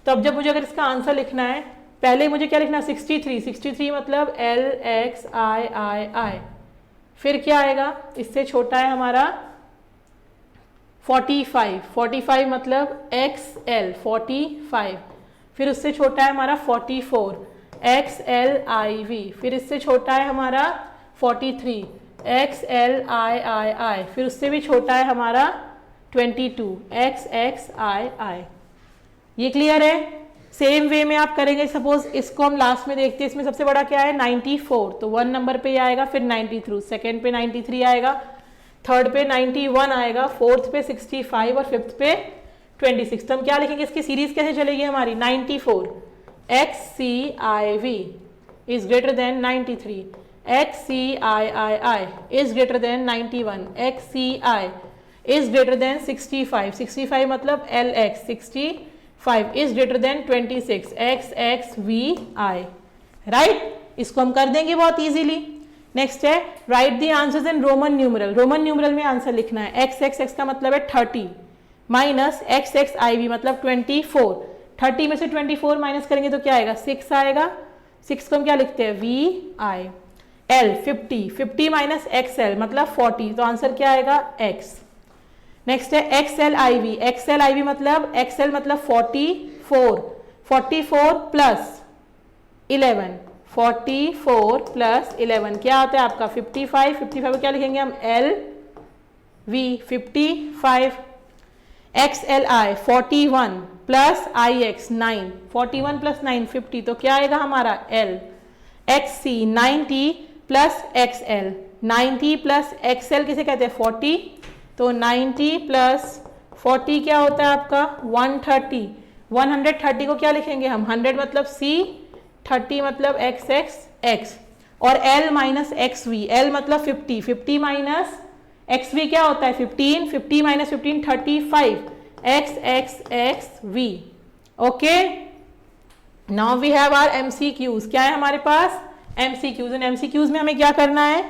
तो अब जब मुझे अगर इसका आंसर लिखना है, पहले मुझे क्या लिखना है 63, 63 मतलब LXIII, फिर क्या आएगा, इससे छोटा है हमारा 45, 45 मतलब XL 45, फिर उससे छोटा है हमारा 44 XLIV, फिर इससे छोटा है हमारा 43 XLIII, फिर उससे भी छोटा है हमारा 22 XXII। ये क्लियर है? सेम वे में आप करेंगे, सपोज इसको हम लास्ट में देखते हैं, इसमें सबसे बड़ा क्या है 94, तो 1 नंबर पे आएगा, फिर 93, सेकेंड पे 93 आएगा, थर्ड पे 91 आएगा, फोर्थ पे 65 और फिफ्थ पे 26। तो हम क्या लिखेंगे, इसकी सीरीज कैसे चलेगी हमारी 94 XCIV is greater then 93, XCIII is greater then 91, XCI is greater then 65, 65 मतलब LX 65 is greater then 26, XXVI, right. इसको हम कर देंगे बहुत इजीली। नेक्स्ट है right the answers in Roman numeral. Roman numeral में आंसर लिखना है, XXX का मतलब है 30 माइनस XXIV मतलब 24, 30 में से 24 माइनस करेंगे तो क्या आएगा 6 आएगा, 6 को हम क्या लिखते हैं VI, L 50, 50 माइनस XL मतलब 40, तो आंसर क्या आएगा X। नेक्स्ट है XLIV, XLIV मतलब XL मतलब 44, 44 प्लस 11, 44 प्लस 11 क्या होता है आपका 55, 55 को क्या लिखेंगे हम LV 55, XLI 41 plus IX 9, 41 plus 9 50, तो क्या आएगा हमारा L, XC 90 plus XL, 90 plus XL किसे कहते हैं 40, तो 90 प्लस 40 क्या होता है आपका 130, 130 को क्या लिखेंगे हम 100 मतलब C, 30 मतलब XXX और L माइनस XV, L मतलब 50, 50 माइनस XV क्या होता है 15, 50 minus 15 35, XXXV। Okay, now we have our MCQs। क्या है हमारे पास MCQs। इन MCQs में हमें क्या करना है,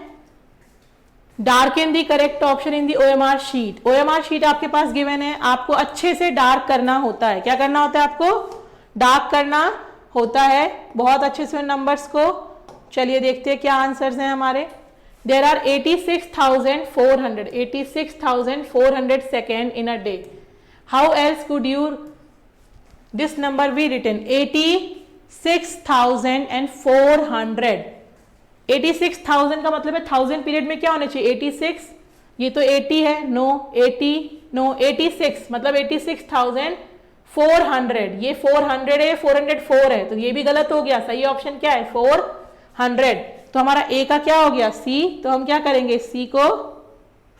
dark in the correct option in the OMR sheet. OMR sheet आपके पास गिवन है, आपको अच्छे से डार्क करना होता है। क्या करना होता है आपको, डार्क करना होता है बहुत अच्छे से नंबर्स को। चलिए देखते हैं क्या आंसर्स हैं हमारे। There are 86,400, 86,400 second in a day. How else could you this number be written 86,400। 86,000 का मतलब है 1000 पीरियड में क्या होना चाहिए 86, ये तो 80 है, नो 80 नो 86 मतलब 86,400, ये 400 है, 404 है, तो ये भी गलत हो गया। सही ऑप्शन क्या है 400। तो हमारा ए का क्या हो गया सी, तो हम क्या करेंगे सी को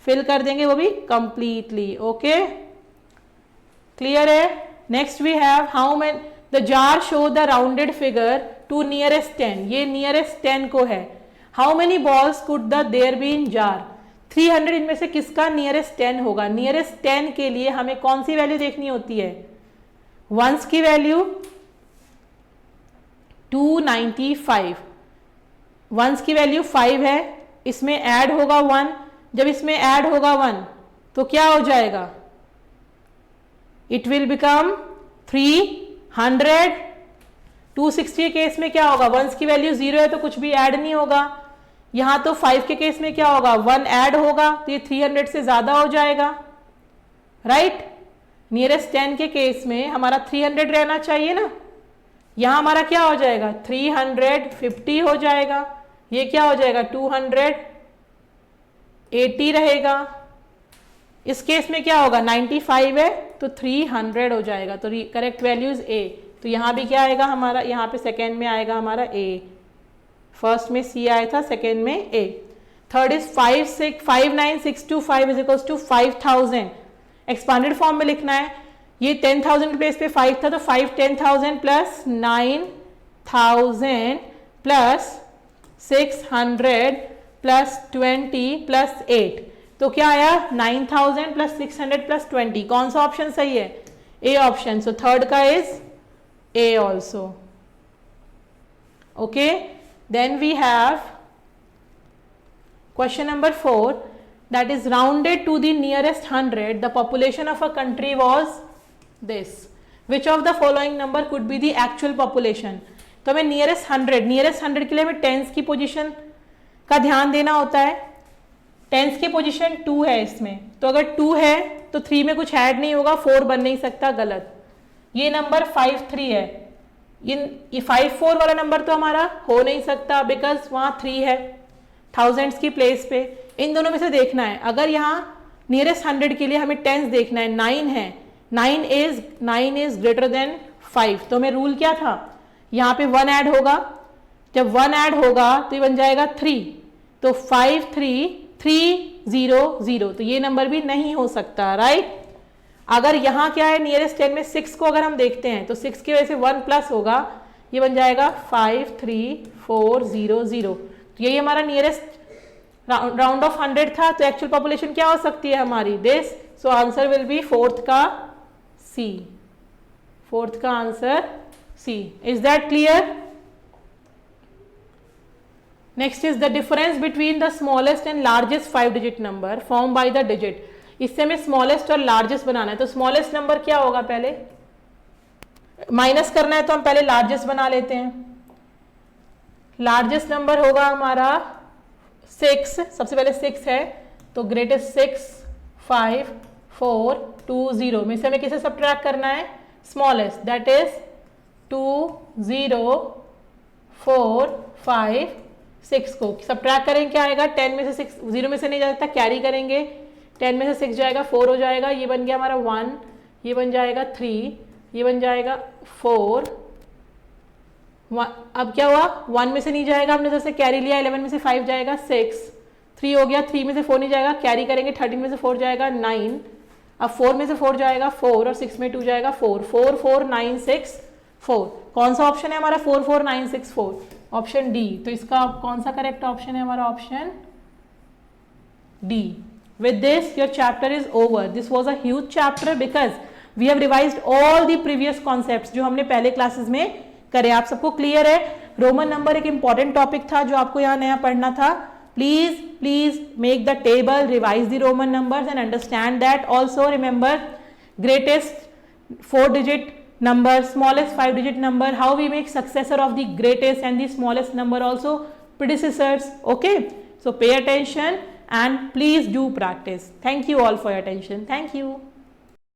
फिल कर देंगे, वो भी कंप्लीटली। ओके, क्लियर है। Next we have how many the jar show the rounded figure to nearest 10, ये नियरेस्ट 10 को है। How many balls could the there be in jar, 300 इनमें से किसका नियरेस्ट 10 होगा। नियरेस्ट 10 के लिए हमें कौन सी वैल्यू देखनी होती है, वंस की वैल्यू 295, वंस की वैल्यू 5 है, इसमें ऐड होगा 1, जब इसमें ऐड होगा 1 तो क्या हो जाएगा, इट विल बिकम 300। 260 के केस में क्या होगा, वंस की वैल्यू 0 है तो कुछ भी ऐड नहीं होगा। यहां तो 5 के केस में क्या होगा 1 ऐड होगा, तो ये 300 से ज्यादा हो जाएगा, राइट। नियरेस्ट 10 के केस में हमारा 300 रहना चाहिए ना, यहां हमारा क्या हो जाएगा 350 हो जाएगा, ये क्या हो जाएगा 280 रहेगा। इस केस में क्या होगा 95 है तो 300 हो जाएगा, तो करेक्ट वैल्यूज ए। तो यहां भी क्या आएगा हमारा, यहाँ पे सेकेंड में आएगा हमारा ए, फर्स्ट में सी आया था, सेकेंड में A. Third is 59625 is equal to 5000। Expanded form में लिखना है, ये 10,000 के प्लेस पे 5 था तो 5 10,000 प्लस 9,000 प्लस 600 प्लस 20 प्लस 8, तो क्या आया 9,000 प्लस 600 प्लस 20। कौन सा ऑप्शन सही है, ए ऑप्शन। सो थर्ड का is A also. Okay, then we have question number 4 that is rounded to the nearest 100 the population of a country was this। Which of the following number could be the actual population. तो हमें नियरेस्ट 100 के लिए हमें टेंस की पोजीशन का ध्यान देना होता है। टेंस की पोजीशन 2 है इसमें, तो अगर 2 है तो 3 में कुछ ऐड नहीं होगा, 4 बन नहीं सकता, गलत। ये नंबर 5-3 है, ये 5-4 वाला नंबर तो हमारा हो नहीं सकता बिकॉज वहां 3 है थाउजेंड्स की प्लेस पे। इन दोनों में से देखना है, अगर यहाँ नियरेस्ट 100 के लिए हमें टेंस देखना है, 9 है, 9 इज ग्रेटर देन 5, तो हमें रूल क्या था, यहाँ पे 1 ऐड होगा, जब 1 ऐड होगा तो ये बन जाएगा 3, तो 5-3-3-0-0, तो ये नंबर भी नहीं हो सकता, राइट। अगर यहाँ क्या है, नियरेस्ट 10 में 6 को अगर हम देखते हैं तो 6 की वजह से 1 प्लस होगा, ये बन जाएगा 5-3-4-0-0, तो यही हमारा नियरेस्ट राउंड ऑफ 100 था। तो एक्चुअल पॉपुलेशन क्या हो सकती है हमारी, this, so answer will be fourth का सी, फोर्थ का answer C. Is that clear? Next is the difference between the smallest and largest 5 digit number form by the digit. इससे हमें स्मॉलेस्ट और लार्जेस्ट बनाना है, तो स्मॉलेस्ट नंबर क्या होगा, पहले माइनस करना है तो हम पहले लार्जेस्ट बना लेते हैं। लार्जेस्ट नंबर होगा हमारा 6, सबसे पहले 6 है, तो ग्रेटेस्ट 6, 5, 4, 2, 0 में से हमें किसे सब्ट्रैक्ट करना है, स्मॉलेस्ट, दैट इज 2, 0, 4, 5, 6 को सब्ट्रैक्ट करेंगे, क्या आएगा, 10 में से 6, 0 में से नहीं जाता, कैरी करेंगे, 10 में से 6 जाएगा, 4 हो जाएगा, ये बन गया हमारा 1, ये बन जाएगा 3, ये बन जाएगा 4, अब क्या हुआ, 1 में से नहीं जाएगा, हमने जैसे कैरी लिया, 11 में से 5 जाएगा 6, 3 हो गया, 3 में से 4 नहीं जाएगा, कैरी करेंगे, 13 में से 4 जाएगा 9, अब 4 में से 4 जाएगा 4 और 6 में 2 जाएगा 4, 4, 4, 9, 6, 4। कौन सा ऑप्शन है हमारा, 4, 4, 9, 6, 4, ऑप्शन डी। तो इसका कौन सा करेक्ट ऑप्शन है हमारा, option D. With this your chapter is over. This was a huge chapter because we have revised all the previous concepts जो हमने पहले क्लासेस में करे। आप सबको क्लियर है, रोमन नंबर एक इंपॉर्टेंट टॉपिक था जो आपको यहाँ नया पढ़ना था। Please make the table, revise the Roman numbers and understand that. Also remember greatest 4 digit number, smallest 5 digit number, how we make successor of the greatest and the smallest number also predecessors. Okay, so pay attention and please do practice. Thank you all for your attention. Thank you.